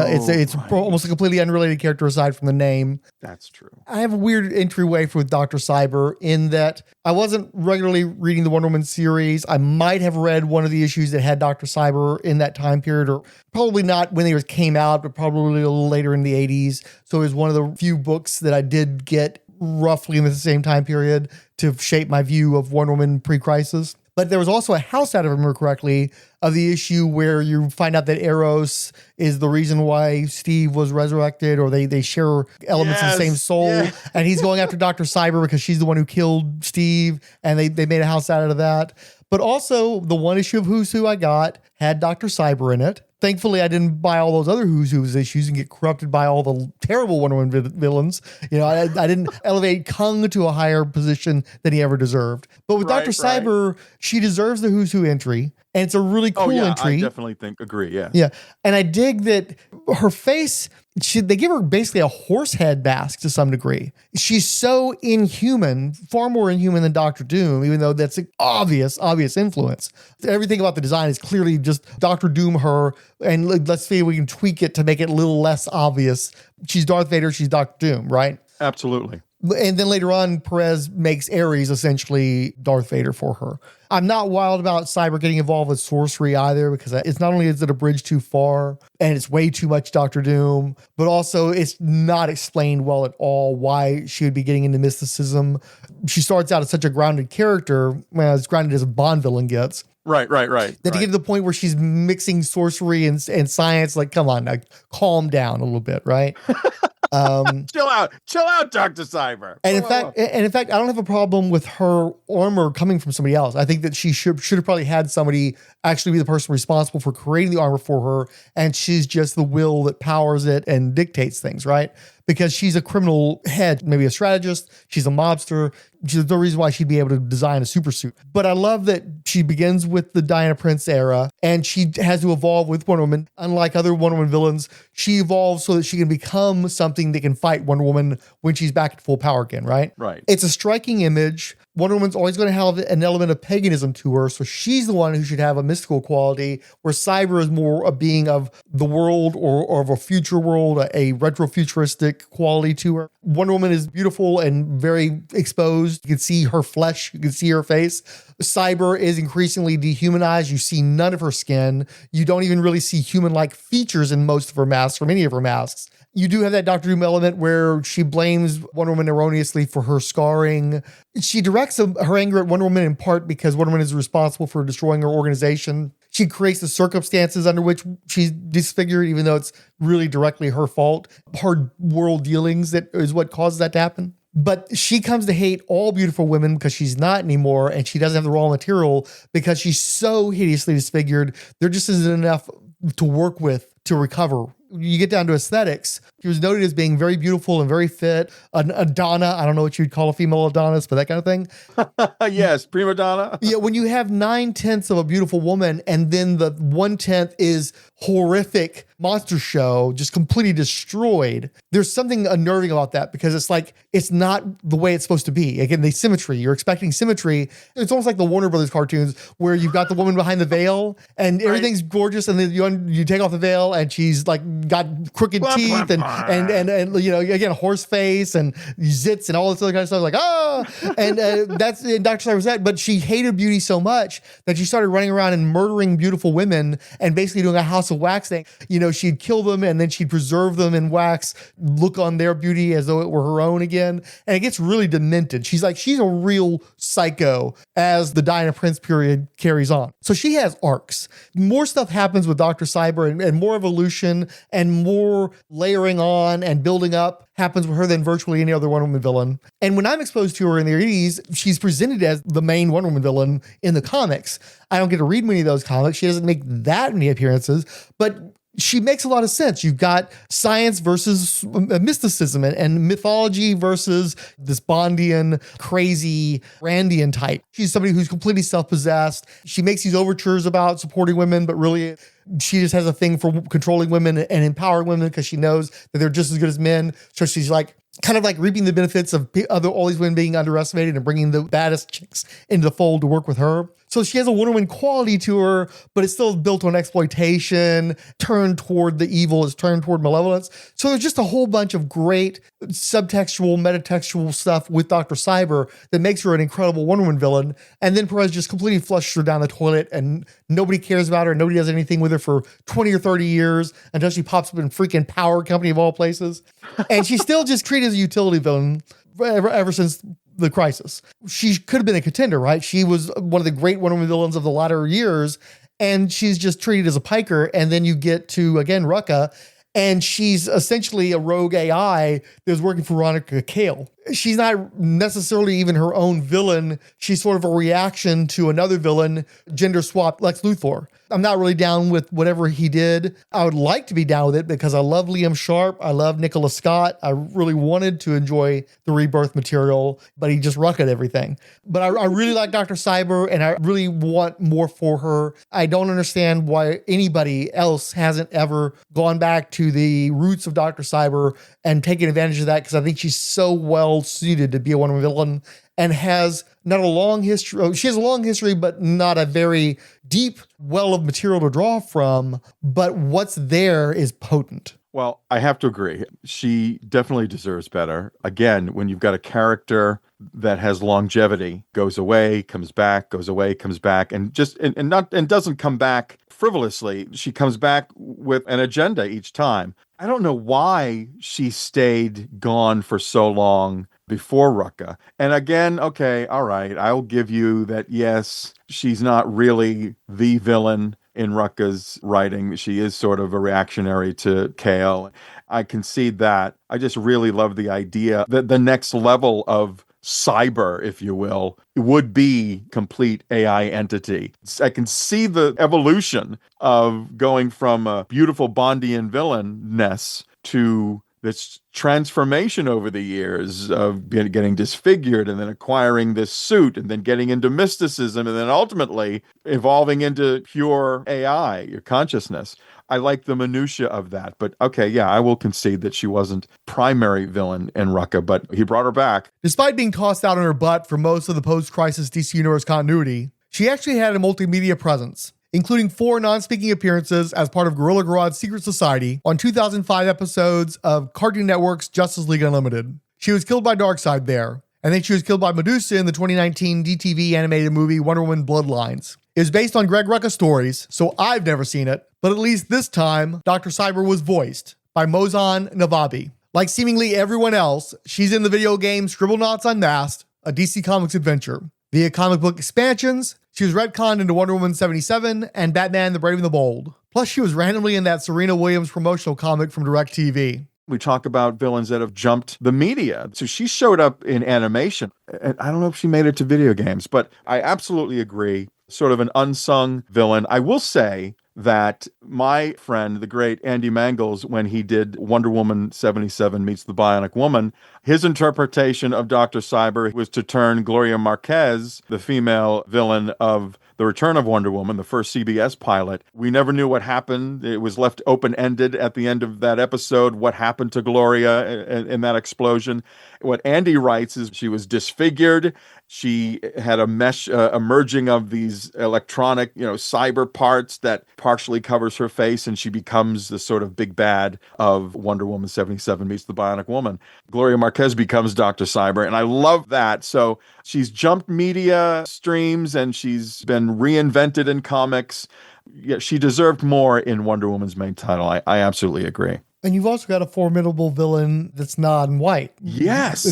almost a completely unrelated character aside from the name. That's true. I have a weird entryway for Dr. Cyber in that I wasn't regularly reading the Wonder Woman series. I might have read one of the issues that had Dr. Cyber in that time period, or probably not when they came out, but probably a little later in the 80s. So it was one of the few books that I did get roughly in the same time period to shape my view of Wonder Woman pre-crisis. But there was also a house, out of remember correctly, of the issue where you find out that Eros is the reason why Steve was resurrected, or they share elements of the same soul. Yeah. And he's going after Dr. Cyber because she's the one who killed Steve, and they made a house out of that. But also, the one issue of Who's Who I got had Dr. Cyber in it. Thankfully, I didn't buy all those other Who's Who's issues and get corrupted by all the terrible Wonder Woman villains. You know, I didn't elevate Kung to a higher position than he ever deserved. But with Dr. Cyber, she deserves the Who's Who entry. And it's a really cool entry. I definitely agree, yeah. Yeah. And I dig that her face, they give her basically a horse head mask to some degree. She's so inhuman, far more inhuman than Dr. Doom, even though that's an obvious influence. Everything about the design is clearly just Dr. Doom her, and let's see if we can tweak it to make it a little less obvious. She's Darth Vader, she's Dr. Doom, right? Absolutely. And then later on, Pérez makes Ares essentially Darth Vader for her. I'm not wild about Cyber getting involved with sorcery either, because it's not only is it a bridge too far and it's way too much Dr. Doom, but also it's not explained well at all why she would be getting into mysticism. She starts out as such a grounded character, as grounded as a Bond villain gets. Right. Then to get to the point where she's mixing sorcery and science, like, come on, now, calm down a little bit, right? Chill out, Dr. Cyber. And in fact, I don't have a problem with her armor coming from somebody else. I think that she should have probably had somebody actually be the person responsible for creating the armor for her, and she's just the will that powers it and dictates things, right? Because she's a criminal head, maybe a strategist, she's a mobster. There's no reason why she'd be able to design a super suit. But I love that she begins with the Diana Prince era, and she has to evolve with Wonder Woman. Unlike other Wonder Woman villains, she evolves so that she can become something that can fight Wonder Woman when she's back at full power again, right? Right. It's a striking image. Wonder Woman's always going to have an element of paganism to her, so she's the one who should have a mystical quality, where Cyber is more a being of the world or of a future world, a retrofuturistic quality to her. Wonder Woman is beautiful and very exposed. You can see her flesh, you can see her face. Cyber is increasingly dehumanized. You see none of her skin. You don't even really see human-like features in most of her masks, or many of her masks. You do have that Dr. Doom element where she blames Wonder Woman erroneously for her scarring. She directs her anger at Wonder Woman in part because Wonder Woman is responsible for destroying her organization. She creates the circumstances under which she's disfigured, even though it's really directly her fault. Her world dealings that is what causes that to happen. But she comes to hate all beautiful women because she's not anymore, and she doesn't have the raw material because she's so hideously disfigured. There just isn't enough to work with to recover. You get down to aesthetics. She was noted as being very beautiful and very fit. A Donna, I don't know what you'd call a female Adonis, but that kind of thing. Yes, prima donna. Yeah, when you have 9/10 of a beautiful woman and then the 1/10 is horrific monster show, just completely destroyed, there's something unnerving about that, because it's like, it's not the way it's supposed to be. Again, the symmetry, you're expecting symmetry. It's almost like the Warner Brothers cartoons where you've got the woman behind the veil and everything's gorgeous, and then you take off the veil and she's like got crooked teeth and you know, again, horse face and zits and all this other kind of stuff, like, and that's in Dr. Cyber's that. But she hated beauty so much that she started running around and murdering beautiful women and basically doing a house of wax thing. You know, she'd kill them and then she'd preserve them in wax, look on their beauty as though it were her own again. And it gets really demented. She's a real psycho as the Diana Prince period carries on. So she has arcs. More stuff happens with Dr. Cyber and more evolution and more layering on and building up happens with her than virtually any other Wonder Woman villain. And when I'm exposed to her in the 80s, she's presented as the main Wonder Woman villain in the comics. I don't get to read many of those comics. She doesn't make that many appearances, but she makes a lot of sense. You've got science versus mysticism and mythology versus this Bondian, crazy Randian type. She's somebody who's completely self-possessed. She makes these overtures about supporting women, but really she just has a thing for controlling women and empowering women because she knows that they're just as good as men. So she's like, kind of like reaping the benefits of all these women being underestimated and bringing the baddest chicks into the fold to work with her. So she has a Wonder Woman quality to her, but it's still built on exploitation, turned toward the evil, is turned toward malevolence. So there's just a whole bunch of great subtextual, metatextual stuff with Dr. Cyber that makes her an incredible Wonder Woman villain. And then Pérez just completely flushes her down the toilet and nobody cares about her. Nobody does anything with her for 20 or 30 years until she pops up in freaking Power Company of all places. And she's still just treated as a utility villain ever since the Crisis. She could have been a contender, right? She was one of the great Wonder Woman villains of the latter years, and she's just treated as a piker. And then you get to, again, Rucka, and she's essentially a rogue AI that's working for Veronica Cale. She's not necessarily even her own villain. She's sort of a reaction to another villain, gender swapped Lex Luthor. I'm not really down with whatever he did. I would like to be down with it because I love Liam Sharp. I love Nicola Scott. I really wanted to enjoy the Rebirth material, but he just rucketed everything. But I really like Dr. Cyber, and I really want more for her. I don't understand why anybody else hasn't ever gone back to the roots of Dr. Cyber and taken advantage of that, because I think she's so well suited to be a Wonder Woman villain and has not a long history. She has a long history, but not a very deep well of material to draw from. But what's there is potent. Well, I have to agree. She definitely deserves better. Again, when you've got a character that has longevity, goes away, comes back, goes away, comes back, and doesn't come back frivolously. She comes back with an agenda each time. I don't know why she stayed gone for so long before Rucka. And again, okay, all right, I'll give you that, yes, she's not really the villain in Rucka's writing. She is sort of a reactionary to Cale. I concede that. I just really love the idea that the next level of cyber, if you will, would be complete AI entity. I can see the evolution of going from a beautiful Bondian villainess to this transformation over the years of getting disfigured and then acquiring this suit and then getting into mysticism and then ultimately evolving into pure AI, your consciousness. I like the minutia of that. But okay, yeah, I will concede that she wasn't primary villain in Rucka, but he brought her back. Despite being tossed out on her butt for most of the post-crisis DC Universe continuity, she actually had a multimedia presence, including 4 non-speaking appearances as part of Gorilla Grodd's Secret Society on 2005 episodes of Cartoon Network's Justice League Unlimited. She was killed by Darkseid there, and then she was killed by Medusa in the 2019 DTV animated movie Wonder Woman Bloodlines. It was based on Greg Rucka's stories, so I've never seen it, but at least this time, Dr. Cyber was voiced by Mozan Navabi. Like seemingly everyone else, she's in the video game Scribblenauts Unmasked, a DC Comics adventure. Via comic book expansions, she was retconned into Wonder Woman 77 and Batman the Brave and the Bold. Plus, she was randomly in that Serena Williams promotional comic from DirecTV. We talk about villains that have jumped the media. So she showed up in animation. And I don't know if she made it to video games, but I absolutely agree. Sort of an unsung villain. I will say that my friend, the great Andy Mangels, when he did Wonder Woman 77 Meets the Bionic Woman, his interpretation of Dr. Cyber was to turn Gloria Marquez, the female villain of The Return of Wonder Woman, the first CBS pilot. We never knew what happened. It was left open-ended at the end of that episode, what happened to Gloria in that explosion. What Andy writes is she was disfigured. She had a mesh, a merging of these electronic, cyber parts that partially covers her face, and she becomes the sort of big bad of Wonder Woman 77 Meets the Bionic Woman. Gloria Marquez becomes Dr. Cyber, and I love that. So she's jumped media streams, and she's been reinvented in comics. Yeah, she deserved more in Wonder Woman's main title. I absolutely agree. And you've also got a formidable villain that's non-white. Yes.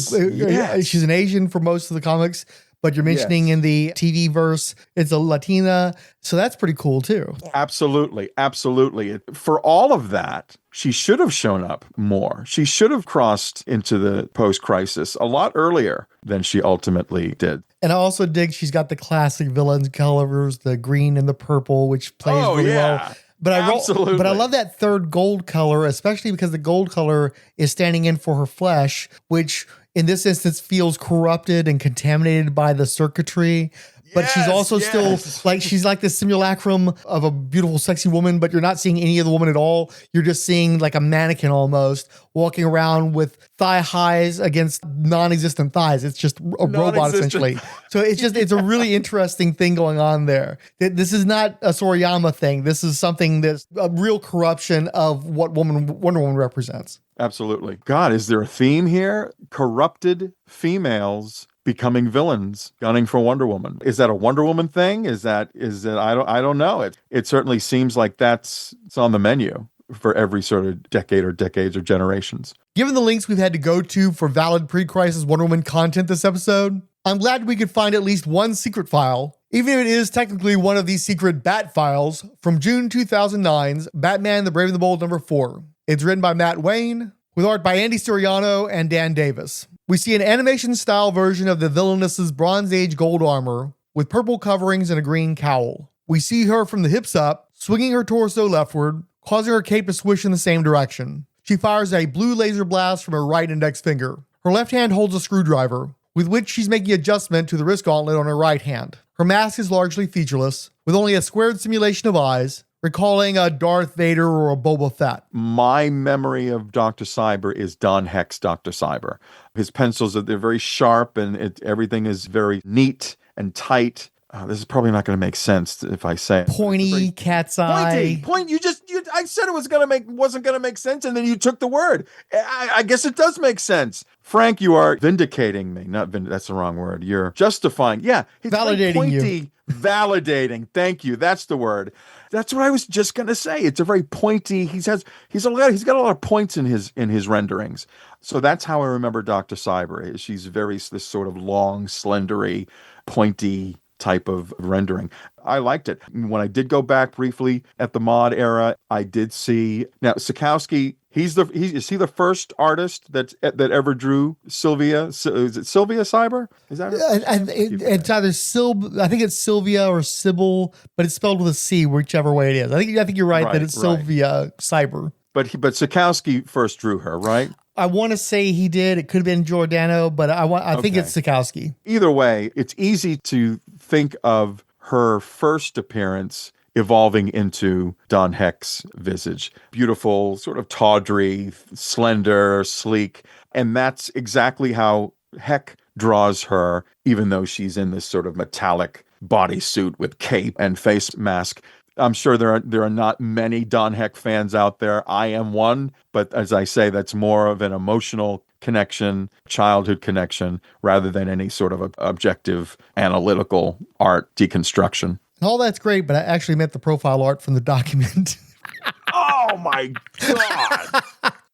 She's an Asian for most of the comics, but you're mentioning in the TV verse, it's a Latina. So that's pretty cool too. Absolutely. Absolutely. For all of that, she should have shown up more. She should have crossed into the post-crisis a lot earlier than she ultimately did. And I also dig she's got the classic villain colors, the green and the purple, which plays really well. But I love that third gold color, especially because the gold color is standing in for her flesh, which in this instance feels corrupted and contaminated by the circuitry. but she's also yes. still like, she's like this simulacrum of a beautiful, sexy woman, but you're not seeing any of the woman at all. You're just seeing like a mannequin almost walking around with thigh highs against non-existent thighs. It's just a robot essentially. So it's a really interesting thing going on there. This is not a Soriyama thing. This is something that's a real corruption of what Wonder Woman represents. Absolutely. God, is there a theme here? Corrupted females becoming villains, gunning for Wonder Woman. Is that a Wonder Woman thing? Is it? I don't know. It certainly seems like it's on the menu for every sort of decade or decades or generations. Given the links we've had to go to for valid pre-crisis Wonder Woman content this episode, I'm glad we could find at least one secret file, even if it is technically one of these secret Bat files from June 2009's Batman the Brave and the Bold #4. It's written by Matt Wayne, with art by Andy Suriano and Dan Davis. We see an animation-style version of the villainess's Bronze Age gold armor with purple coverings and a green cowl. We see her from the hips up, swinging her torso leftward, causing her cape to swish in the same direction. She fires a blue laser blast from her right index finger. Her left hand holds a screwdriver, with which she's making adjustment to the wrist gauntlet on her right hand. Her mask is largely featureless, with only a squared simulation of eyes, recalling a Darth Vader or a Boba Fett. My memory of Dr. Cyber is Don Heck's Dr. Cyber. His pencils, they're very sharp and everything is very neat and tight. This is probably not going to make sense if I say it. Pointy, cat's eye. I said it wasn't going to make sense, and then you took the word. I guess it does make sense. Frank, you are vindicating me. That's the wrong word. You're justifying. Yeah. Validating you. Validating. Thank you. That's the word. That's what I was just going to say. It's a very pointy. He's got a lot of points in his renderings. So that's how I remember Dr. Cyber. She's this sort of long, slendery, pointy type of rendering. I liked it. When I did go back briefly at the mod era, I did see now Sikowski. Is he the first artist that ever drew Sylvia? Is it Sylvia Cyber? Is that it's either I think it's Sylvia or Sybil, but it's spelled with a C, whichever way it is. I think you're right that it's Sylvia Cyber. But Sikowski first drew her, right? I want to say he did. It could have been Giordano, but I think it's Sikowski. Either way, it's easy to think of her first appearance evolving into Don Heck's visage. Beautiful, sort of tawdry, slender, sleek. And that's exactly how Heck draws her, even though she's in this sort of metallic bodysuit with cape and face mask. I'm sure there are not many Don Heck fans out there. I am one, but as I say, that's more of an emotional connection, childhood connection, rather than any sort of objective analytical art deconstruction. All that's great, but I actually meant the profile art from the document. Oh my God.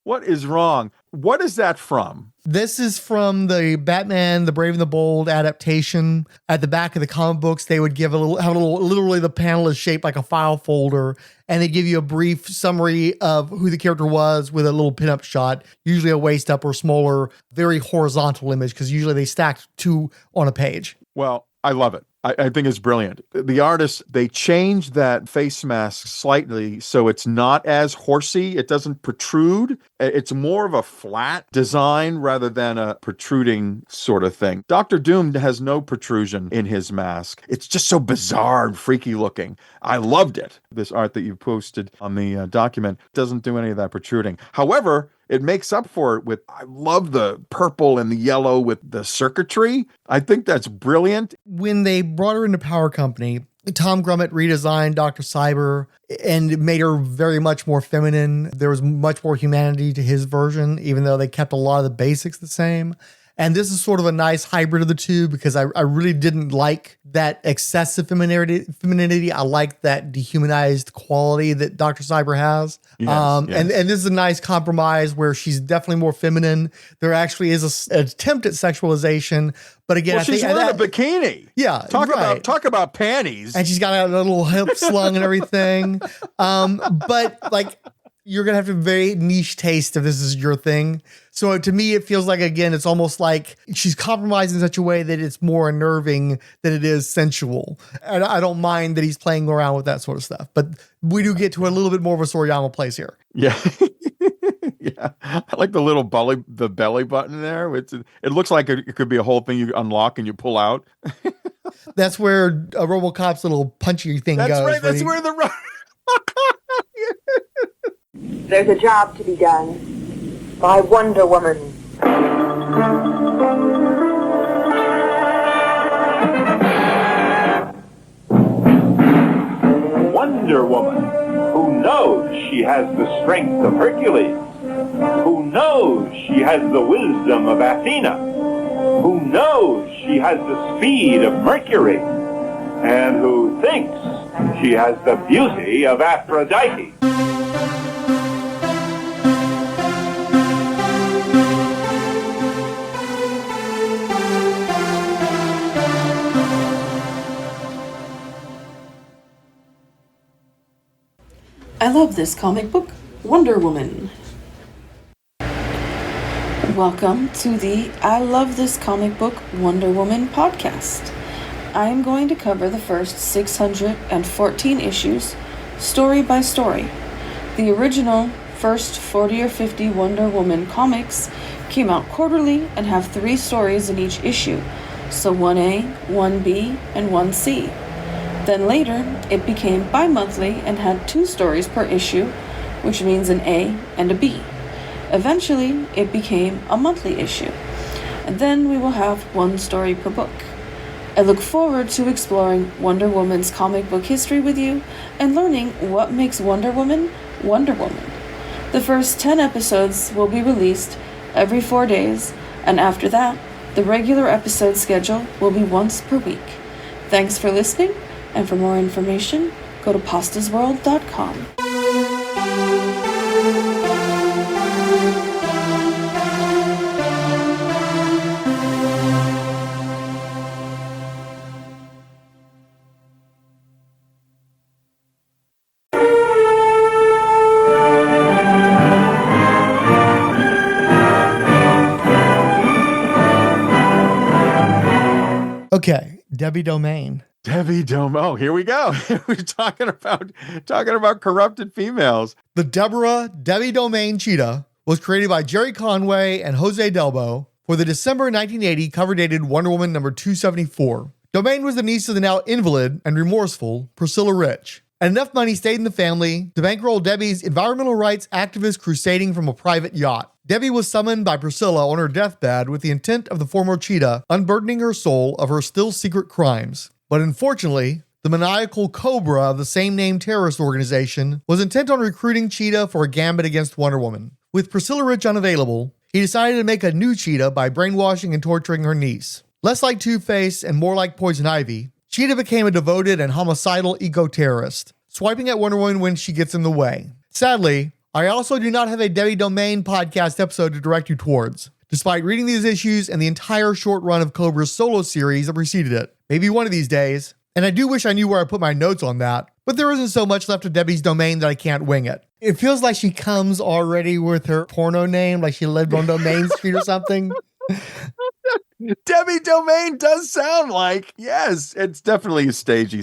What is wrong? What is that from? This is from the Batman, the Brave and the Bold adaptation. At the back of the comic books, they would literally the panel is shaped like a file folder, and they give you a brief summary of who the character was with a little pinup shot, usually a waist up or smaller, very horizontal image, because usually they stacked two on a page. Well, I love it. I think it's brilliant. The artists, they changed that face mask slightly so it's not as horsey. It doesn't protrude. It's more of a flat design rather than a protruding sort of thing. Dr. Doom has no protrusion in his mask. It's just so bizarre and freaky looking. I loved it. This art that you posted on the document doesn't do any of that protruding. However, it makes up for it with, I love the purple and the yellow with the circuitry. I think that's brilliant. When they brought her into Power Company, Tom Grummett redesigned Dr. Cyber and made her very much more feminine. There was much more humanity to his version, even though they kept a lot of the basics the same. And this is sort of a nice hybrid of the two because I really didn't like that excessive femininity. I like that dehumanized quality that Dr. Cyber has. Yes, yes. And this is a nice compromise where she's definitely more feminine. There actually is an attempt at sexualization. But again, well, she's wearing a bikini. Yeah. Talk about panties. And she's got a little hip slung and everything. But like, you're going to have a very niche taste if this is your thing. So to me, it feels like, again, it's almost like she's compromised in such a way that it's more unnerving than it is sensual. And I don't mind that he's playing around with that sort of stuff. But we do get to a little bit more of a Soriyama place here. Yeah. Yeah. I like the little belly button there. It looks like it could be a whole thing you unlock and you pull out. That's where RoboCop's little punchy thing That's goes. right. That's where the There's a job to be done by Wonder Woman. Wonder Woman, who knows she has the strength of Hercules, who knows she has the wisdom of Athena, who knows she has the speed of Mercury, and who thinks she has the beauty of Aphrodite. I love this comic book, Wonder Woman. Welcome to the I Love This Comic Book, Wonder Woman podcast. I am going to cover the first 614 issues, story by story. The original first 40 or 50 Wonder Woman comics came out quarterly and have 3 stories in each issue, so 1A, 1B, and 1C. Then later, it became bi-monthly and had 2 stories per issue, which means an A and a B. Eventually, it became a monthly issue, and then we will have 1 story per book. I look forward to exploring Wonder Woman's comic book history with you and learning what makes Wonder Woman Wonder Woman. The first 10 episodes will be released every 4 days, and after that, the regular episode schedule will be once per week. Thanks for listening. And for more information, go to pastasworld.com. Okay, Debbie Domain. Debbie Domain. Oh, here we go. We're talking about corrupted females. The Debbie Domain Cheetah was created by Jerry Conway and Jose Delbo for the December 1980 cover-dated Wonder Woman number 274. Domain was the niece of the now invalid and remorseful Priscilla Rich. And enough money stayed in the family to bankroll Debbie's environmental rights activist crusading from a private yacht. Debbie was summoned by Priscilla on her deathbed with the intent of the former Cheetah unburdening her soul of her still secret crimes. But unfortunately, the maniacal Cobra of the same-name terrorist organization was intent on recruiting Cheetah for a gambit against Wonder Woman. With Priscilla Rich unavailable, he decided to make a new Cheetah by brainwashing and torturing her niece. Less like Two-Face and more like Poison Ivy, Cheetah became a devoted and homicidal eco-terrorist, swiping at Wonder Woman when she gets in the way. Sadly, I also do not have a Debbie Domain podcast episode to direct you towards, despite reading these issues and the entire short run of Cobra's solo series that preceded it. Maybe one of these days. And I do wish I knew where I put my notes on that, but there isn't so much left of Debbie's Domain that I can't wing it. It feels like she comes already with her porno name, like she lived on Domain Street or something. Debbie Domain does sound like, yes, it's definitely stagey.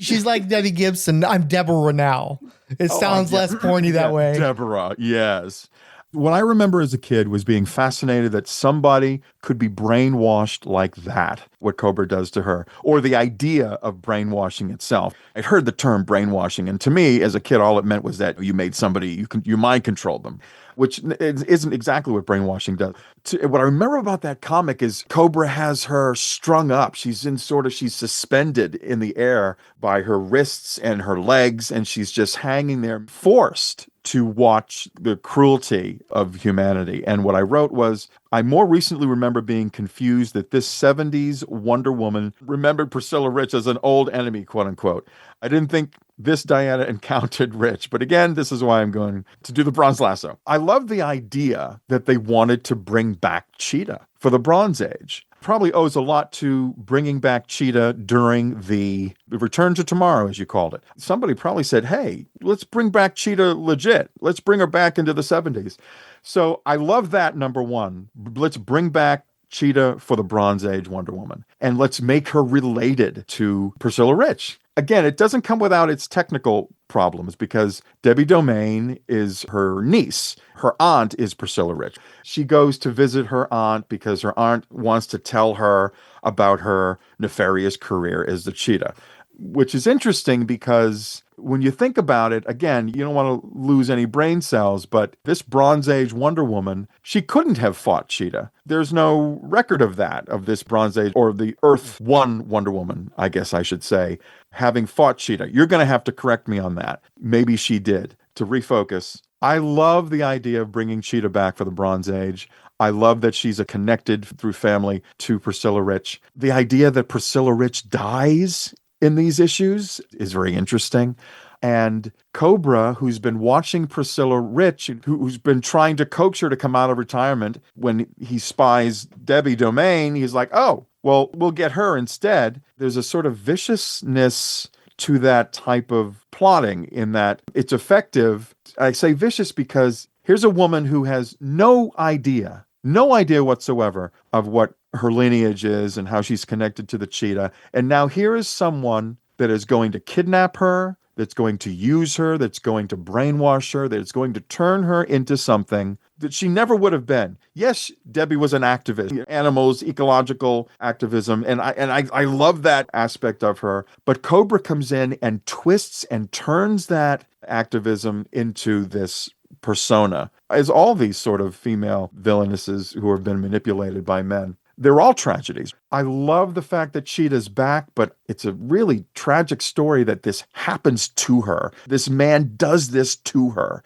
She's like Debbie Gibson. I'm Deborah now. It sounds less pointy that way. Deborah, yes. What I remember as a kid was being fascinated that somebody could be brainwashed like that, what Cobra does to her, or the idea of brainwashing itself. I'd heard the term brainwashing, and to me, as a kid, all it meant was that you made somebody, you mind controlled them, which isn't exactly what brainwashing does. What I remember about that comic is Cobra has her strung up. She's suspended in the air by her wrists and her legs, and she's just hanging there, forced to watch the cruelty of humanity. And what I wrote was, I more recently remember being confused that this 70s Wonder Woman remembered Priscilla Rich as an old enemy, quote unquote. I didn't think this Diana encountered Rich, but again, this is why I'm going to do the Bronze Lasso. I love the idea that they wanted to bring back Cheetah for the Bronze Age. Probably owes a lot to bringing back Cheetah during the Return to Tomorrow, as you called it. Somebody probably said, hey, let's bring back Cheetah legit. Let's bring her back into the 70s. So I love that, number one. Let's bring back Cheetah for the Bronze Age Wonder Woman. And let's make her related to Priscilla Rich. Again, it doesn't come without its technical problems because Debbie Domain is her niece. Her aunt is Priscilla Rich. She goes to visit her aunt because her aunt wants to tell her about her nefarious career as the Cheetah, which is interesting because when you think about it, again, you don't want to lose any brain cells, but this Bronze Age Wonder Woman, she couldn't have fought Cheetah. There's no record of that, of this Bronze Age, or the Earth 1 Wonder Woman, I guess I should say, having fought Cheetah. You're going to have to correct me on that. Maybe she did. To refocus, I love the idea of bringing Cheetah back for the Bronze Age. I love that she's connected through family to Priscilla Rich. The idea that Priscilla Rich dies in these issues is very interesting. And Cobra, who's been watching Priscilla Rich, who's been trying to coax her to come out of retirement, when he spies Debbie Domain, he's like, oh, well, we'll get her instead. There's a sort of viciousness to that type of plotting in that it's effective. I say vicious because here's a woman who has no idea whatsoever of what her lineage is and how she's connected to the Cheetah. And now here is someone that is going to kidnap her, that's going to use her, that's going to brainwash her, that's going to turn her into something that she never would have been. Yes, Debbie was an activist, animals, ecological activism, and I love that aspect of her. But Cobra comes in and twists and turns that activism into this persona, as all these sort of female villainesses who have been manipulated by men. They're all tragedies. I love the fact that Cheetah's back, but it's a really tragic story that this happens to her. This man does this to her.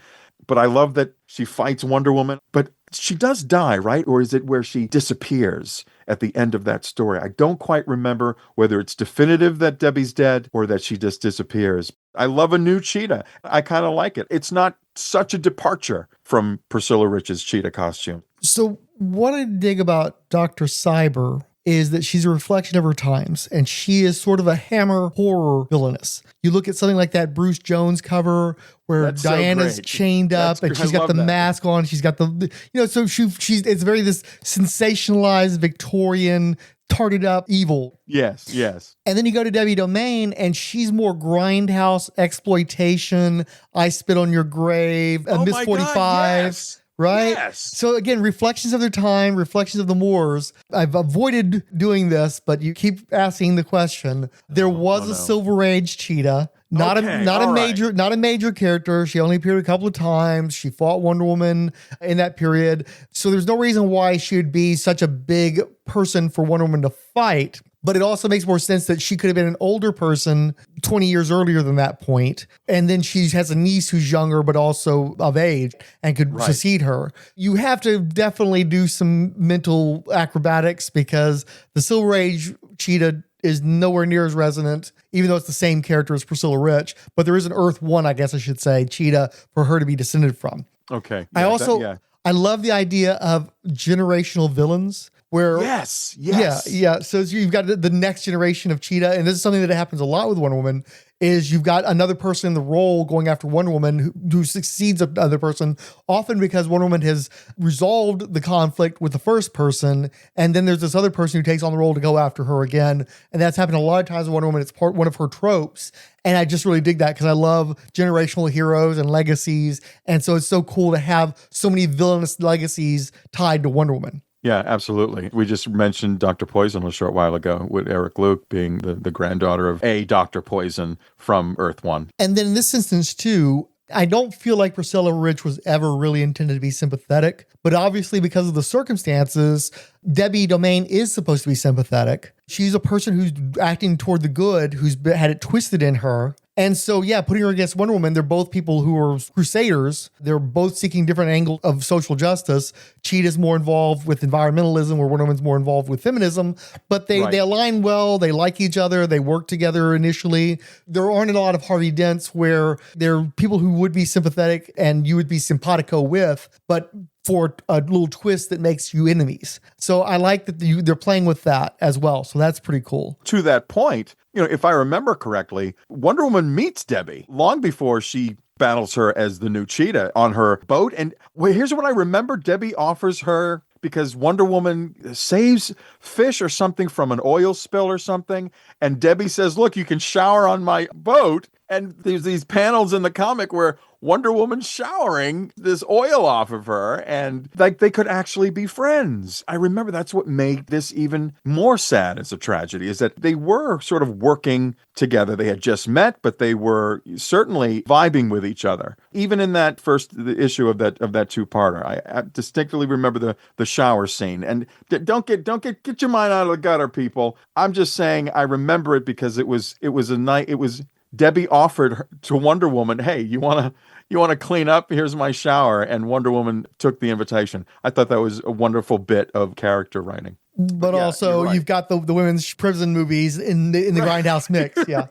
But I love that she fights Wonder Woman, but she does die, right? Or is it where she disappears at the end of that story? I don't quite remember whether it's definitive that Debbie's dead or that she just disappears. I love a new Cheetah. I kind of like it. It's not such a departure from Priscilla Rich's Cheetah costume. So what I dig about Dr. Cyber is that she's a reflection of her times, and she is sort of a Hammer horror villainess. You look at something like that Bruce Jones cover where That's Diana's so great. chained up and she's got the mask on. She's got so she's it's very this sensationalized Victorian tarted up evil. Yes. And then you go to Debbie Domain and she's more grindhouse exploitation. I spit on your grave, a Miss 45. God, yes. Right? Yes. So again, reflections of their time, reflections of the Moors. I've avoided doing this, but you keep asking the question. There was a Silver Age Cheetah, not a major character. She only appeared a couple of times. She fought Wonder Woman in that period. So there's no reason why she would be such a big person for Wonder Woman to fight. But it also makes more sense that she could have been an older person 20 years earlier than that point. And then she has a niece who's younger, but also of age and could succeed her. You have to definitely do some mental acrobatics because the Silver Age Cheetah is nowhere near as resonant, even though it's the same character as Priscilla Rich. But there is an Earth 1, I guess I should say, Cheetah for her to be descended from. Okay. Yeah, I love the idea of generational villains. Where yes. Yeah. So you've got the next generation of Cheetah, and this is something that happens a lot with Wonder Woman, is you've got another person in the role going after Wonder Woman who succeeds another person, often because Wonder Woman has resolved the conflict with the first person, and then there's this other person who takes on the role to go after her again, and that's happened a lot of times with Wonder Woman. It's one of her tropes, and I just really dig that because I love generational heroes and legacies, and so it's so cool to have so many villainous legacies tied to Wonder Woman. Yeah, absolutely. We just mentioned Dr. Poison a short while ago, with Eric Luke being the granddaughter of a Dr. Poison from Earth 1. And then in this instance, too, I don't feel like Priscilla Rich was ever really intended to be sympathetic, but obviously because of the circumstances, Debbie Domain is supposed to be sympathetic. She's a person who's acting toward the good, who's had it twisted in her. And so, yeah, putting her against Wonder Woman, they're both people who are crusaders. They're both seeking different angles of social justice. Cheetah's more involved with environmentalism, where Wonder Woman's more involved with feminism. But they align well. They like each other. They work together initially. There aren't a lot of Harvey Dents where there are people who would be sympathetic and you would be simpatico with, but for a little twist that makes you enemies. So I like that they're playing with that as well. So that's pretty cool. To that point, if I remember correctly, Wonder Woman meets Debbie long before she battles her as the new Cheetah on her boat. And here's what I remember. Debbie offers her, because Wonder Woman saves fish or something from an oil spill or something. And Debbie says, look, you can shower on my boat. And there's these panels in the comic where Wonder Woman's showering this oil off of her, and like they could actually be friends. I remember that's what made this even more sad as a tragedy, is that they were sort of working together. They had just met, but they were certainly vibing with each other. Even in that first issue of that two-parter, I distinctly remember the shower scene. And don't get your mind out of the gutter, people. I'm just saying I remember it because it was a night. It was Debbie offered to Wonder Woman, "Hey, you want to clean up? Here's my shower." And Wonder Woman took the invitation. I thought that was a wonderful bit of character writing. But yeah, also, right. You've got the women's prison movies in the Grindhouse mix, yeah.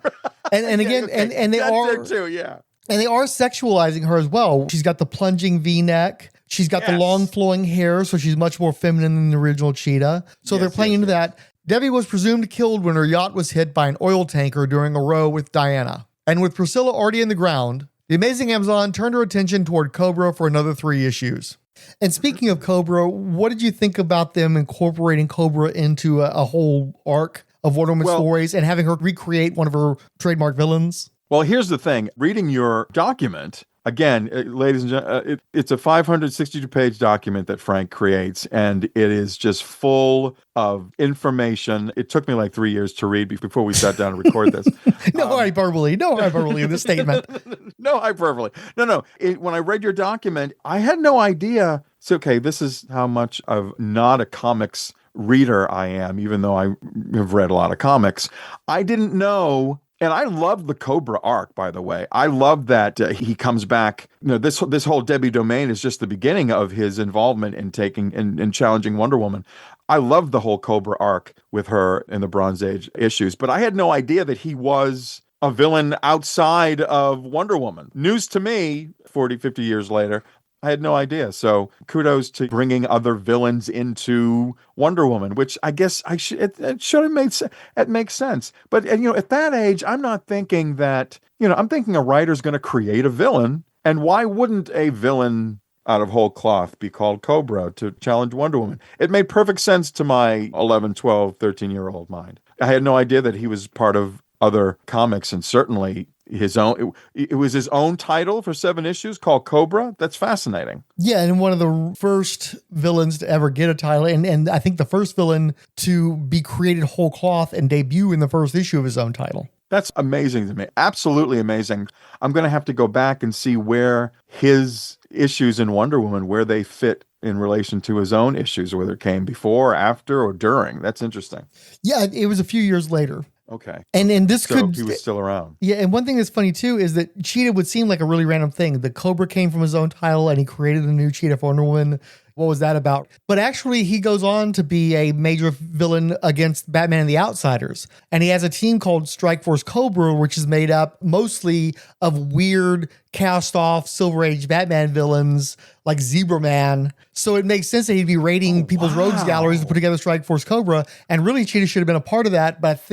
And again, and they are too, yeah. And they are sexualizing her as well. She's got the plunging V-neck. She's got the long flowing hair, so she's much more feminine than the original Cheetah. So they're playing into that. Debbie was presumed killed when her yacht was hit by an oil tanker during a row with Diana. And with Priscilla already in the ground, the Amazing Amazon turned her attention toward Cobra for another 3 issues. And speaking of Cobra, what did you think about them incorporating Cobra into a whole arc of Wonder Woman stories and having her recreate one of her trademark villains? Well, here's the thing. Reading your document, again, ladies and gentlemen, it's a 562-page document that Frank creates, and it is just full of information. It took me like 3 years to read before we sat down and record this. No hyperbole in this statement. No hyperbole. No. When I read your document, I had no idea. So, okay, this is how much of not a comics reader I am, even though I have read a lot of comics. I didn't know. And I love the Cobra arc, by the way. I love that he comes back. You know, this whole Debbie domain is just the beginning of his involvement in taking and challenging Wonder Woman. I love the whole Cobra arc with her in the Bronze Age issues, but I had no idea that he was a villain outside of Wonder Woman. News to me, 40, 50 years later. I had no idea. So kudos to bringing other villains into Wonder Woman, which I guess it should have made sense. It makes sense. But, at that age, I'm not thinking that, I'm thinking a writer's going to create a villain. And why wouldn't a villain out of whole cloth be called Cobra to challenge Wonder Woman? It made perfect sense to my 11, 12, 13-year-old mind. I had no idea that he was part of other comics, and certainly his own. It was his own title for 7 issues called Cobra. That's fascinating. Yeah, and one of the first villains to ever get a title, and I think the first villain to be created whole cloth and debut in the first issue of his own title. That's amazing to me. Absolutely amazing. I'm going to have to go back and see where his issues in Wonder Woman, where they fit in relation to his own issues, whether it came before, after, or during. That's interesting. Yeah, it was a few years later. Okay. And this so he was still around. Yeah, and one thing that's funny too is that Cheetah would seem like a really random thing. The Cobra came from his own title and he created a new Cheetah for Wonder Woman. What was that about? But actually, he goes on to be a major villain against Batman and the Outsiders. And he has a team called Strike Force Cobra, which is made up mostly of weird, cast-off Silver Age Batman villains like Zebra Man. So it makes sense that he'd be raiding people's rogues galleries to put together Strike Force Cobra. And really, Cheetah should have been a part of that. But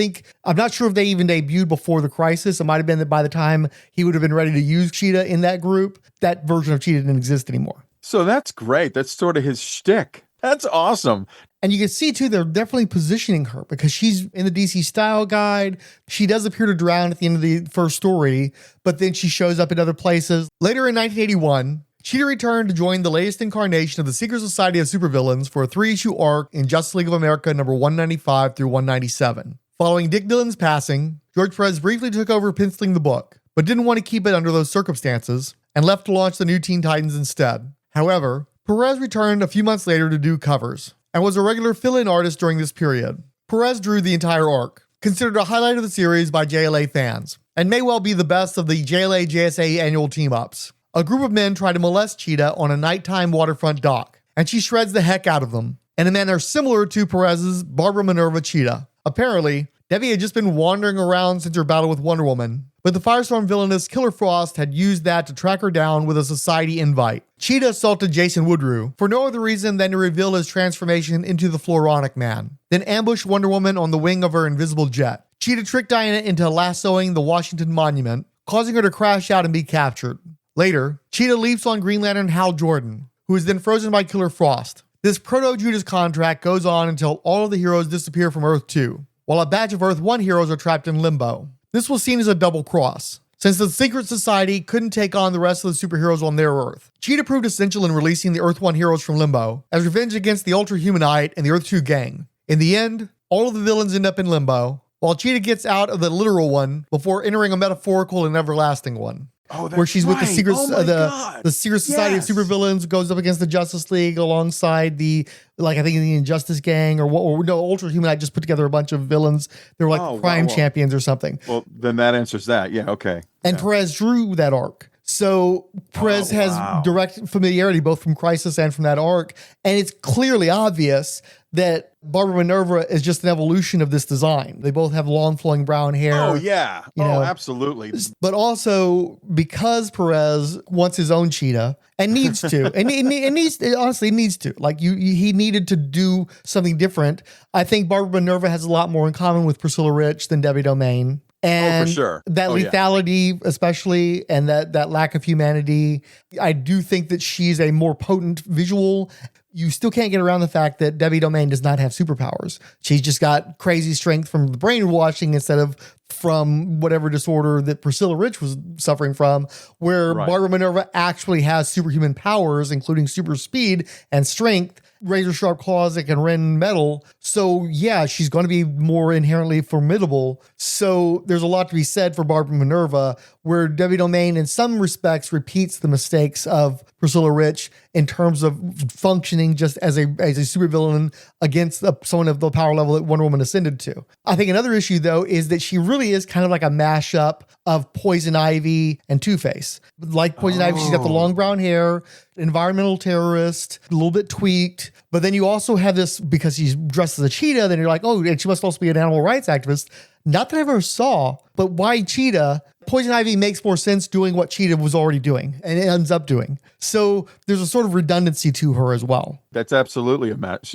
I'm not sure if they even debuted before the Crisis. It might have been that by the time he would have been ready to use Cheetah in that group, that version of Cheetah didn't exist anymore. So that's great. That's sort of his shtick. That's awesome. And you can see, too, they're definitely positioning her because she's in the DC Style Guide. She does appear to drown at the end of the first story, but then she shows up in other places. Later in 1981, Cheetah returned to join the latest incarnation of the Secret Society of Supervillains for a 3-issue arc in Justice League of America number 195 through 197. Following Dick Dillon's passing, George Perez briefly took over penciling the book, but didn't want to keep it under those circumstances and left to launch the new Teen Titans instead. However, Perez returned a few months later to do covers and was a regular fill-in artist during this period. Perez drew the entire arc, considered a highlight of the series by JLA fans, and may well be the best of the JLA-JSA annual team-ups. A group of men try to molest Cheetah on a nighttime waterfront dock, and she shreds the heck out of them, in a manner similar to Perez's Barbara Minerva Cheetah. Apparently, Debbie had just been wandering around since her battle with Wonder Woman, but the Firestorm villainess Killer Frost had used that to track her down with a society invite. Cheetah assaulted Jason Woodrue for no other reason than to reveal his transformation into the Floronic Man, then ambushed Wonder Woman on the wing of her invisible jet. Cheetah tricked Diana into lassoing the Washington Monument, causing her to crash out and be captured. Later, Cheetah leaps on Green Lantern Hal Jordan, who is then frozen by Killer Frost. This proto-Judas contract goes on until all of the heroes disappear from Earth 2, while a batch of Earth 1 heroes are trapped in limbo. This was seen as a double cross, since the secret society couldn't take on the rest of the superheroes on their Earth. Cheetah proved essential in releasing the Earth 1 heroes from Limbo, as revenge against the Ultra-Humanite and the Earth 2 gang. In the end, all of the villains end up in Limbo, while Cheetah gets out of the literal one before entering a metaphorical and everlasting one. Oh, that's where she's with the secret, God. the secret society of supervillains, goes up against the Justice League alongside the, I think the Injustice Gang or Ultra Humanite just put together a bunch of villains. They were like crime champions or something. Well, then that answers that. Yeah, okay. And Pérez drew that arc. So Pérez has direct familiarity both from Crisis and from that arc. And it's clearly obvious that Barbara Minerva is just an evolution of this design. They both have long flowing brown hair. Oh, yeah. Absolutely. But also because Pérez wants his own Cheetah and needs to, and honestly needs to. Like he needed to do something different. I think Barbara Minerva has a lot more in common with Priscilla Rich than Debbie Domain. And for sure. That lethality, especially, and that lack of humanity. I do think that she's a more potent visual. You still can't get around the fact that Debbie Domain does not have superpowers. She's just got crazy strength from the brainwashing instead of from whatever disorder that Priscilla Rich was suffering from, where Barbara Minerva actually has superhuman powers, including super speed and strength, razor sharp claws that can rend metal. So yeah, she's going to be more inherently formidable. So there's a lot to be said for Barbara Minerva, where Debbie Domain in some respects repeats the mistakes of Priscilla Rich in terms of functioning just as a supervillain against someone of the power level that Wonder Woman ascended to. I think another issue though is that she really is kind of like a mashup of Poison Ivy and Two-Face. Like Poison Ivy, she's got the long brown hair, environmental terrorist, a little bit tweaked, but then you also have this, because she's dressed as a cheetah, then you're like, oh, and she must also be an animal rights activist. Not that I ever saw, but why Cheetah? Poison Ivy makes more sense doing what Cheetah was already doing and it ends up doing. So there's a sort of redundancy to her as well. That's absolutely a match.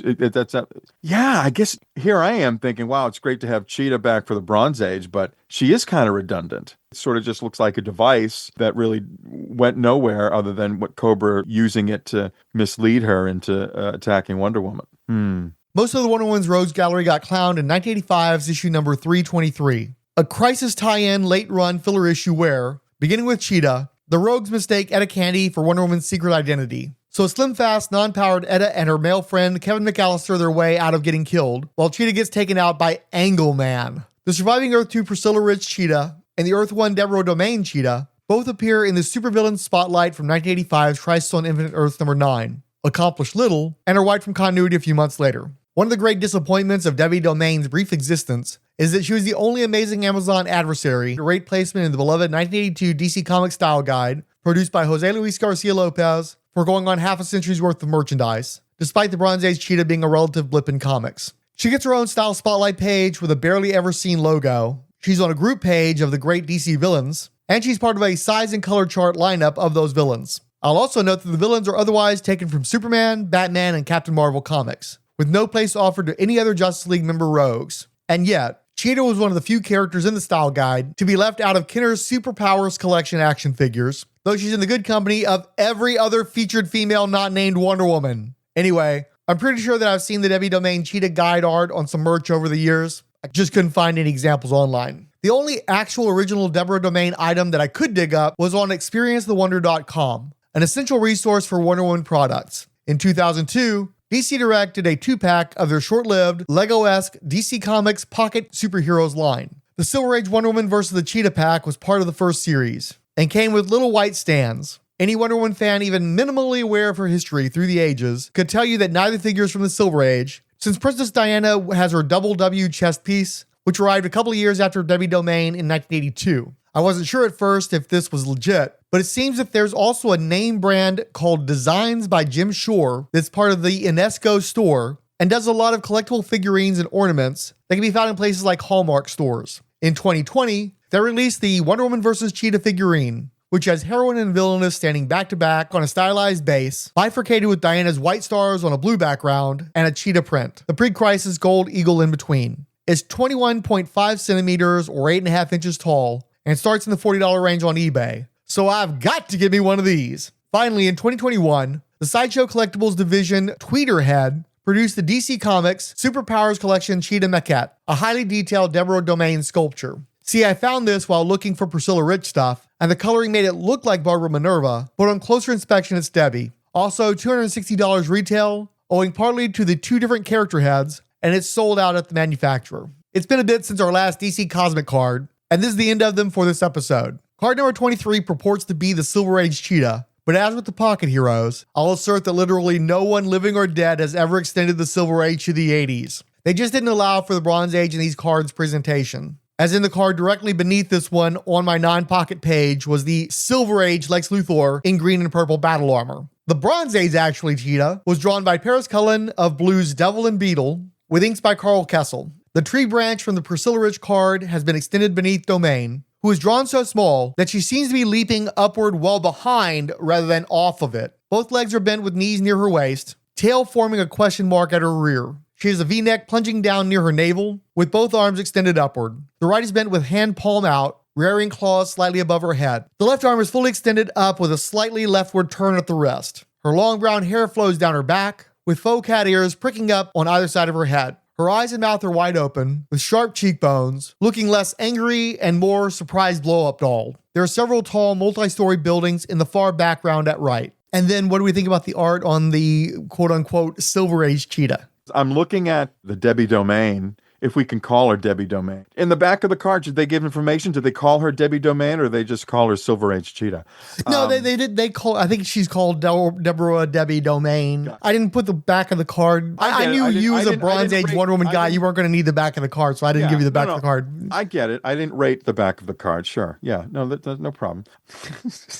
Yeah, I guess here I am thinking, wow, it's great to have Cheetah back for the Bronze Age, but she is kind of redundant. It sort of just looks like a device that really went nowhere other than what Cobra using it to mislead her into attacking Wonder Woman. Most of the Wonder Woman's Rogues Gallery got clowned in 1985's issue number 323. A Crisis tie-in late run filler issue where, beginning with Cheetah, the Rogues mistake Etta Candy for Wonder Woman's secret identity. So a slim-fast, non-powered Etta and her male friend Kevin McAllister their way out of getting killed, while Cheetah gets taken out by Angle Man. The surviving Earth 2 Priscilla Rich Cheetah and the Earth 1 Deborah Domain Cheetah both appear in the supervillain spotlight from 1985's Crisis on Infinite Earths number 9, accomplish little, and are wiped from continuity a few months later. One of the great disappointments of Debbie Domain's brief existence is that she was the only Amazing Amazon adversary to rate placement in the beloved 1982 DC Comics Style Guide, produced by Jose Luis Garcia Lopez, for going on half a century's worth of merchandise, despite the Bronze Age Cheetah being a relative blip in comics. She gets her own style spotlight page with a barely ever seen logo. She's on a group page of the great DC villains, and she's part of a size and color chart lineup of those villains. I'll also note that the villains are otherwise taken from Superman, Batman, and Captain Marvel comics, with no place offered to any other Justice League member rogues. And yet, Cheetah was one of the few characters in the style guide to be left out of Kenner's Superpowers collection action figures, though she's in the good company of every other featured female not named Wonder Woman. Anyway, I'm pretty sure that I've seen the Debbie Domain Cheetah guide art on some merch over the years. I just couldn't find any examples online. The only actual original Deborah Domain item that I could dig up was on ExperienceTheWonder.com, an essential resource for Wonder Woman products. In 2002, DC Direct did a 2-pack of their short-lived, Lego-esque DC Comics Pocket Superheroes line. The Silver Age Wonder Woman vs. the Cheetah pack was part of the first series, and came with little white stands. Any Wonder Woman fan even minimally aware of her history through the ages could tell you that neither figure is from the Silver Age, since Princess Diana has her double W chest piece, which arrived a couple of years after Debbie Domain in 1982. I wasn't sure at first if this was legit, but it seems that there's also a name brand called Designs by Jim Shore that's part of the Inesco store and does a lot of collectible figurines and ornaments that can be found in places like Hallmark stores. In 2020, they released the Wonder Woman vs. Cheetah figurine, which has heroine and villainess standing back to back on a stylized base, bifurcated with Diana's white stars on a blue background and a cheetah print, the pre-crisis gold eagle in between. It's 21.5 centimeters or 8.5 inches tall, and starts in the $40 range on eBay. So I've got to get me one of these. Finally, in 2021, the Sideshow Collectibles division Tweeterhead produced the DC Comics Superpowers Collection Cheetah Maquette, a highly detailed Deborah Domain sculpture. See, I found this while looking for Priscilla Rich stuff, and the coloring made it look like Barbara Minerva, but on closer inspection, it's Debbie. Also, $260 retail, owing partly to the 2 different character heads, and it's sold out at the manufacturer. It's been a bit since our last DC Cosmic card, and this is the end of them for this episode. Card number 23 purports to be the Silver Age Cheetah, but as with the Pocket Heroes, I'll assert that literally no one living or dead has ever extended the Silver Age to the 80s. They just didn't allow for the Bronze Age in these cards' presentation. As in the card directly beneath this one on my non-pocket page was the Silver Age Lex Luthor in green and purple battle armor. The Bronze Age actually Cheetah was drawn by Pérez Cullins of Blue's Devil and Beetle, with inks by Carl Kessel. The tree branch from the Priscilla Rich card has been extended beneath Domain, who is drawn so small that she seems to be leaping upward while behind rather than off of it. Both legs are bent with knees near her waist, tail forming a question mark at her rear. She has a V-neck plunging down near her navel, with both arms extended upward. The right is bent with hand palm out, rearing claws slightly above her head. The left arm is fully extended up with a slightly leftward turn at the wrist. Her long brown hair flows down her back, with faux cat ears pricking up on either side of her head. Her eyes and mouth are wide open, with sharp cheekbones, looking less angry and more surprised blow-up doll. There are several tall, multi-story buildings in the far background at right. And then what do we think about the art on the quote-unquote Silver Age Cheetah? I'm looking at the Debbie Domain, if we can call her Debbie Domain. In the back of the card, did they give information? Did they call her Debbie Domain, or did they just call her Silver Age Cheetah? No, they did. They call. I think she's called Deborah Debbie Domain. I didn't put the back of the card. I knew you as a Bronze Age Wonder Woman guy, you weren't going to need the back of the card, so I didn't give you the back of the card. I get it. I didn't rate the back of the card. Sure. Yeah. No, that's no problem.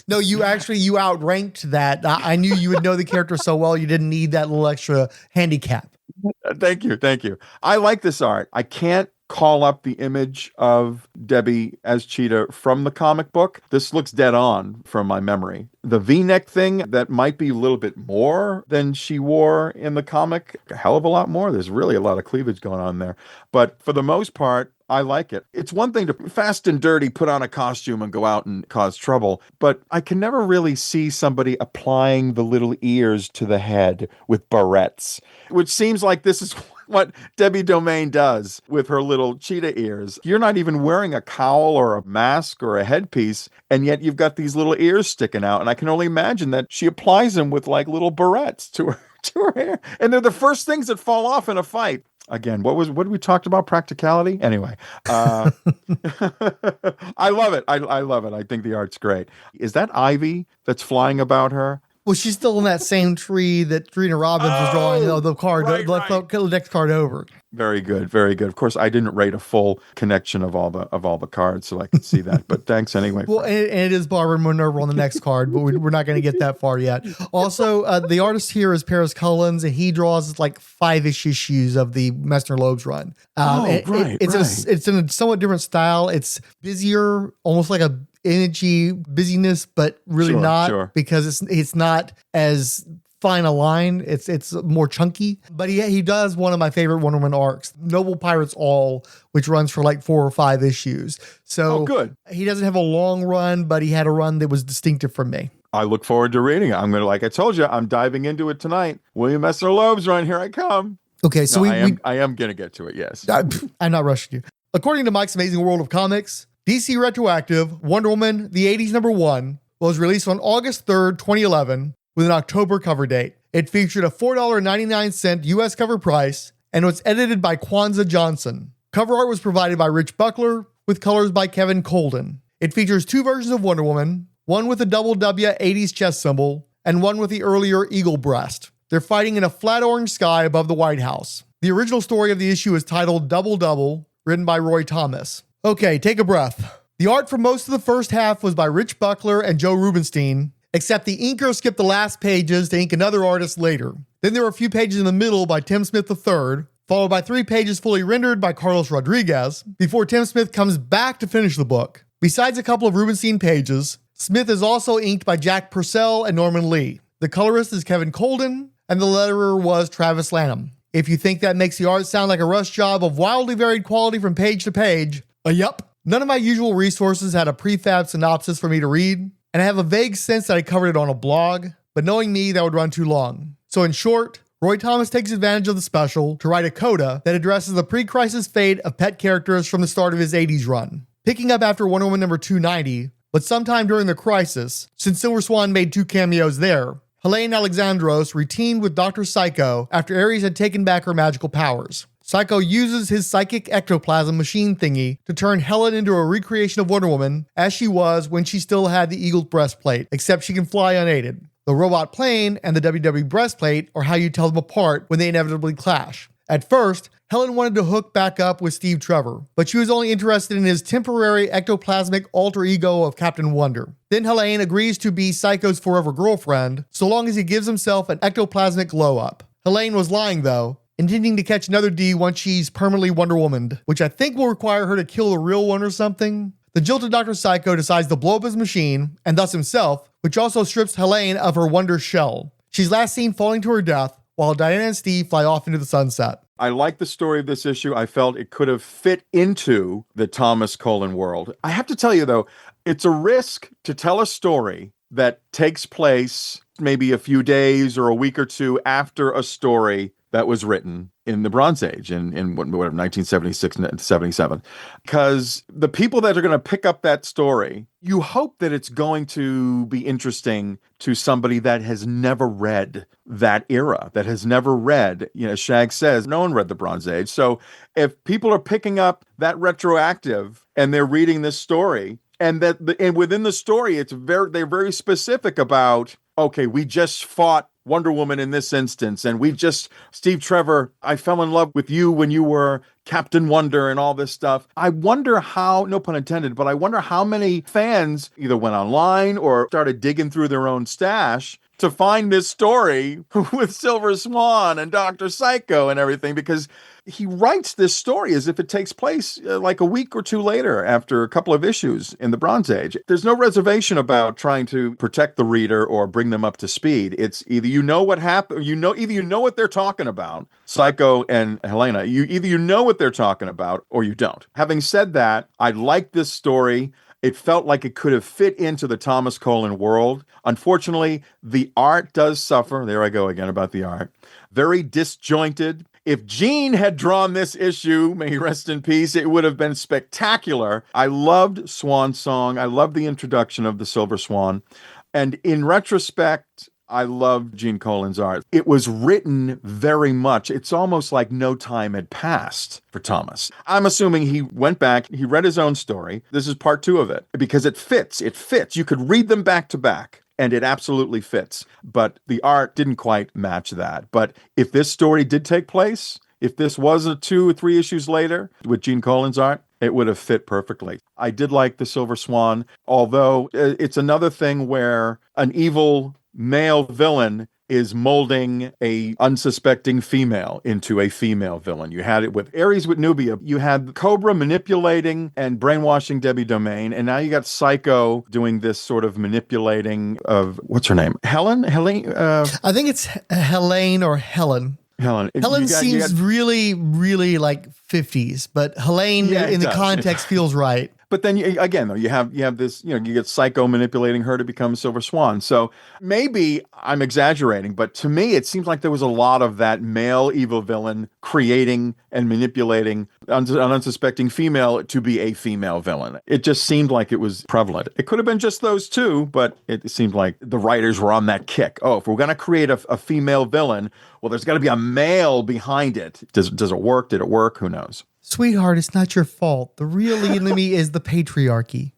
No, you outranked that. I knew you would know the character so well, you didn't need that little extra handicap. Thank you. I like this art. I can't call up the image of Debbie as Cheetah from the comic book. This looks dead on from my memory. The V-neck thing, that might be a little bit more than she wore in the comic. A hell of a lot more. There's really a lot of cleavage going on there. But for the most part, I like it. It's one thing to fast and dirty put on a costume and go out and cause trouble, but I can never really see somebody applying the little ears to the head with barrettes, which seems like this is what Debbie Domain does with her little cheetah ears. You're not even wearing a cowl or a mask or a headpiece, and yet you've got these little ears sticking out, and I can only imagine that she applies them with like little barrettes to her hair, and they're the first things that fall off in a fight. Again, what did we talked about? Practicality? Anyway, I love it. I love it. I think the art's great. Is that Ivy that's flying about her? Well, she's still in that same tree that Trina Robbins was drawing the card, the next card over. Very good. Of course, I didn't rate a full connection of all the cards, so I could see that. But thanks anyway. Well, and it is Barbara Minerva on the next card, but we're not going to get that far yet. Also, the artist here is Pérez Cullins, and he draws like 5-ish issues of the Messner Loebs run. It's in a somewhat different style. It's busier, almost like a energy busyness, but really not because it's not as fine a line. It's more chunky, but he does one of my favorite Wonder Woman arcs, Noble Pirates All, which runs for like 4 or 5 issues. So good. He doesn't have a long run, but he had a run that was distinctive from me. I look forward to reading it. I'm going to, like I told you, I'm diving into it tonight. William Messner Loebs run, here I come. Okay, so I am going to get to it, yes. I'm not rushing you. According to Mike's Amazing World of Comics, DC Retroactive Wonder Woman, the 80s #1, was released on August 3rd, 2011, with an October cover date. It featured a $4.99 US cover price and was edited by Kwanzaa Johnson. Cover art was provided by Rich Buckler, with colors by Kevin Colden. It features 2 versions of Wonder Woman, one with a double W 80s chest symbol, and one with the earlier eagle breast. They're fighting in a flat orange sky above the White House. The original story of the issue is titled Double Double, written by Roy Thomas. Okay, take a breath. The art for most of the first half was by Rich Buckler and Joe Rubenstein, except the inker skipped the last pages to ink another artist later. Then there were a few pages in the middle by Tim Smith III, followed by 3 pages fully rendered by Carlos Rodriguez, before Tim Smith comes back to finish the book. Besides a couple of Rubenstein pages, Smith is also inked by Jack Purcell and Norman Lee. The colorist is Kevin Colden, and the letterer was Travis Lanham. If you think that makes the art sound like a rush job of wildly varied quality from page to page, yup. None of my usual resources had a prefab synopsis for me to read, and I have a vague sense that I covered it on a blog, but knowing me, that would run too long. So in short, Roy Thomas takes advantage of the special to write a coda that addresses the pre-crisis fate of pet characters from the start of his 80s run. Picking up after Wonder Woman number 290, but sometime during the Crisis, since Silver Swan made 2 cameos there, Helene Alexandros reteamed with Dr. Psycho after Ares had taken back her magical powers. Psycho uses his psychic ectoplasm machine thingy to turn Helen into a recreation of Wonder Woman as she was when she still had the eagle's breastplate, except she can fly unaided. The robot plane and the WW breastplate are how you tell them apart when they inevitably clash. At first, Helen wanted to hook back up with Steve Trevor, but she was only interested in his temporary ectoplasmic alter ego of Captain Wonder. Then Helene agrees to be Psycho's forever girlfriend, so long as he gives himself an ectoplasmic glow-up. Helene was lying though, intending to catch another D once she's permanently Wonder Womaned, which I think will require her to kill the real one or something. The jilted Dr. Psycho decides to blow up his machine, and thus himself, which also strips Helene of her Wonder shell. She's last seen falling to her death, while Diana and Steve fly off into the sunset. I like the story of this issue. I felt it could have fit into the Thomas Colin world. I have to tell you, though, it's a risk to tell a story that takes place maybe a few days or a week or two after a story that was written in the Bronze Age, in 1976 and 77. Because the people that are going to pick up that story, you hope that it's going to be interesting to somebody that has never read that era, that has never read, Shag says, no one read the Bronze Age. So if people are picking up that retroactive and they're reading this story, and within the story, they're very specific about, okay, we just fought Wonder Woman in this instance, and Steve Trevor, I fell in love with you when you were Captain Wonder and all this stuff. I wonder how, no pun intended, but I wonder how many fans either went online or started digging through their own stash to find this story with Silver Swan and Dr. Psycho and everything, because he writes this story as if it takes place like a week or two later after a couple of issues in the Bronze Age. There's no reservation about trying to protect the reader or bring them up to speed. It's either you know what happened, either you know what they're talking about, Psycho and Helena, either you know what they're talking about or you don't. Having said that, I like this story. It felt like it could have fit into the Thomas Colin world. Unfortunately, the art does suffer. There I go again about the art. Very disjointed. If Gene had drawn this issue, may he rest in peace, it would have been spectacular. I loved Swan Song. I loved the introduction of the Silver Swan. And in retrospect, I loved Gene Colan's art. It was written very much. It's almost like no time had passed for Thomas. I'm assuming he went back, he read his own story. This is part 2 of it because it fits. It fits. You could read them back to back. And it absolutely fits. But the art didn't quite match that. But if this story did take place, if this was 2 or 3 issues later with Gene Colan's art, it would have fit perfectly. I did like the Silver Swan, although it's another thing where an evil male villain is molding a unsuspecting female into a female villain. You had it with Ares with Nubia. You had Cobra manipulating and brainwashing Debbie Domain. And now you got Psycho doing this sort of manipulating of, what's her name? Helene? I think it's Helene or Helen. Helen seems really, really like 50s, but Helene in the context feels right. But then again, though, you have this, you get Psycho manipulating her to become Silver Swan. So maybe I'm exaggerating, but to me, it seems like there was a lot of that male evil villain creating and manipulating an unsuspecting female to be a female villain. It just seemed like it was prevalent. It could have been just those two, but it seemed like the writers were on that kick. Oh, if we're going to create a female villain, well, there's got to be a male behind it. Does it work? Did it work? Who knows? Sweetheart, it's not your fault. The real enemy is the patriarchy.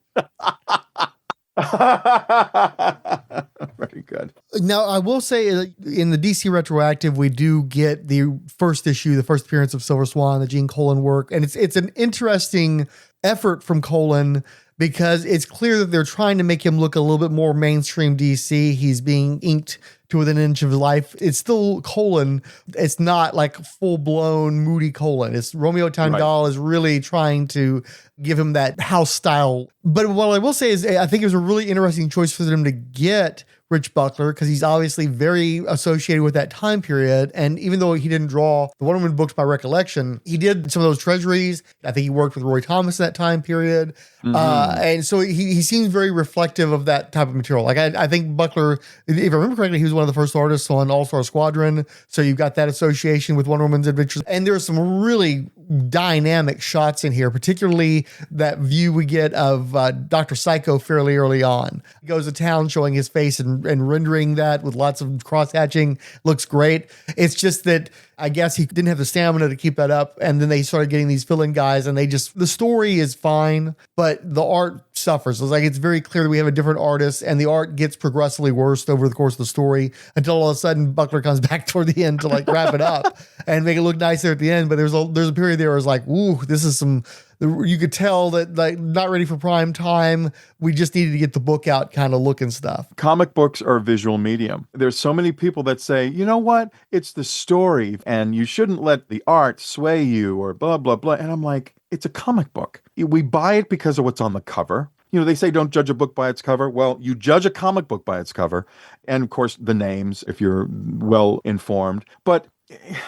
Very good. Now, I will say in the DC Retroactive, we do get the first issue, the first appearance of Silver Swan, the Gene Colan work. And it's an interesting effort from Colan because it's clear that they're trying to make him look a little bit more mainstream DC. He's being inked to within an inch of life. It's still Colan. It's not like full-blown moody Colan. It's Romeo Tandal is really trying to give him that house style. But what I will say is I think it was a really interesting choice for them to get Rich Buckler because he's obviously very associated with that time period. And even though he didn't draw the Wonder Woman books by recollection, he did some of those treasuries. I think he worked with Roy Thomas in that time period. And so he seems very reflective of that type of material. Like I think Buckler, if I remember correctly, he was one of the first artists on All-Star Squadron. So you've got that association with Wonder Woman's adventures. And there's some really dynamic shots in here, particularly that view we get of Dr. Psycho fairly early on. He goes to town showing his face and rendering that with lots of cross-hatching. Looks great. It's just that I guess he didn't have the stamina to keep that up, and then they started getting these fill-in guys, and the story is fine, but the art suffers. It's very clear that we have a different artist, and the art gets progressively worse over the course of the story until all of a sudden Buckler comes back toward the end to wrap it up and make it look nicer at the end. But there's a period there where it's like, ooh, this is some. You could tell that not ready for prime time. We just needed to get the book out kind of look and stuff. Comic books are a visual medium. There's so many people that say, you know what? It's the story and you shouldn't let the art sway you or blah, blah, blah. And I'm like, it's a comic book. We buy it because of what's on the cover. They say don't judge a book by its cover. Well, you judge a comic book by its cover. And of course, the names, if you're well informed. But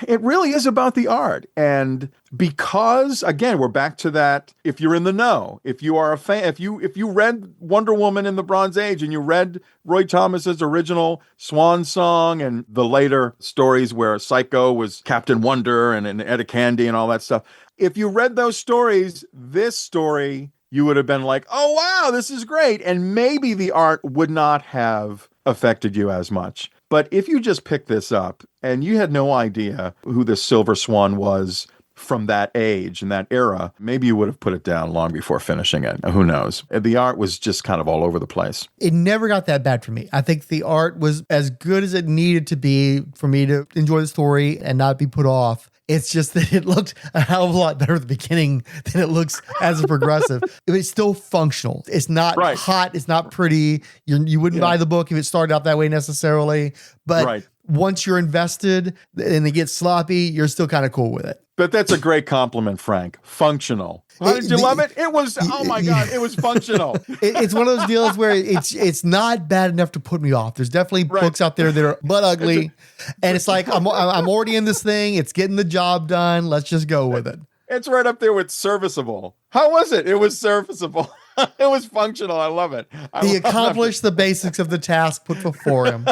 it really is about the art. And because, again, we're back to that, if you're in the know, if you are a fan, if you read Wonder Woman in the Bronze Age and you read Roy Thomas's original Swan Song and the later stories where Psycho was Captain Wonder and Etta Candy and all that stuff, if you read those stories, this story, you would have been like, oh, wow, this is great. And maybe the art would not have affected you as much. But if you just pick this up and you had no idea who the Silver Swan was from that age and that era, maybe you would have put it down long before finishing it. Who knows? The art was just kind of all over the place. It never got that bad for me. I think the art was as good as it needed to be for me to enjoy the story and not be put off. It's just that it looked a hell of a lot better at the beginning than it looks as a progressive. It's still functional. It's not hot. It's not pretty. You wouldn't buy the book if it started out that way necessarily. But once you're invested and it gets sloppy, you're still kind of cool with it. But that's a great compliment, Frank. Functional. Did you love it? It was, oh my God, it was functional. It's one of those deals where it's not bad enough to put me off. There's definitely books out there that are butt ugly. And it's like, I'm already in this thing. It's getting the job done. Let's just go with it. It's right up there with serviceable. How was it? It was serviceable. It was functional. I love it. He accomplished the basics of the task put before him.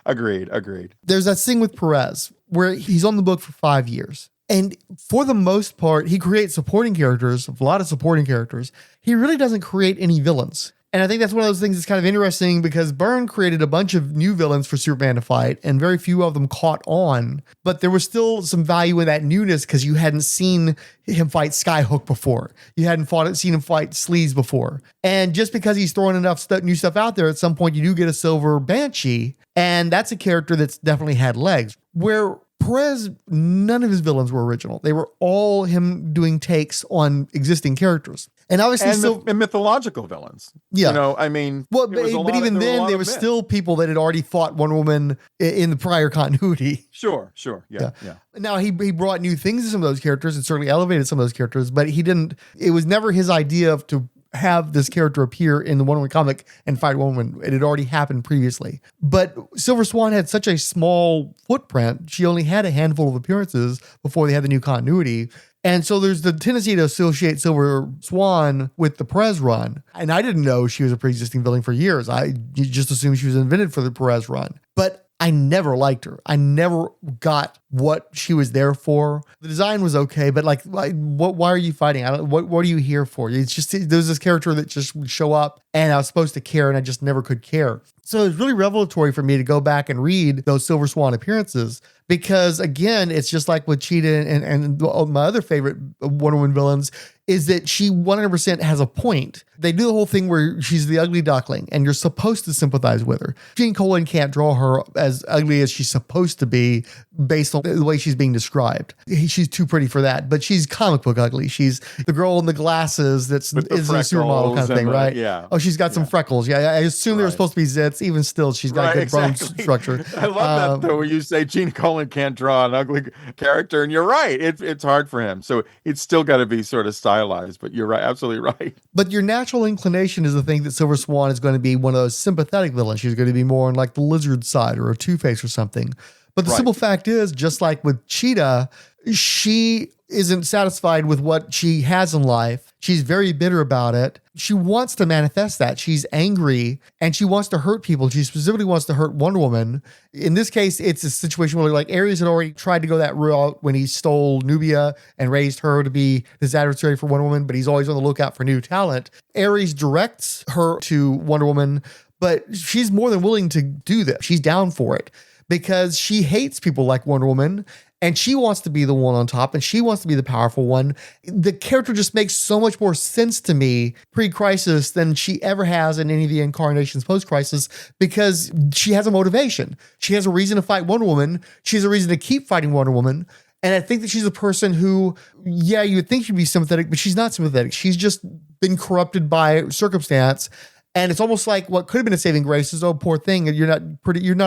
Agreed. There's that thing with Pérez where he's on the book for 5 years. And for the most part, he creates supporting characters, a lot of supporting characters. He really doesn't create any villains. And I think that's one of those things that's kind of interesting because Byrne created a bunch of new villains for Superman to fight, and very few of them caught on. But there was still some value in that newness because you hadn't seen him fight Skyhook before. You hadn't seen him fight Sleaze before. And just because he's throwing enough new stuff out there, at some point you do get a Silver Banshee, and that's a character that's definitely had legs. Where Pérez, none of his villains were original. They were all him doing takes on existing characters. And obviously and mythological villains. Yeah. But even then, there was still people that had already fought Wonder Woman in the prior continuity. Sure. Yeah. Now, he brought new things to some of those characters and certainly elevated some of those characters, but it was never his idea to have this character appear in the Wonder Woman comic and fight Woman. It had already happened previously. But Silver Swan had such a small footprint. She only had a handful of appearances before they had the new continuity. And so there's the tendency to associate Silver Swan with the Pérez run. And I didn't know she was a pre-existing villain for years. I just assumed she was invented for the Pérez run. But I never liked her. I never got what she was there for. The design was okay, but why are you fighting? What are you here for? It's just, there's this character that just would show up and I was supposed to care and I just never could care. So it was really revelatory for me to go back and read those Silver Swan appearances because, again, it's just like with Cheetah and my other favorite Wonder Woman villains is that she 100% has a point. They do the whole thing where she's the ugly duckling and you're supposed to sympathize with her. Gene Colan can't draw her as ugly as she's supposed to be based on the way she's being described. She's too pretty for that, but she's comic book ugly. She's the girl in the glasses is a supermodel kind of thing, right? Yeah. Oh, she's got some freckles. Yeah, I assume they were supposed to be zits. Even still, she's got good bone structure. I love that, though, where you say Gene Colan can't draw an ugly character, and you're right. It's hard for him. So it's still got to be sort of stylized, but you're right, absolutely right. But your natural inclination is to think that Silver Swan is going to be one of those sympathetic villains. She's going to be more on like the Lizard side or a Two-Face or something. But the simple fact is, just like with Cheetah, she isn't satisfied with what she has in life. She's very bitter about it. She wants to manifest that. She's angry and she wants to hurt people. She specifically wants to hurt Wonder Woman. In this case, it's a situation where like Ares had already tried to go that route when he stole Nubia and raised her to be his adversary for Wonder Woman, but he's always on the lookout for new talent. Ares directs her to Wonder Woman, but she's more than willing to do this. She's down for it because she hates people like Wonder Woman. And she wants to be the one on top and she wants to be the powerful one. The character just makes so much more sense to me pre-crisis than she ever has in any of the incarnations post-crisis because she has a motivation. She has a reason to fight Wonder Woman. She has a reason to keep fighting Wonder Woman. And I think that she's a person who, yeah, you would think she'd be sympathetic, but she's not sympathetic. She's just been corrupted by circumstance. And it's almost like what could have been a saving grace is, oh, poor thing, you're not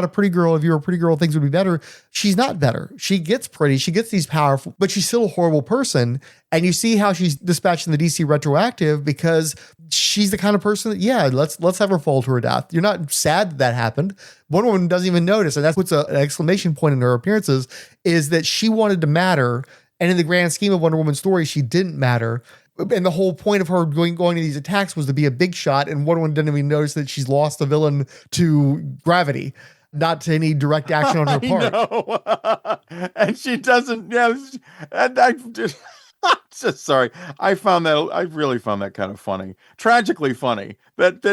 a pretty girl. If you were a pretty girl, things would be better. She's not better. She gets pretty, she gets these powerful, but she's still a horrible person. And you see how she's dispatching the DC retroactive because she's the kind of person that, yeah, let's have her fall to her death. You're not sad that happened. Wonder Woman doesn't even notice. And that's what's an exclamation point in her appearances is that she wanted to matter. And in the grand scheme of Wonder Woman's story, she didn't matter. And the whole point of her going to these attacks was to be a big shot. And Wonder Woman didn't even notice that she's lost the villain to gravity, not to any direct action on her part. And she doesn't. Yeah, and I just sorry. I really found that kind of funny, tragically funny. That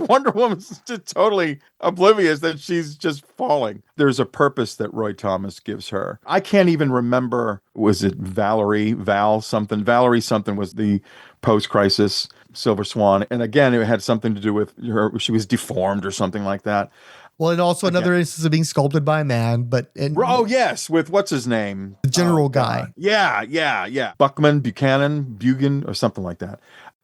Wonder Woman's just totally oblivious that she's just falling. There's a purpose that Roy Thomas gives her. I can't even remember. Was it Val something? Valerie something was the post-crisis Silver Swan, and again, it had something to do with her. She was deformed or something like that. Well, and also another instance of being sculpted by a man, but... oh, yes, with what's his name? The general guy. Yeah. Bugan, or something like that.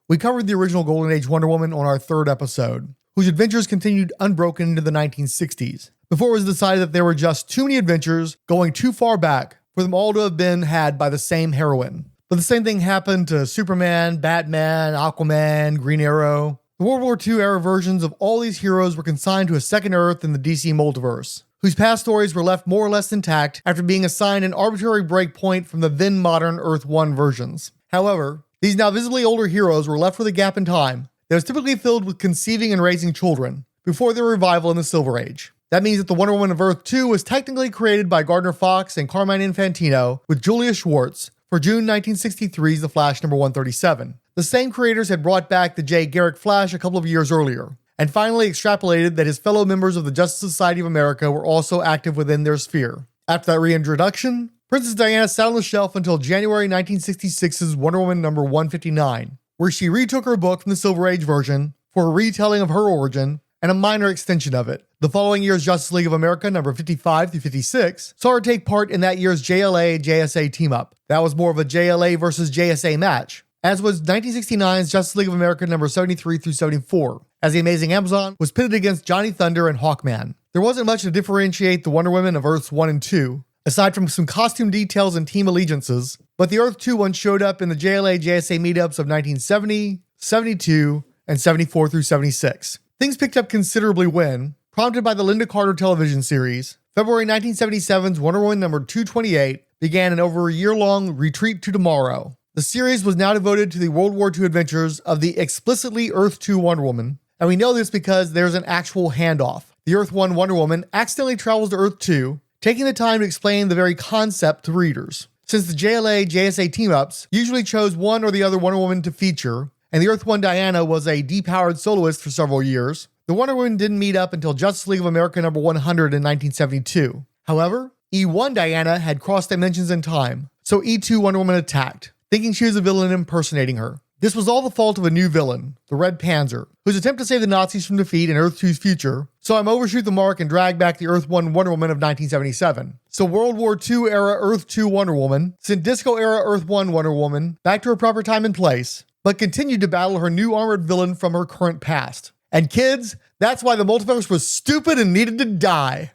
We covered the original Golden Age Wonder Woman on our third episode, whose adventures continued unbroken into the 1960s, before it was decided that there were just too many adventures going too far back for them all to have been had by the same heroine. But the same thing happened to Superman, Batman, Aquaman, Green Arrow. The World War II era versions of all these heroes were consigned to a second Earth in the DC multiverse, whose past stories were left more or less intact after being assigned an arbitrary breakpoint from the then modern Earth 1 versions. However, these now visibly older heroes were left with a gap in time that was typically filled with conceiving and raising children before their revival in the Silver Age. That means that the Wonder Woman of Earth 2 was technically created by Gardner Fox and Carmine Infantino with Julia Schwartz for June 1963's The Flash number 137. The same creators had brought back the Jay Garrick Flash a couple of years earlier, and finally extrapolated that his fellow members of the Justice Society of America were also active within their sphere. After that reintroduction, Princess Diana sat on the shelf until January 1966's Wonder Woman number 159, where she retook her book from the Silver Age version for a retelling of her origin and a minor extension of it. The following year's Justice League of America number 55 through 56 saw her take part in that year's JLA-JSA team-up. That was more of a JLA versus JSA match, as was 1969's Justice League of America number 73 through 74, as the Amazing Amazon was pitted against Johnny Thunder and Hawkman. There wasn't much to differentiate the Wonder Women of Earths 1 and 2, aside from some costume details and team allegiances, but the Earth 2 one showed up in the JLA-JSA meetups of 1970, 72, and 74 through 76. Things picked up considerably when, prompted by the Linda Carter television series, February 1977's Wonder Woman number 228 began an over a year-long retreat to tomorrow. The series was now devoted to the World War II adventures of the explicitly Earth 2 Wonder Woman, and we know this because there's an actual handoff. The Earth 1 Wonder Woman accidentally travels to Earth 2, taking the time to explain the very concept to readers. Since the JLA-JSA team-ups usually chose one or the other Wonder Woman to feature, and the Earth 1 Diana was a depowered soloist for several years, the Wonder Woman didn't meet up until Justice League of America number 100 in 1972. However, E1 Diana had crossed dimensions in time, so E2 Wonder Woman attacked, thinking she was a villain impersonating her. This was all the fault of a new villain, the Red Panzer, whose attempt to save the Nazis from defeat in Earth 2's future saw him overshoot the mark and drag back the Earth 1 Wonder Woman of 1977. So World War II era Earth 2 Wonder Woman sent Disco era Earth 1 Wonder Woman back to her proper time and place, but continued to battle her new armored villain from her current past. And kids, that's why the multiverse was stupid and needed to die.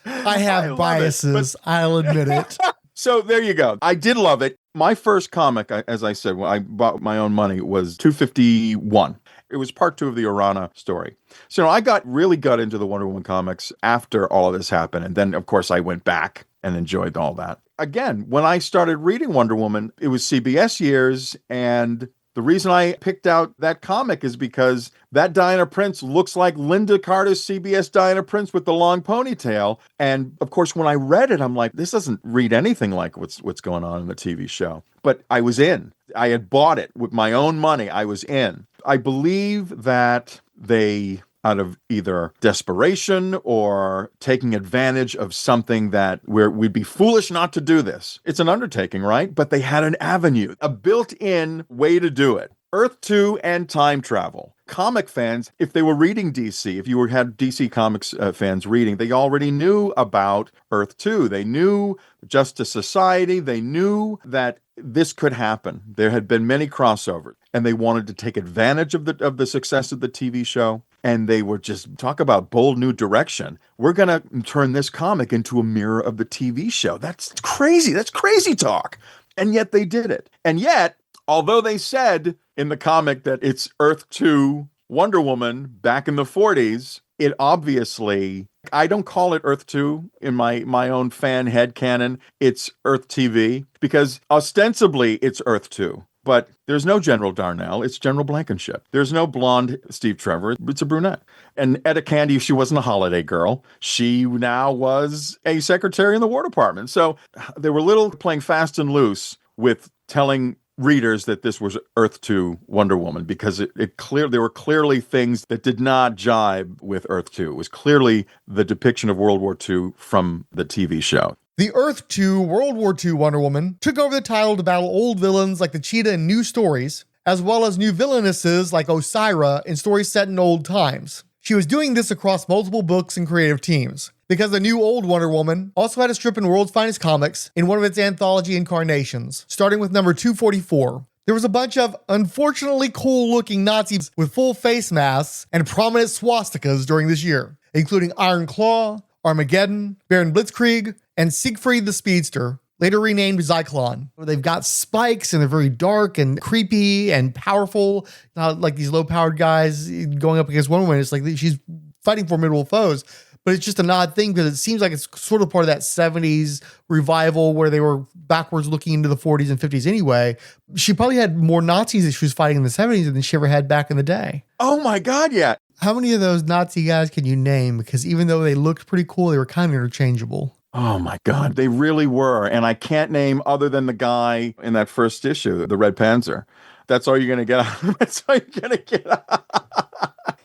I have biases, I'll admit it. So there you go. I did love it. My first comic, as I said, when I bought my own money, was 251. It was part 2 of the Orana story. So I really got into the Wonder Woman comics after all of this happened. And then, of course, I went back and enjoyed all that. Again, when I started reading Wonder Woman, it was CBS years, and the reason I picked out that comic is because that Diana Prince looks like Linda Carter's CBS Diana Prince with the long ponytail. And of course, when I read it, I'm like, this doesn't read anything like what's going on in the TV show. But I was in. I had bought it with my own money. I was in. I believe that they, out of either desperation or taking advantage of something that where we'd be foolish not to do this. It's an undertaking, right? But they had an avenue, a built-in way to do it. Earth 2 and time travel. Comic fans, if they were reading DC, if you had DC Comics fans reading, they already knew about Earth 2. They knew Justice Society. They knew that this could happen. There had been many crossovers, and they wanted to take advantage of the success of the TV show. And they were just, talk about bold new direction. We're going to turn this comic into a mirror of the TV show. That's crazy. That's crazy talk. And yet they did it. And yet, although they said in the comic that it's Earth 2 Wonder Woman back in the 40s, it obviously, I don't call it Earth 2 in my own fan headcanon. It's Earth TV because ostensibly it's Earth 2. But there's no General Darnell. It's General Blankenship. There's no blonde Steve Trevor. It's a brunette. And Etta Candy, she wasn't a holiday girl. She now was a secretary in the War Department. So they were a little playing fast and loose with telling readers that this was Earth 2 Wonder Woman because there were clearly things that did not jibe with Earth 2. It was clearly the depiction of World War II from the TV show. The Earth 2 World War II Wonder Woman took over the title to battle old villains like the Cheetah in new stories, as well as new villainesses like Osira in stories set in old times. She was doing this across multiple books and creative teams, because the new old Wonder Woman also had a strip in World's Finest Comics in one of its anthology incarnations, starting with number 244. There was a bunch of unfortunately cool-looking Nazis with full face masks and prominent swastikas during this year, including Iron Claw, Armageddon, Baron Blitzkrieg, and Siegfried the Speedster, later renamed Zyklon. They've got spikes and they're very dark and creepy and powerful. Not like these low-powered guys going up against Wonder Woman. It's like she's fighting formidable foes. But it's just an odd thing because it seems like it's sort of part of that 70s revival where they were backwards looking into the 40s and 50s anyway. She probably had more Nazis that she was fighting in the 70s than she ever had back in the day. Oh my God, yeah. How many of those Nazi guys can you name? Because even though they looked pretty cool, they were kind of interchangeable. Oh my God, they really were. And I can't name other than the guy in that first issue, the Red Panzer. That's all you're going to get out. That's all you're going to get out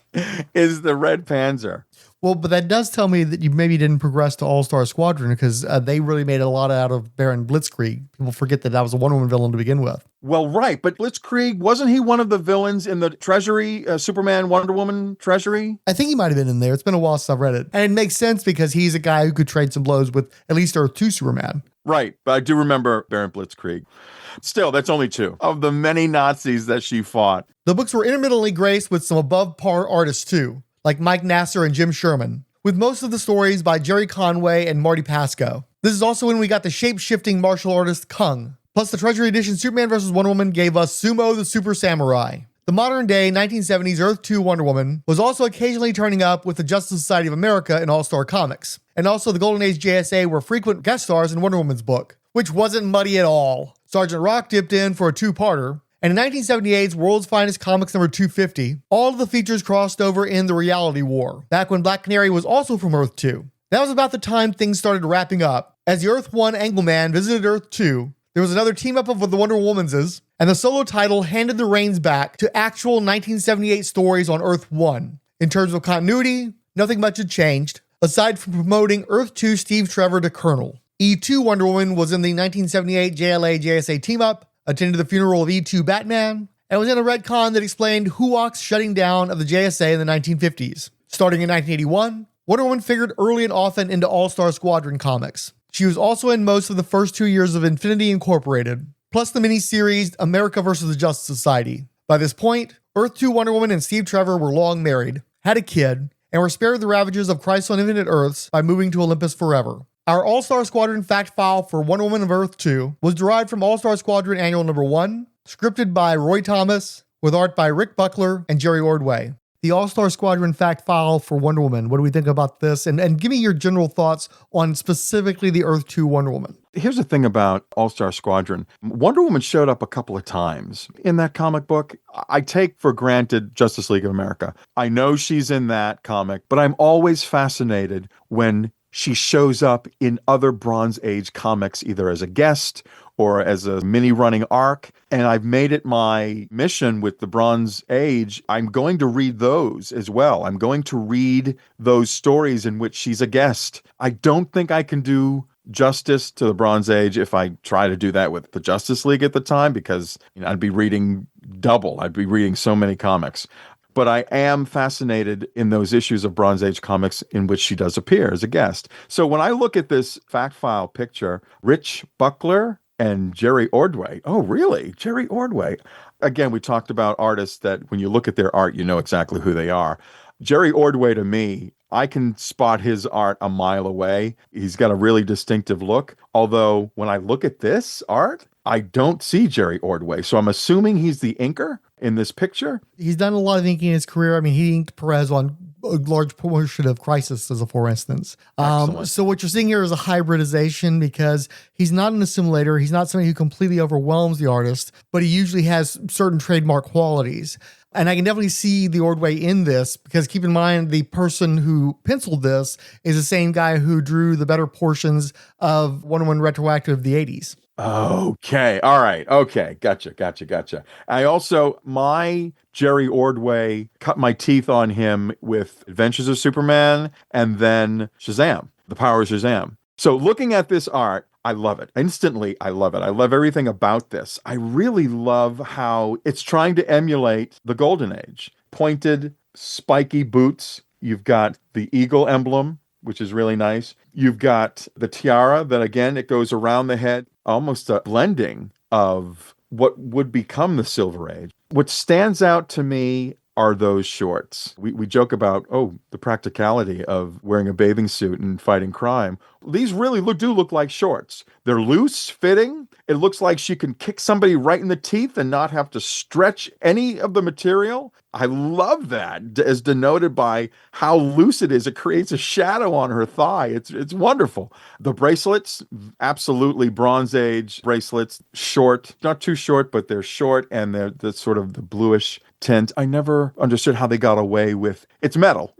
is the Red Panzer. Well, but that does tell me that you maybe didn't progress to All-Star Squadron because they really made a lot out of Baron Blitzkrieg. People forget that was a Wonder Woman villain to begin with. Well, right. But Blitzkrieg, wasn't he one of the villains in the Treasury, Superman Wonder Woman Treasury? I think he might have been in there. It's been a while since I've read it. And it makes sense because he's a guy who could trade some blows with at least Earth 2 Superman. Right. But I do remember Baron Blitzkrieg. Still, that's only two of the many Nazis that she fought. The books were intermittently graced with some above-par artists too, like Mike Nasser and Jim Sherman, with most of the stories by Jerry Conway and Marty Pasco. This is also when we got the shape-shifting martial artist Kung. Plus, the Treasury Edition Superman vs. Wonder Woman gave us Sumo the Super Samurai. The modern-day 1970s Earth 2 Wonder Woman was also occasionally turning up with the Justice Society of America in All-Star Comics. And also the Golden Age JSA were frequent guest stars in Wonder Woman's book, which wasn't muddy at all. Sergeant Rock dipped in for a two-parter, and in 1978's World's Finest Comics number 250, all of the features crossed over in The Reality War, back when Black Canary was also from Earth 2. That was about the time things started wrapping up. As the Earth 1 Angleman visited Earth 2, there was another team-up of the Wonder Womanses, and the solo title handed the reins back to actual 1978 stories on Earth 1. In terms of continuity, nothing much had changed, aside from promoting Earth 2 Steve Trevor to Colonel. E2 Wonder Woman was in the 1978 JLA JSA team-up, attended the funeral of E2 Batman, and was in a retcon that explained Huok's shutting down of the JSA in the 1950s. Starting in 1981, Wonder Woman figured early and often into All-Star Squadron comics. She was also in most of the first 2 years of Infinity Incorporated, plus the miniseries America vs. the Justice Society. By this point, Earth 2 Wonder Woman and Steve Trevor were long married, had a kid, and were spared the ravages of Crisis on Infinite Earths by moving to Olympus forever. Our All-Star Squadron fact file for Wonder Woman of Earth 2 was derived from All-Star Squadron Annual Number 1, scripted by Roy Thomas, with art by Rick Buckler and Jerry Ordway. The All-Star Squadron fact file for Wonder Woman. What do we think about this? And give me your general thoughts on specifically the Earth 2 Wonder Woman. Here's the thing about All-Star Squadron. Wonder Woman showed up a couple of times in that comic book. I take for granted Justice League of America. I know she's in that comic, but I'm always fascinated when she shows up in other Bronze Age comics, either as a guest or as a mini running arc. And I've made it my mission with the Bronze Age. I'm going to read those as well. I'm going to read those stories in which she's a guest. I don't think I can do justice to the Bronze Age if I try to do that with the Justice League at the time, because I'd be reading double. I'd be reading so many comics. But I am fascinated in those issues of Bronze Age comics in which she does appear as a guest. So when I look at this fact file picture, Rich Buckler and Jerry Ordway. Oh, really? Jerry Ordway. Again, we talked about artists that when you look at their art, you know exactly who they are. Jerry Ordway, to me, I can spot his art a mile away. He's got a really distinctive look. Although when I look at this art, I don't see Jerry Ordway. So I'm assuming he's the inker in this picture. He's done a lot of inking in his career. I mean, he inked Pérez on a large portion of Crisis, as a for instance. So what you're seeing here is a hybridization, because he's not an assimilator. He's not somebody who completely overwhelms the artist, but he usually has certain trademark qualities. And I can definitely see the Ordway in this, because keep in mind, the person who penciled this is the same guy who drew the better portions of Wonder Woman Retroactive of the 80s. Okay. All right. Okay. Gotcha. My Jerry Ordway cut my teeth on him with Adventures of Superman and then Shazam, The Power of Shazam. So looking at this art, I love it. Instantly, I love it. I love everything about this. I really love how it's trying to emulate the Golden Age. Pointed, spiky boots. You've got the eagle emblem, which is really nice. You've got the tiara that, again, it goes around the head, almost a blending of what would become the Silver Age. What stands out to me are those shorts. We joke about, the practicality of wearing a bathing suit and fighting crime. These really do look like shorts. They're loose fitting. It looks like she can kick somebody right in the teeth and not have to stretch any of the material. I love that, as denoted by how loose it is. It creates a shadow on her thigh. It's wonderful. The bracelets, absolutely Bronze Age bracelets, short, not too short, but they're short, and they're the sort of the bluish tint. I never understood how they got away with it's metal,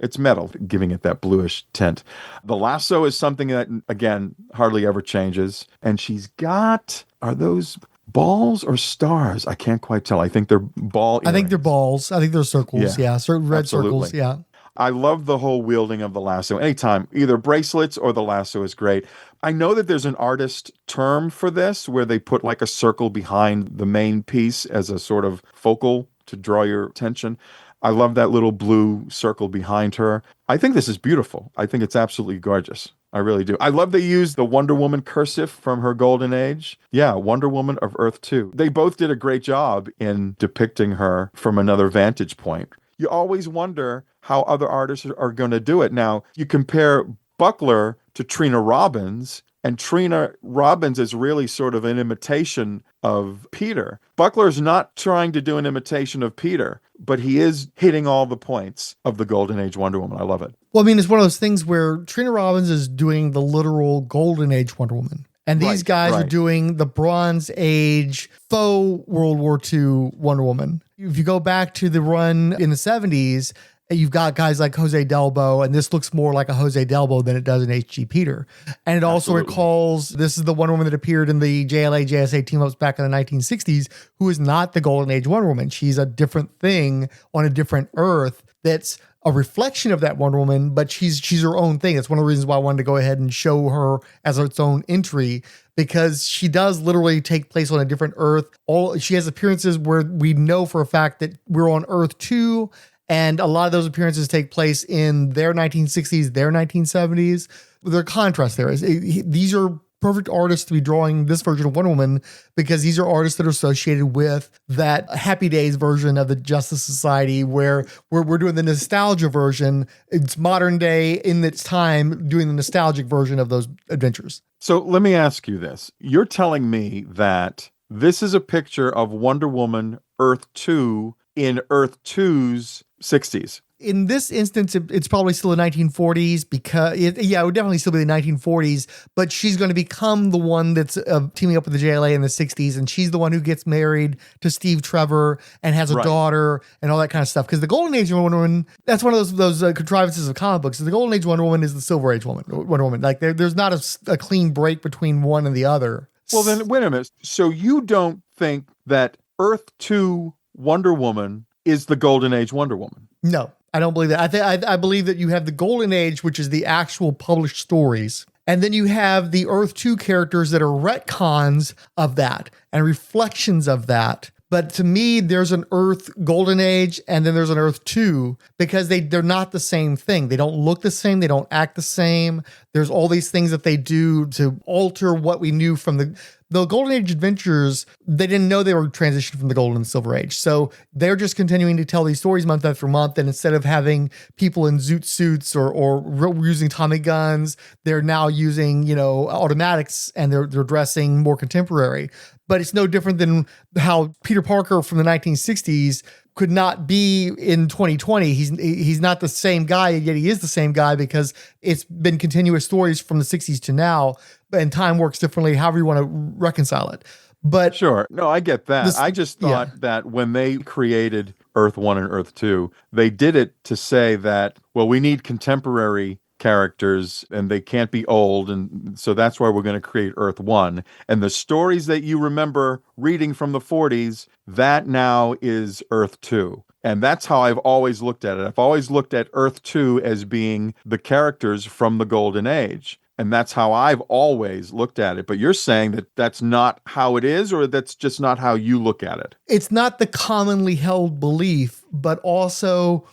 giving it that bluish tint. The lasso is something that, again, hardly ever changes. And she's got, are those balls or stars? I can't quite tell. I think they're ball earrings. I think they're balls. I think they're circles. Yeah. Certain red Absolutely. circles. Yeah. I love the whole wielding of the lasso. Anytime, either bracelets or the lasso is great. I know that there's an artist term for this where they put like a circle behind the main piece as a sort of focal to draw your attention. I love that little blue circle behind her. I think this is beautiful. I think it's absolutely gorgeous. I really do. I love they use the Wonder Woman cursive from her Golden Age. Yeah, Wonder Woman of Earth 2. They both did a great job in depicting her from another vantage point. You always wonder how other artists are going to do it. Now, you compare Buckler to Trina Robbins, and Trina Robbins is really sort of an imitation of Peter. Buckler's not trying to do an imitation of Peter, but he is hitting all the points of the Golden Age Wonder Woman. I love it. Well, I mean, it's one of those things where Trina Robbins is doing the literal Golden Age Wonder Woman. And these guys are doing the Bronze Age faux World War II Wonder Woman. If you go back to the run in the 70s, you've got guys like Jose Delbo, and this looks more like a Jose Delbo than it does an H.G. Peter. And it also recalls, this is the Wonder Woman that appeared in the JLA, JSA team-ups back in the 1960s, who is not the Golden Age Wonder Woman. She's a different thing on a different Earth that's a reflection of that Wonder Woman, but she's her own thing. It's one of the reasons why I wanted to go ahead and show her as its own entry, because she does literally take place on a different Earth. She has appearances where we know for a fact that we're on Earth 2, and a lot of those appearances take place in their 1960s, their 1970s. Their contrast there is these are perfect artists to be drawing this version of Wonder Woman, because these are artists that are associated with that Happy Days version of the Justice Society, where we're doing the nostalgia version. It's modern day in its time doing the nostalgic version of those adventures. So let me ask you this. You're telling me that this is a picture of Wonder Woman Earth 2 in Earth 2's 60s. In this instance, it's probably still the 1940s because, it would definitely still be the 1940s, but she's going to become the one that's teaming up with the JLA in the 60s, and she's the one who gets married to Steve Trevor and has a daughter and all that kind of stuff. Because the Golden Age Wonder Woman, that's one of those contrivances of comic books. The Golden Age Wonder Woman is the Silver Age Wonder Woman. Like there's not a clean break between one and the other. Well, then, wait a minute. So you don't think that Earth 2 Wonder Woman is the Golden Age Wonder Woman? No. I don't believe that. I believe that you have the Golden Age, which is the actual published stories. And then you have the Earth 2 characters that are retcons of that and reflections of that. But to me, there's an Earth Golden Age and then there's an Earth 2 because they're not the same thing. They don't look the same. They don't act the same. There's all these things that they do to alter what we knew from the Golden Age adventures. They didn't know they were transitioning from the Golden and Silver Age. So they're just continuing to tell these stories month after month. And instead of having people in zoot suits or using Tommy guns, they're now using, automatics and they're dressing more contemporary. But it's no different than how Peter Parker from the 1960s could not be in 2020. He's not the same guy, yet he is the same guy because it's been continuous stories from the 60s to now, and time works differently, however you want to reconcile it. But sure. No, I get that. I just thought that when they created Earth 1 and Earth 2, they did it to say that, well, we need contemporary characters and they can't be old, and so that's why we're going to create Earth 1. And the stories that you remember reading from the 40s, that now is Earth 2. And that's how I've always looked at it. I've always looked at Earth 2 as being the characters from the Golden Age. And that's how I've always looked at it. But you're saying that that's not how it is, or that's just not how you look at it? It's not the commonly held belief, but also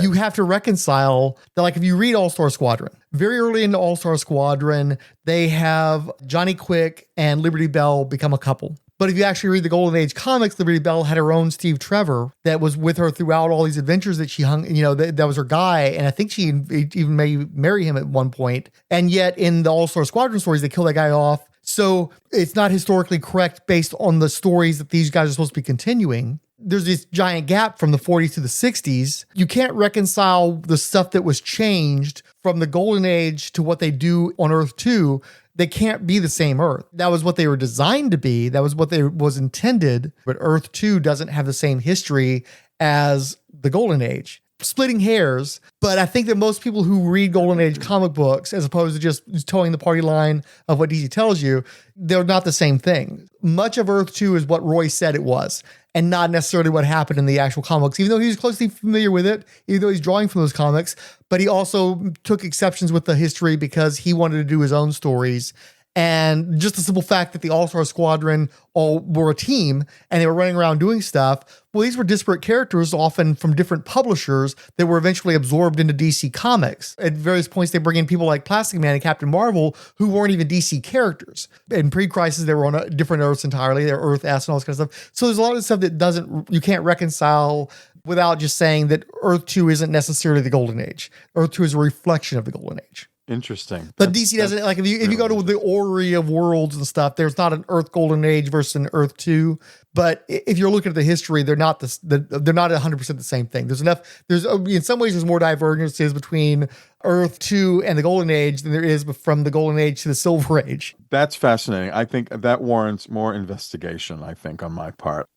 you have to reconcile that. Like if you read All-Star Squadron, very early in the All-Star Squadron, they have Johnny Quick and Liberty Bell become a couple. But if you actually read the Golden Age comics, Liberty Bell had her own Steve Trevor that was with her throughout all these adventures that she hung, that was her guy. And I think she even may marry him at one point. And yet in the All-Star Squadron stories, they kill that guy off. So it's not historically correct based on the stories that these guys are supposed to be continuing. There's this giant gap from the 40s to the 60s. You can't reconcile the stuff that was changed from the Golden Age to what they do on Earth 2. They can't be the same Earth. That was what they were designed to be. That was what was intended. But Earth 2 doesn't have the same history as the Golden Age. Splitting hairs, but I think that most people who read Golden Age comic books, as opposed to just towing the party line of what DC tells you, they're not the same thing. Much of Earth 2 is what Roy said it was, and not necessarily what happened in the actual comics, even though he was closely familiar with it, even though he's drawing from those comics. But he also took exceptions with the history because he wanted to do his own stories. And just the simple fact that the All-Star Squadron all were a team and they were running around doing stuff. Well, these were disparate characters, often from different publishers that were eventually absorbed into DC Comics. At various points, they bring in people like Plastic Man and Captain Marvel, who weren't even DC characters. In pre-Crisis, they were on different Earths entirely. They were Earth S and all this kind of stuff. So there's a lot of stuff that you can't reconcile without just saying that Earth 2 isn't necessarily the Golden Age. Earth 2 is a reflection of the Golden Age. Interesting. But DC doesn't, like if you go to the orrery of worlds and stuff, there's not an Earth Golden Age versus an Earth 2. But if you're looking at the history, they're not they're not 100% the same thing. There's in some ways there's more divergences between Earth 2 and the Golden Age than there is from the Golden Age to the Silver Age. That's fascinating. I think that warrants more investigation, I think, on my part.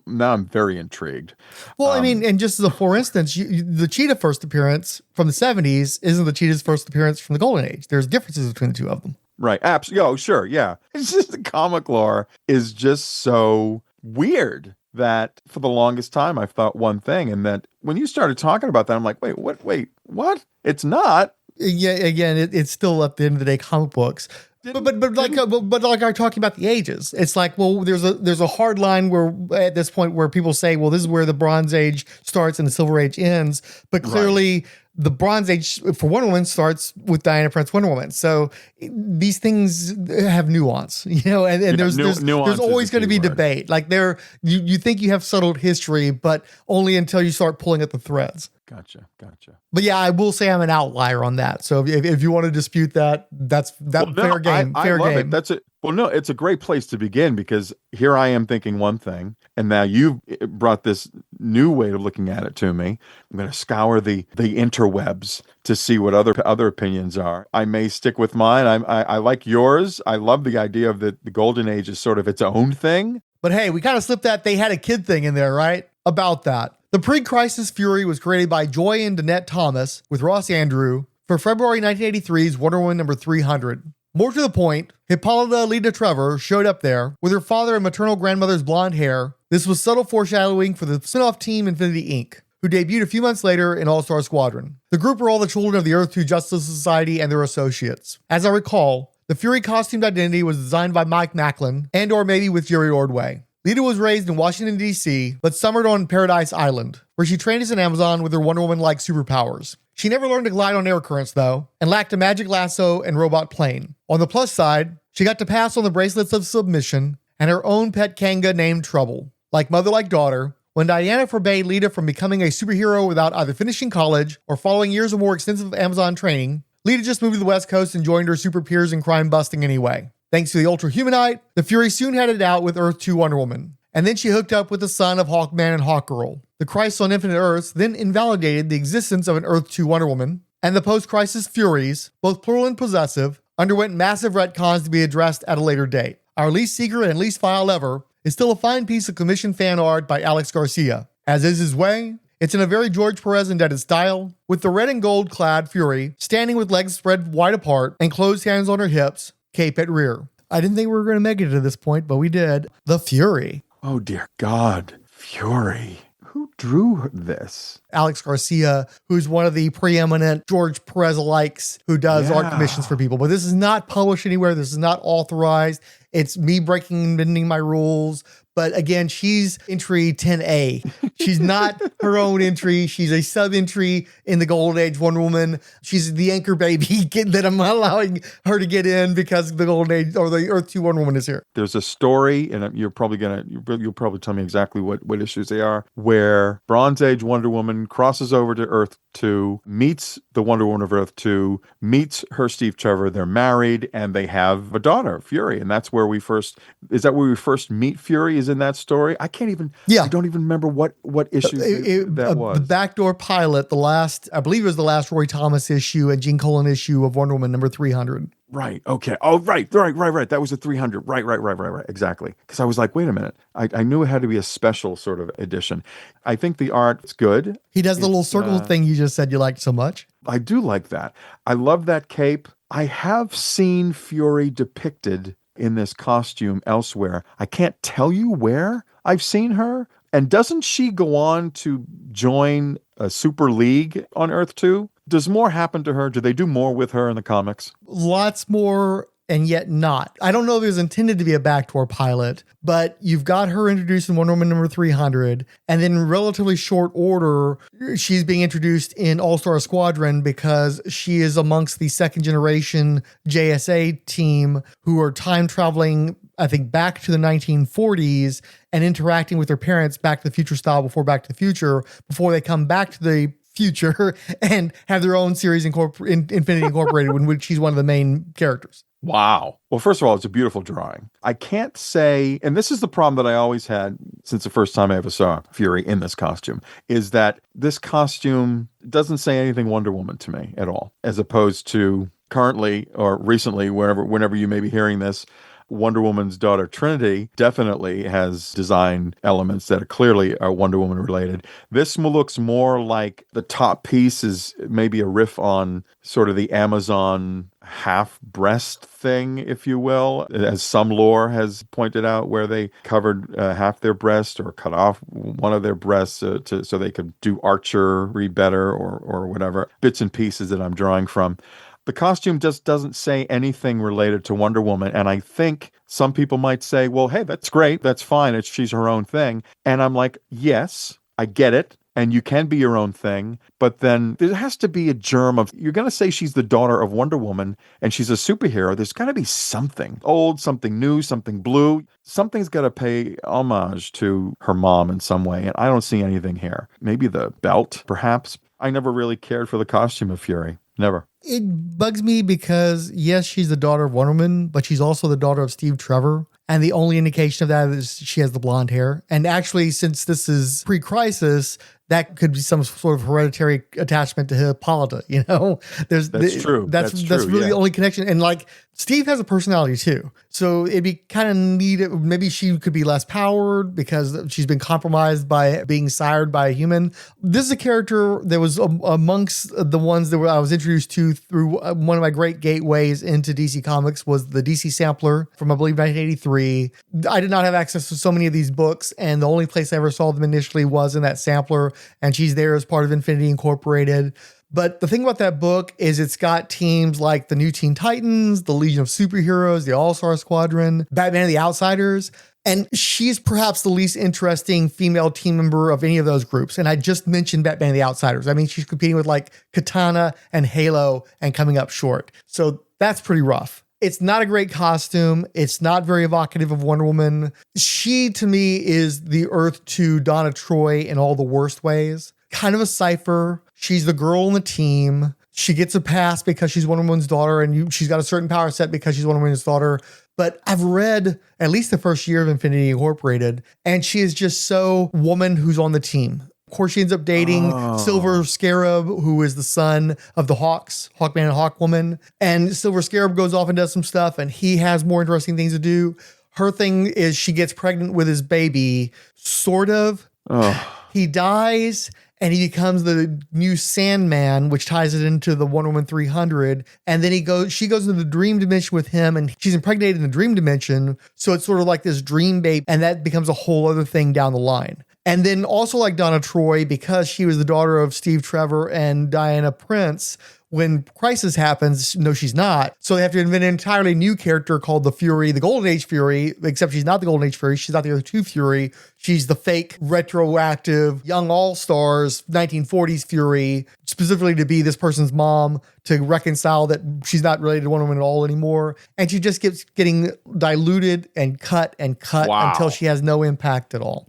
Now I'm very intrigued. Well, I mean, and just as a for instance, the Cheetah first appearance from the 70s isn't the Cheetah's first appearance from the Golden Age. There's differences between the two of them. Right. Absolutely. Oh, sure. Yeah. It's just the comic lore is just so weird that for the longest time I thought one thing, and that when you started talking about that, I'm like, wait, what? It's not. Yeah, again, it's still at the end of the day comic books. But like I'm talking about the ages. It's like, well, there's a hard line where at this point where people say, well, this is where the Bronze Age starts and the Silver Age ends. But clearly the Bronze Age for Wonder Woman starts with Diana Prince Wonder Woman. So these things have nuance, and there's always going to be debate. Like you think you have settled history, but only until you start pulling at the threads. Gotcha. But yeah, I will say I'm an outlier on that. So if you want to dispute that, fair game. I love it. That's it. Well, no, it's a great place to begin because here I am thinking one thing, and now you've brought this new way of looking at it to me. I'm going to scour the interwebs to see what other opinions are. I may stick with mine. I like yours. I love the idea of the Golden Age is sort of its own thing. But hey, we kind of slipped that they had a kid thing in there, right? About that. The pre-crisis Fury was created by Joy and Danette Thomas with Ross Andrew for February 1983's Wonder Woman number 300. More to the point, Hippolyta Lita Trevor showed up there with her father and maternal grandmother's blonde hair. This was subtle foreshadowing for the spin-off team Infinity Inc., who debuted a few months later in All-Star Squadron. The group are all the children of the Earth 2 Justice Society and their associates. As I recall, the Fury costumed identity was designed by Mike Macklin, and or maybe with Jerry Ordway. Lita was raised in Washington, D.C., but summered on Paradise Island, where she trained as an Amazon with her Wonder Woman-like superpowers. She never learned to glide on air currents, though, and lacked a magic lasso and robot plane. On the plus side, she got to pass on the bracelets of submission and her own pet Kanga named Trouble. Like mother, like daughter, when Diana forbade Lita from becoming a superhero without either finishing college or following years of more extensive Amazon training, Lita just moved to the West Coast and joined her super peers in crime busting anyway. Thanks to the Ultra Humanite, the Fury soon headed out with Earth 2 Wonder Woman. And then she hooked up with the son of Hawkman and Hawkgirl. The Crisis on Infinite Earths then invalidated the existence of an Earth 2 Wonder Woman, and the post-crisis Furies, both plural and possessive, underwent massive retcons to be addressed at a later date. Our least secret and least file ever is still a fine piece of commissioned fan art by Alex Garcia. As is his way, it's in a very George Perez indebted style, with the red and gold clad Fury standing with legs spread wide apart and closed hands on her hips, cape at rear. I didn't think we were going to make it to this point, but we did. The Fury. Oh, dear God. Fury. Who drew this? Alex Garcia, who's one of the preeminent George Perez-alikes who does art commissions for people. But this is not published anywhere. This is not authorized. It's me breaking and bending my rules. But again, she's entry 10A. She's not her own entry. She's a sub-entry in the Golden Age Wonder Woman. She's the anchor baby that I'm allowing her to get in because the Golden Age or the Earth 2 Wonder Woman is here. There's a story, and you'll probably tell me exactly what issues they are, where Bronze Age Wonder Woman crosses over to Earth 2, meets the Wonder Woman of Earth 2, meets her Steve Trevor. They're married, and they have a daughter, Fury, and that's where we first meet Fury. Is in that story. I don't even remember what issue that was. The backdoor pilot, I believe it was the last Roy Thomas issue and Gene Colan issue of Wonder Woman number 300. Right. Okay. Oh, right. That was a 300. Right. Exactly. Because I was like, wait a minute. I knew it had to be a special sort of edition. I think the art's good. He does the little circle thing you just said you liked so much. I do like that. I love that cape. I have seen Fury depicted in this costume elsewhere. I can't tell you where I've seen her. And doesn't she go on to join a super league on Earth 2? Does more happen to her? Do they do more with her in the comics? Lots more, and yet not. I don't know if it was intended to be a backdoor pilot, but you've got her introduced in Wonder Woman number 300, and then in relatively short order, she's being introduced in All-Star Squadron because she is amongst the second generation JSA team who are time traveling, I think, back to the 1940s and interacting with their parents Back to the Future style before Back to the Future, before they come back to the future and have their own series Infinity Incorporated, in which she's one of the main characters. Wow. Well, first of all, it's a beautiful drawing. I can't say, and this is the problem that I always had since the first time I ever saw Fury in this costume, is that this costume doesn't say anything Wonder Woman to me at all, as opposed to currently or recently, whenever you may be hearing this, Wonder Woman's daughter Trinity definitely has design elements that are clearly Wonder Woman related. This looks more like the top piece is maybe a riff on sort of the Amazon half breast thing, if you will, as some lore has pointed out, where they covered half their breast or cut off one of their breasts so they could do archery better or whatever bits and pieces that I'm drawing from. The costume just doesn't say anything related to Wonder Woman. And I think some people might say, well, hey, that's great. That's fine. She's her own thing. And I'm like, yes, I get it. And you can be your own thing. But then there has to be a germ of, you're going to say she's the daughter of Wonder Woman and she's a superhero. There's got to be something old, something new, something blue. Something's got to pay homage to her mom in some way. And I don't see anything here. Maybe the belt, perhaps. I never really cared for the costume of Fury. Never. It bugs me because, yes, she's the daughter of Wonder Woman, but she's also the daughter of Steve Trevor. And the only indication of that is she has the blonde hair. And actually, since this is pre-Crisis, that could be some sort of hereditary attachment to Hippolyta, you know? That's true. That's really the only connection. And like, Steve has a personality too. So it'd be kind of neat. Maybe she could be less powered because she's been compromised by being sired by a human. This is a character that was amongst the ones that I was introduced to through one of my great gateways into DC Comics was the DC Sampler from, I believe, 1983. I did not have access to so many of these books, and the only place I ever saw them initially was in that sampler, and she's there as part of Infinity Incorporated. But the thing about that book is it's got teams like the New Teen Titans, the Legion of Superheroes, the All-Star Squadron, Batman and the Outsiders, and she's perhaps the least interesting female team member of any of those groups. And I just mentioned Batman and the Outsiders. I mean, she's competing with like Katana and Halo and coming up short. So that's pretty rough. It's not a great costume. It's not very evocative of Wonder Woman. She, to me, is the Earth 2 Donna Troy in all the worst ways. Kind of a cipher. She's the girl on the team. She gets a pass because she's Wonder Woman's daughter, and she's got a certain power set because she's Wonder Woman's daughter. But I've read at least the first year of Infinity Incorporated, and she is just so woman who's on the team. Of course, she ends up dating Silver Scarab, who is the son of the Hawks, Hawkman and Hawkwoman. And Silver Scarab goes off and does some stuff, and he has more interesting things to do. Her thing is she gets pregnant with his baby, sort of. He dies, and he becomes the new Sandman, which ties it into the Wonder Woman 300. And then she goes into the dream dimension with him, and she's impregnated in the dream dimension. So it's sort of like this dream babe, and that becomes a whole other thing down the line. And then also like Donna Troy, because she was the daughter of Steve Trevor and Diana Prince, when Crisis happens, no, she's not. So they have to invent an entirely new character called the Fury, the Golden Age Fury, except she's not the Golden Age Fury. She's not the other two Fury. She's the fake, retroactive, young all-stars, 1940s Fury, specifically to be this person's mom, to reconcile that she's not related to Wonder Woman at all anymore. And she just keeps getting diluted and cut until she has no impact at all.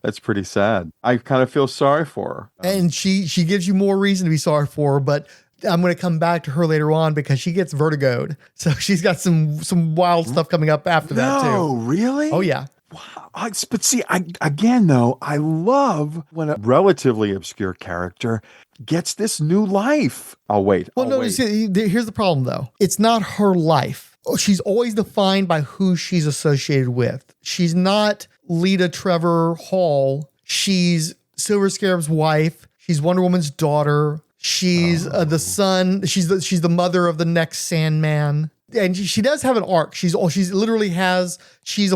That's pretty sad. I kind of feel sorry for her. And she gives you more reason to be sorry for her, but I'm going to come back to her later on because she gets vertigoed. So she's got some wild stuff coming up after that too. No, really? Oh yeah. Wow. But see, I love when a relatively obscure character gets this new life. I'll wait. See, here's the problem though. It's not her life. She's always defined by who she's associated with. She's not Lita Trevor Hall. She's Silver Scarab's wife. She's Wonder Woman's daughter. She's the son. She's the mother of the next Sandman. And she does have an arc. She's a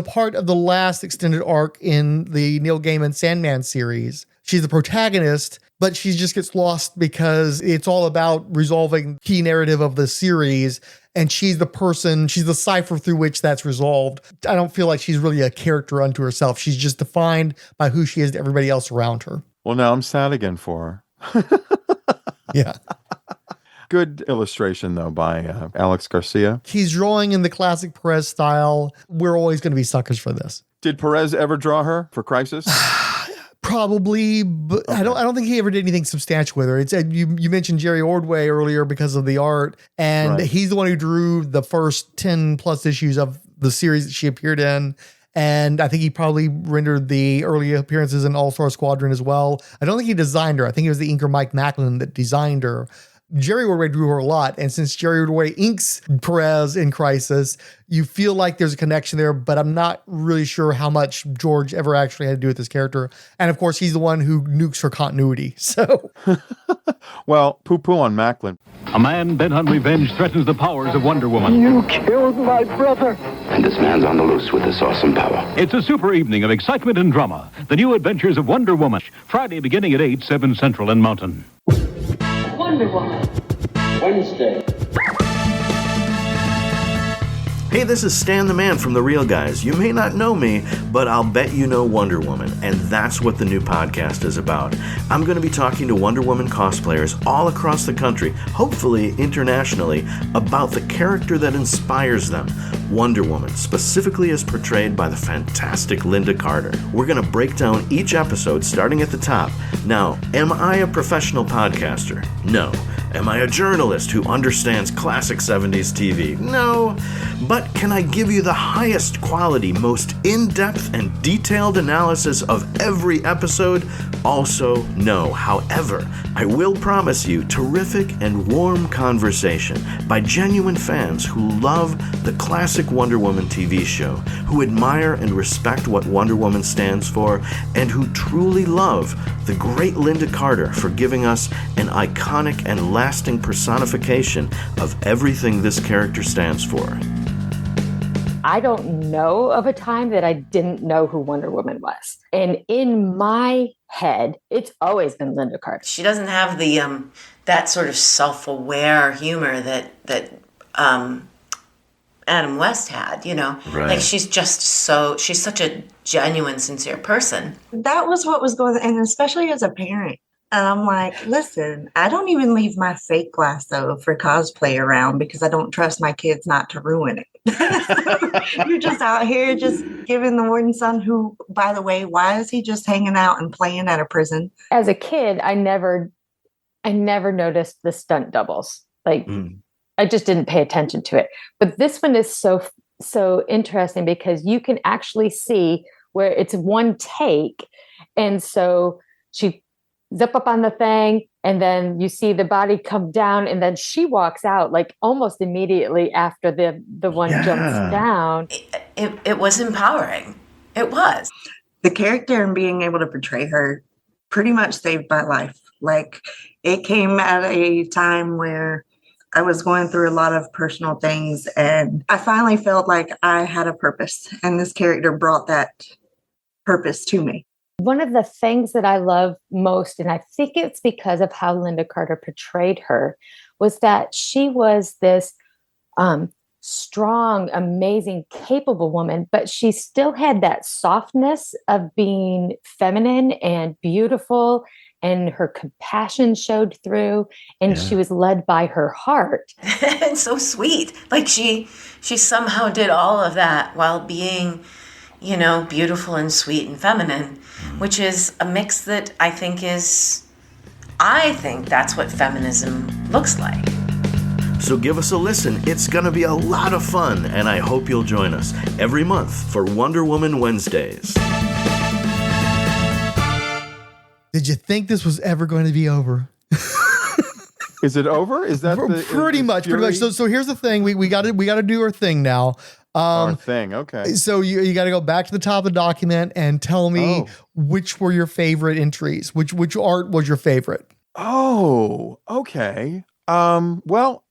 part of the last extended arc in the Neil Gaiman Sandman series. She's the protagonist, but she just gets lost because it's all about resolving key narrative of the series. And she's the cipher through which that's resolved. I don't feel like she's really a character unto herself. She's just defined by who she is to everybody else around her. Well, now I'm sad again for her. Yeah. Good illustration, though, by Alex Garcia. He's drawing in the classic Perez style. We're always going to be suckers for this. Did Perez ever draw her for Crisis? Probably, but okay. I don't think he ever did anything substantial with her. It's you mentioned Jerry Ordway earlier because of the art, and he's the one who drew the first 10 plus issues of the series that she appeared in. And I think he probably rendered the early appearances in All-Star Squadron as well. I don't think he designed her. I think it was the inker Mike Macklin that designed her. Jerry Ordway drew her a lot, and since Jerry Ordway inks Perez in Crisis, you feel like there's a connection there, but I'm not really sure how much George ever actually had to do with this character. And of course, he's the one who nukes her continuity. So, well, poo-poo on Macklin. A man bent on revenge threatens the powers of Wonder Woman. You killed my brother. And this man's on the loose with this awesome power. It's a super evening of excitement and drama. The new adventures of Wonder Woman. Friday beginning at 8, 7 Central and Mountain. Wonder Woman. Wednesday. Hey, this is Stan the Man from The Real Guys. You may not know me, but I'll bet you know Wonder Woman, and that's what the new podcast is about. I'm going to be talking to Wonder Woman cosplayers all across the country, hopefully internationally, about the character that inspires them, Wonder Woman, specifically as portrayed by the fantastic Linda Carter. We're going to break down each episode starting at the top. Now, am I a professional podcaster? No. Am I a journalist who understands classic 70s TV? No. But can I give you the highest quality, most in-depth and detailed analysis of every episode? Also, no. However, I will promise you terrific and warm conversation by genuine fans who love the classic Wonder Woman TV show, who admire and respect what Wonder Woman stands for, and who truly love the great Linda Carter for giving us an iconic and lasting personification of everything this character stands for. I don't know of a time that I didn't know who Wonder Woman was. And in my head, it's always been Linda Carter. She doesn't have the that sort of self-aware humor that Adam West had, you know. Right. Like she's such a genuine, sincere person. That was what was going on, and especially as a parent. And I'm like, listen, I don't even leave my fake glass though for cosplay around because I don't trust my kids not to ruin it. You're just out here just giving the warden's son, who, by the way, why is he just hanging out and playing at a prison? As a kid, I never noticed the stunt doubles. Like I just didn't pay attention to it. But this one is so interesting because you can actually see where it's one take. And so she zip up on the thing, and then you see the body come down, and then she walks out like almost immediately after the one jumps down. It was empowering. It was. The character and being able to portray her pretty much saved my life. Like, it came at a time where I was going through a lot of personal things, and I finally felt like I had a purpose, and this character brought that purpose to me. One of the things that I love most, and I think it's because of how Linda Carter portrayed her, was that she was this strong, amazing, capable woman, but she still had that softness of being feminine and beautiful, and her compassion showed through, and she was led by her heart. And so sweet. Like she somehow did all of that while being, you know, beautiful and sweet and feminine, which is a mix that I think that's what feminism looks like. So give us a listen. It's going to be a lot of fun, and I hope you'll join us every month for Wonder Woman Wednesdays. Did you think this was ever going to be over? Is it over? Is that pretty much? So here's the thing. We got to do our thing now. Our thing. Okay. So you got to go back to the top of the document and tell me which were your favorite entries. Which art was your favorite? Oh, okay. Well,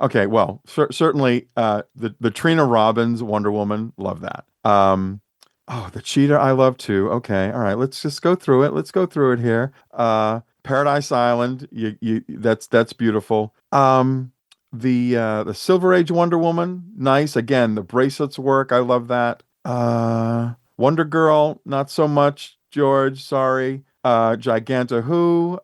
okay. Well, certainly, the Trina Robbins Wonder Woman, love that. The Cheetah I love too. Okay. All right. Let's just go through it. Let's go through it here. Paradise Island. That's beautiful. The Silver Age Wonder Woman, nice. Again, the bracelets work. I love that. Wonder Girl, not so much. George, sorry. Giganta Who.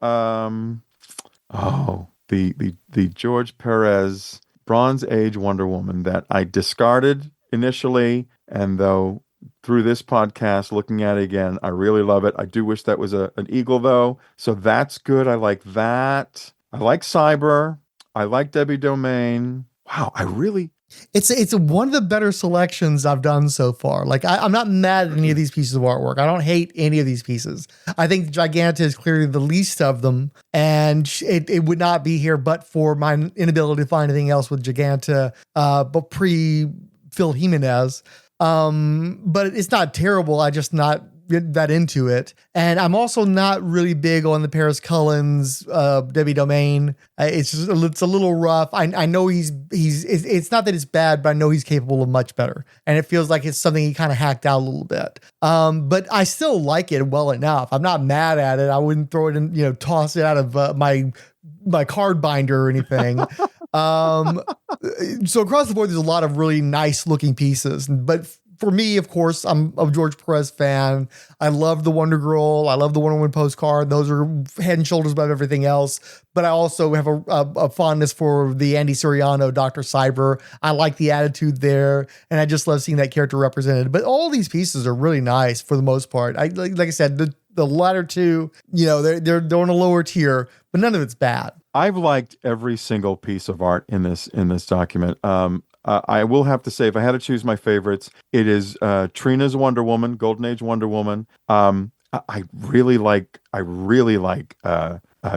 The George Pérez Bronze Age Wonder Woman that I discarded initially, and though through this podcast, looking at it again, I really love it. I do wish that was an eagle though, so that's good. I like that. I like Cyber. I like Debbie Domain. Wow, It's one of the better selections I've done so far. Like I'm not mad at any of these pieces of artwork. I don't hate any of these pieces. I think Giganta is clearly the least of them, and it would not be here but for my inability to find anything else with Giganta, but pre Phil Jimenez. But it's not terrible. I just not that into it. And I'm also not really big on the Paris Cullins, Debbie Domain. It's a little rough. I know it's not that it's bad, but I know he's capable of much better. And it feels like it's something he kind of hacked out a little bit. But I still like it well enough. I'm not mad at it. I wouldn't throw it in, toss it out of my card binder or anything. So across the board, there's a lot of really nice looking pieces, but for me, of course, I'm a George Perez fan. I love the Wonder Girl. I love the Wonder Woman postcard. Those are head and shoulders above everything else. But I also have a fondness for the Andy Suriano, Dr. Cyber. I like the attitude there, and I just love seeing that character represented. But all these pieces are really nice for the most part. Like I said, the latter two, they're on a lower tier, but none of it's bad. I've liked every single piece of art in this document. I will have to say, if I had to choose my favorites, it is Trina's Wonder Woman, Golden Age Wonder Woman. I really like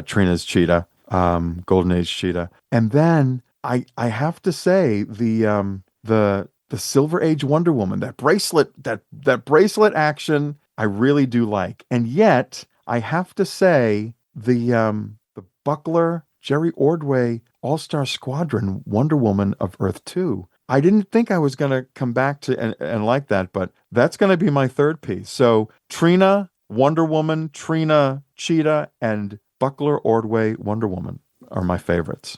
Trina's Cheetah, Golden Age Cheetah, and then I have to say the Silver Age Wonder Woman, that bracelet action, I really do like, and yet I have to say the Buckler Jerry Ordway All-Star Squadron Wonder Woman of Earth 2. I didn't think I was going to come back to and like that, but that's going to be my third piece. So Trina, Wonder Woman, Trina, Cheetah, and Buckler Ordway Wonder Woman are my favorites.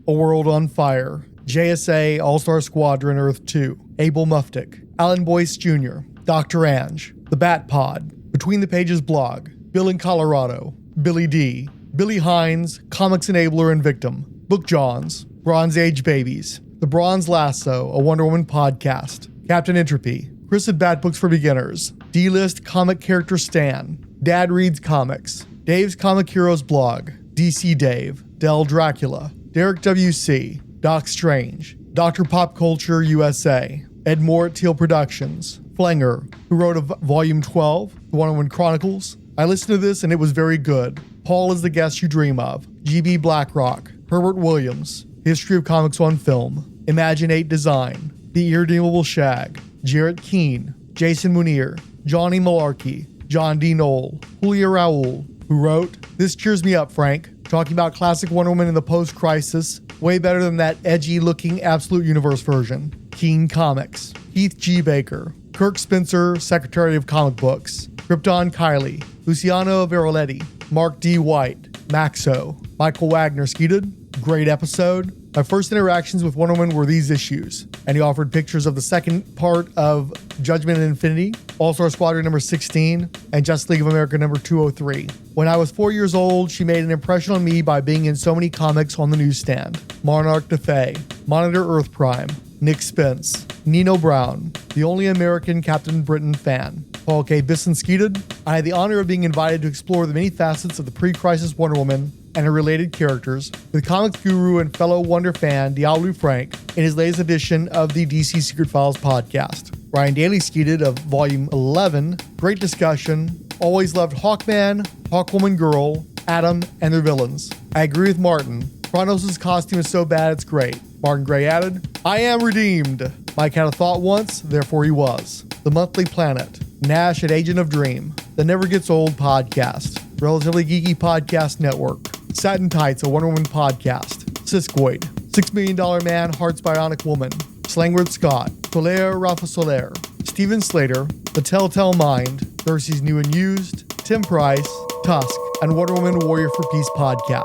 A World on Fire, JSA All-Star Squadron Earth 2, Abel Muftick, Alan Boyce Jr., Dr. Ange, The Bat Pod, Between the Pages blog, Bill in Colorado, Billy D., Billy Hines, Comics Enabler and Victim, Book Johns, Bronze Age Babies, The Bronze Lasso, a Wonder Woman podcast, Captain Entropy, Chris at Bat Books for Beginners, D-List Comic Character Stan, Dad Reads Comics, Dave's Comic Heroes blog, DC Dave, Del Dracula, Derek W.C., Doc Strange, Dr. Pop Culture USA, Ed Moore at Teal Productions, Flanger, who wrote Volume 12, The Wonder Woman Chronicles. I listened to this and it was very good. Paul is the Guest You Dream of, G.B. Blackrock, Herbert Williams, History of Comics on Film, Imaginate Design, The Irredeemable Shag, Jarrett Keene, Jason Munir, Johnny Malarkey, John D. Knoll, Julia Raoul, who wrote, This cheers me up, Frank, talking about classic Wonder Woman in the post-crisis, way better than that edgy-looking Absolute Universe version. Keen Comics, Keith G. Baker, Kirk Spencer, Secretary of Comic Books, Krypton Kylie, Luciano Veroletti, Mark D. White, Maxo, Michael Wagner Skeeted. Great episode. My first interactions with Wonder Woman were these issues, and he offered pictures of the second part of Judgment and Infinity, All-Star Squadron number 16, and Justice League of America number 203. When I was 4 years old, she made an impression on me by being in so many comics on the newsstand. Monarch DeFay, Monitor Earth Prime, Nick Spence, Nino Brown, the only American Captain Britain fan, Paul K. Bisson Skeeted. I had the honor of being invited to explore the many facets of the pre-crisis Wonder Woman and her related characters with comics guru and fellow Wonder fan Diablo Frank in his latest edition of the DC Secret Files podcast. Ryan Daly Skeeted of Volume 11. Great discussion. Always loved Hawkman, Hawkwoman Girl, Adam, and their villains. I agree with Martin. Kronos' costume is so bad it's great. Martin Gray added, I am redeemed. Mike had a thought once, therefore he was. The Monthly Planet. Nash at Agent of Dream. The Never Gets Old podcast. Relatively Geeky Podcast Network. Satin Tights, a Wonder Woman podcast. Siskoid. $6 Million Man, Heart's Bionic Woman. Slangward Scott. Soler Rafa Soler. Steven Slater. The Telltale Mind. Thirsty's New and Used. Tim Price. Tusk. And Wonder Woman Warrior for Peace podcast.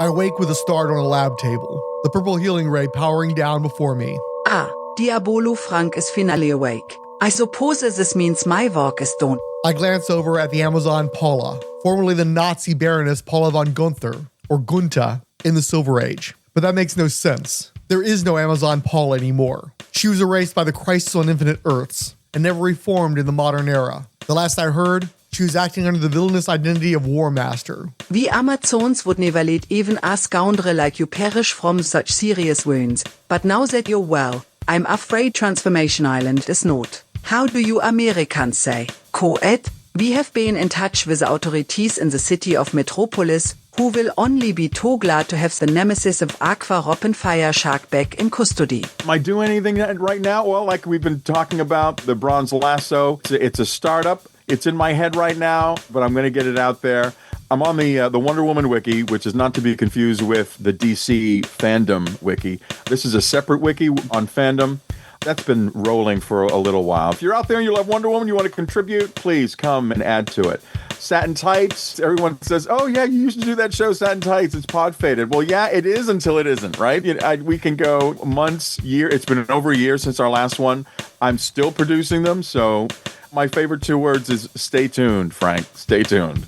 I wake with a start on a lab table. The purple healing ray powering down before me. Ah, Diabolo Frank is finally awake. I suppose this means my work is done. I glance over at the Amazon Paula, formerly the Nazi Baroness Paula von Gunther, or Gunta, in the Silver Age. But that makes no sense. There is no Amazon Paula anymore. She was erased by the Crisis on Infinite Earths, and never reformed in the modern era. The last I heard, she was acting under the villainous identity of War Master. We Amazons would never let even a scoundrel like you perish from such serious wounds. But now that you're well, I'm afraid Transformation Island is not. How do you Americans say? Co-ed? We have been in touch with the authorities in the city of Metropolis, who will only be too glad to have the nemesis of Aqua Robin Fire Shark back in custody. Am I doing anything right now? Well, like we've been talking about, the Bronze Lasso. It's a startup. It's in my head right now, but I'm going to get it out there. I'm on the Wonder Woman wiki, which is not to be confused with the DC fandom wiki. This is a separate wiki on fandom. That's been rolling for a little while. If you're out there and you love Wonder Woman, you want to contribute, please come and add to it. Satin Tights, everyone says, oh yeah, you used to do that show, Satin Tights, it's pod faded. Well, yeah, it is until it isn't, right? We can go months, year. It's been over a year since our last one. I'm still producing them, so my favorite 2 words is stay tuned, Frank. Stay tuned.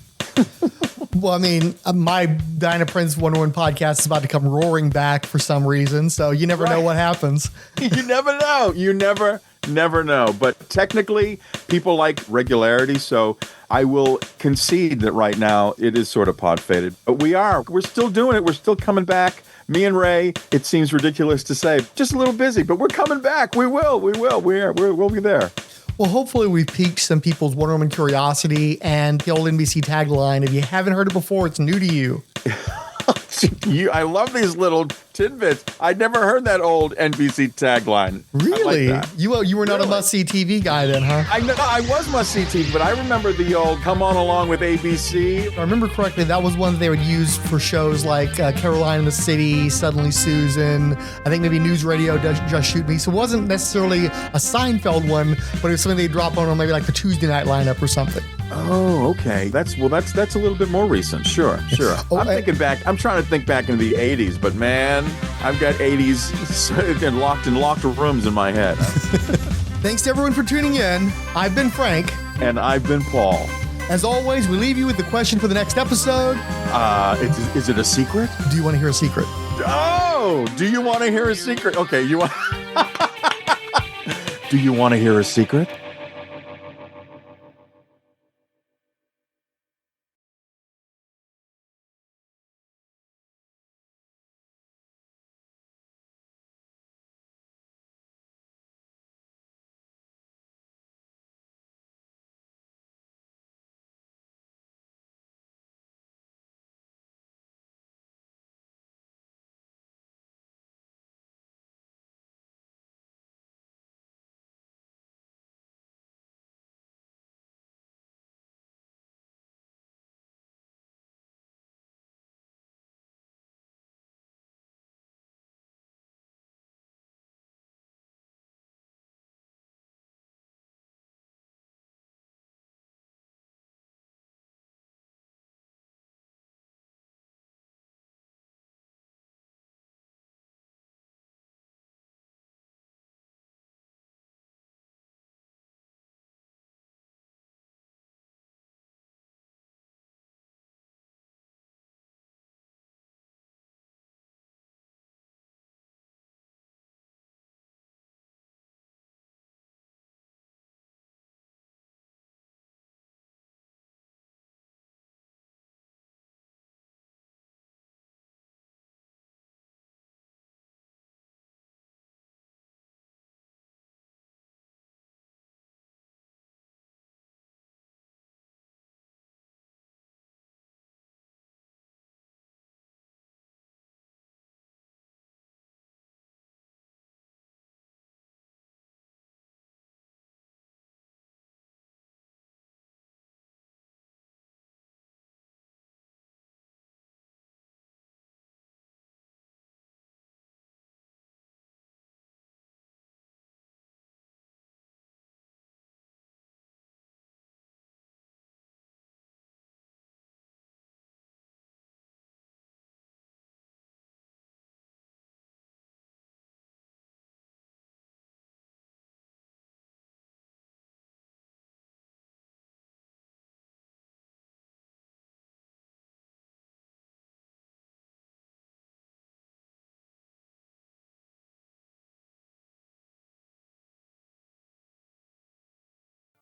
Well, I mean, my Dinah Prince Wonder Woman podcast is about to come roaring back for some reason, so you never know what happens. You never know. You never Never know. But technically, people like regularity, so I will concede that right now it is sort of pod faded. But we're still doing it. We're still coming back. Me and Ray, it seems ridiculous to say, just a little busy, but we're coming back. We'll be there. Well, hopefully we've piqued some people's Wonder Woman curiosity, and the old NBC tagline, if you haven't heard it before, it's new to you. I love these little tidbits. I'd never heard that old NBC tagline. Really? I like that. You were not a must-see TV guy then, huh? I was must-see TV, but I remember the old come on along with ABC. If I remember correctly, that was one they would use for shows like Caroline in the City, Suddenly Susan, I think maybe News Radio, Just Shoot Me. So it wasn't necessarily a Seinfeld one, but it was something they'd drop on maybe like the Tuesday night lineup or something. Oh, okay. That's a little bit more recent. Sure. I'm trying to think back into the 80s, but man, I've got 80s and locked rooms in my head. Thanks to everyone for tuning in. I've been Frank. And I've been Paul. As always, we leave you with the question for the next episode. Is it a secret? Do you want to hear a secret? Oh, do you want to hear a secret? Okay, do you want to hear a secret?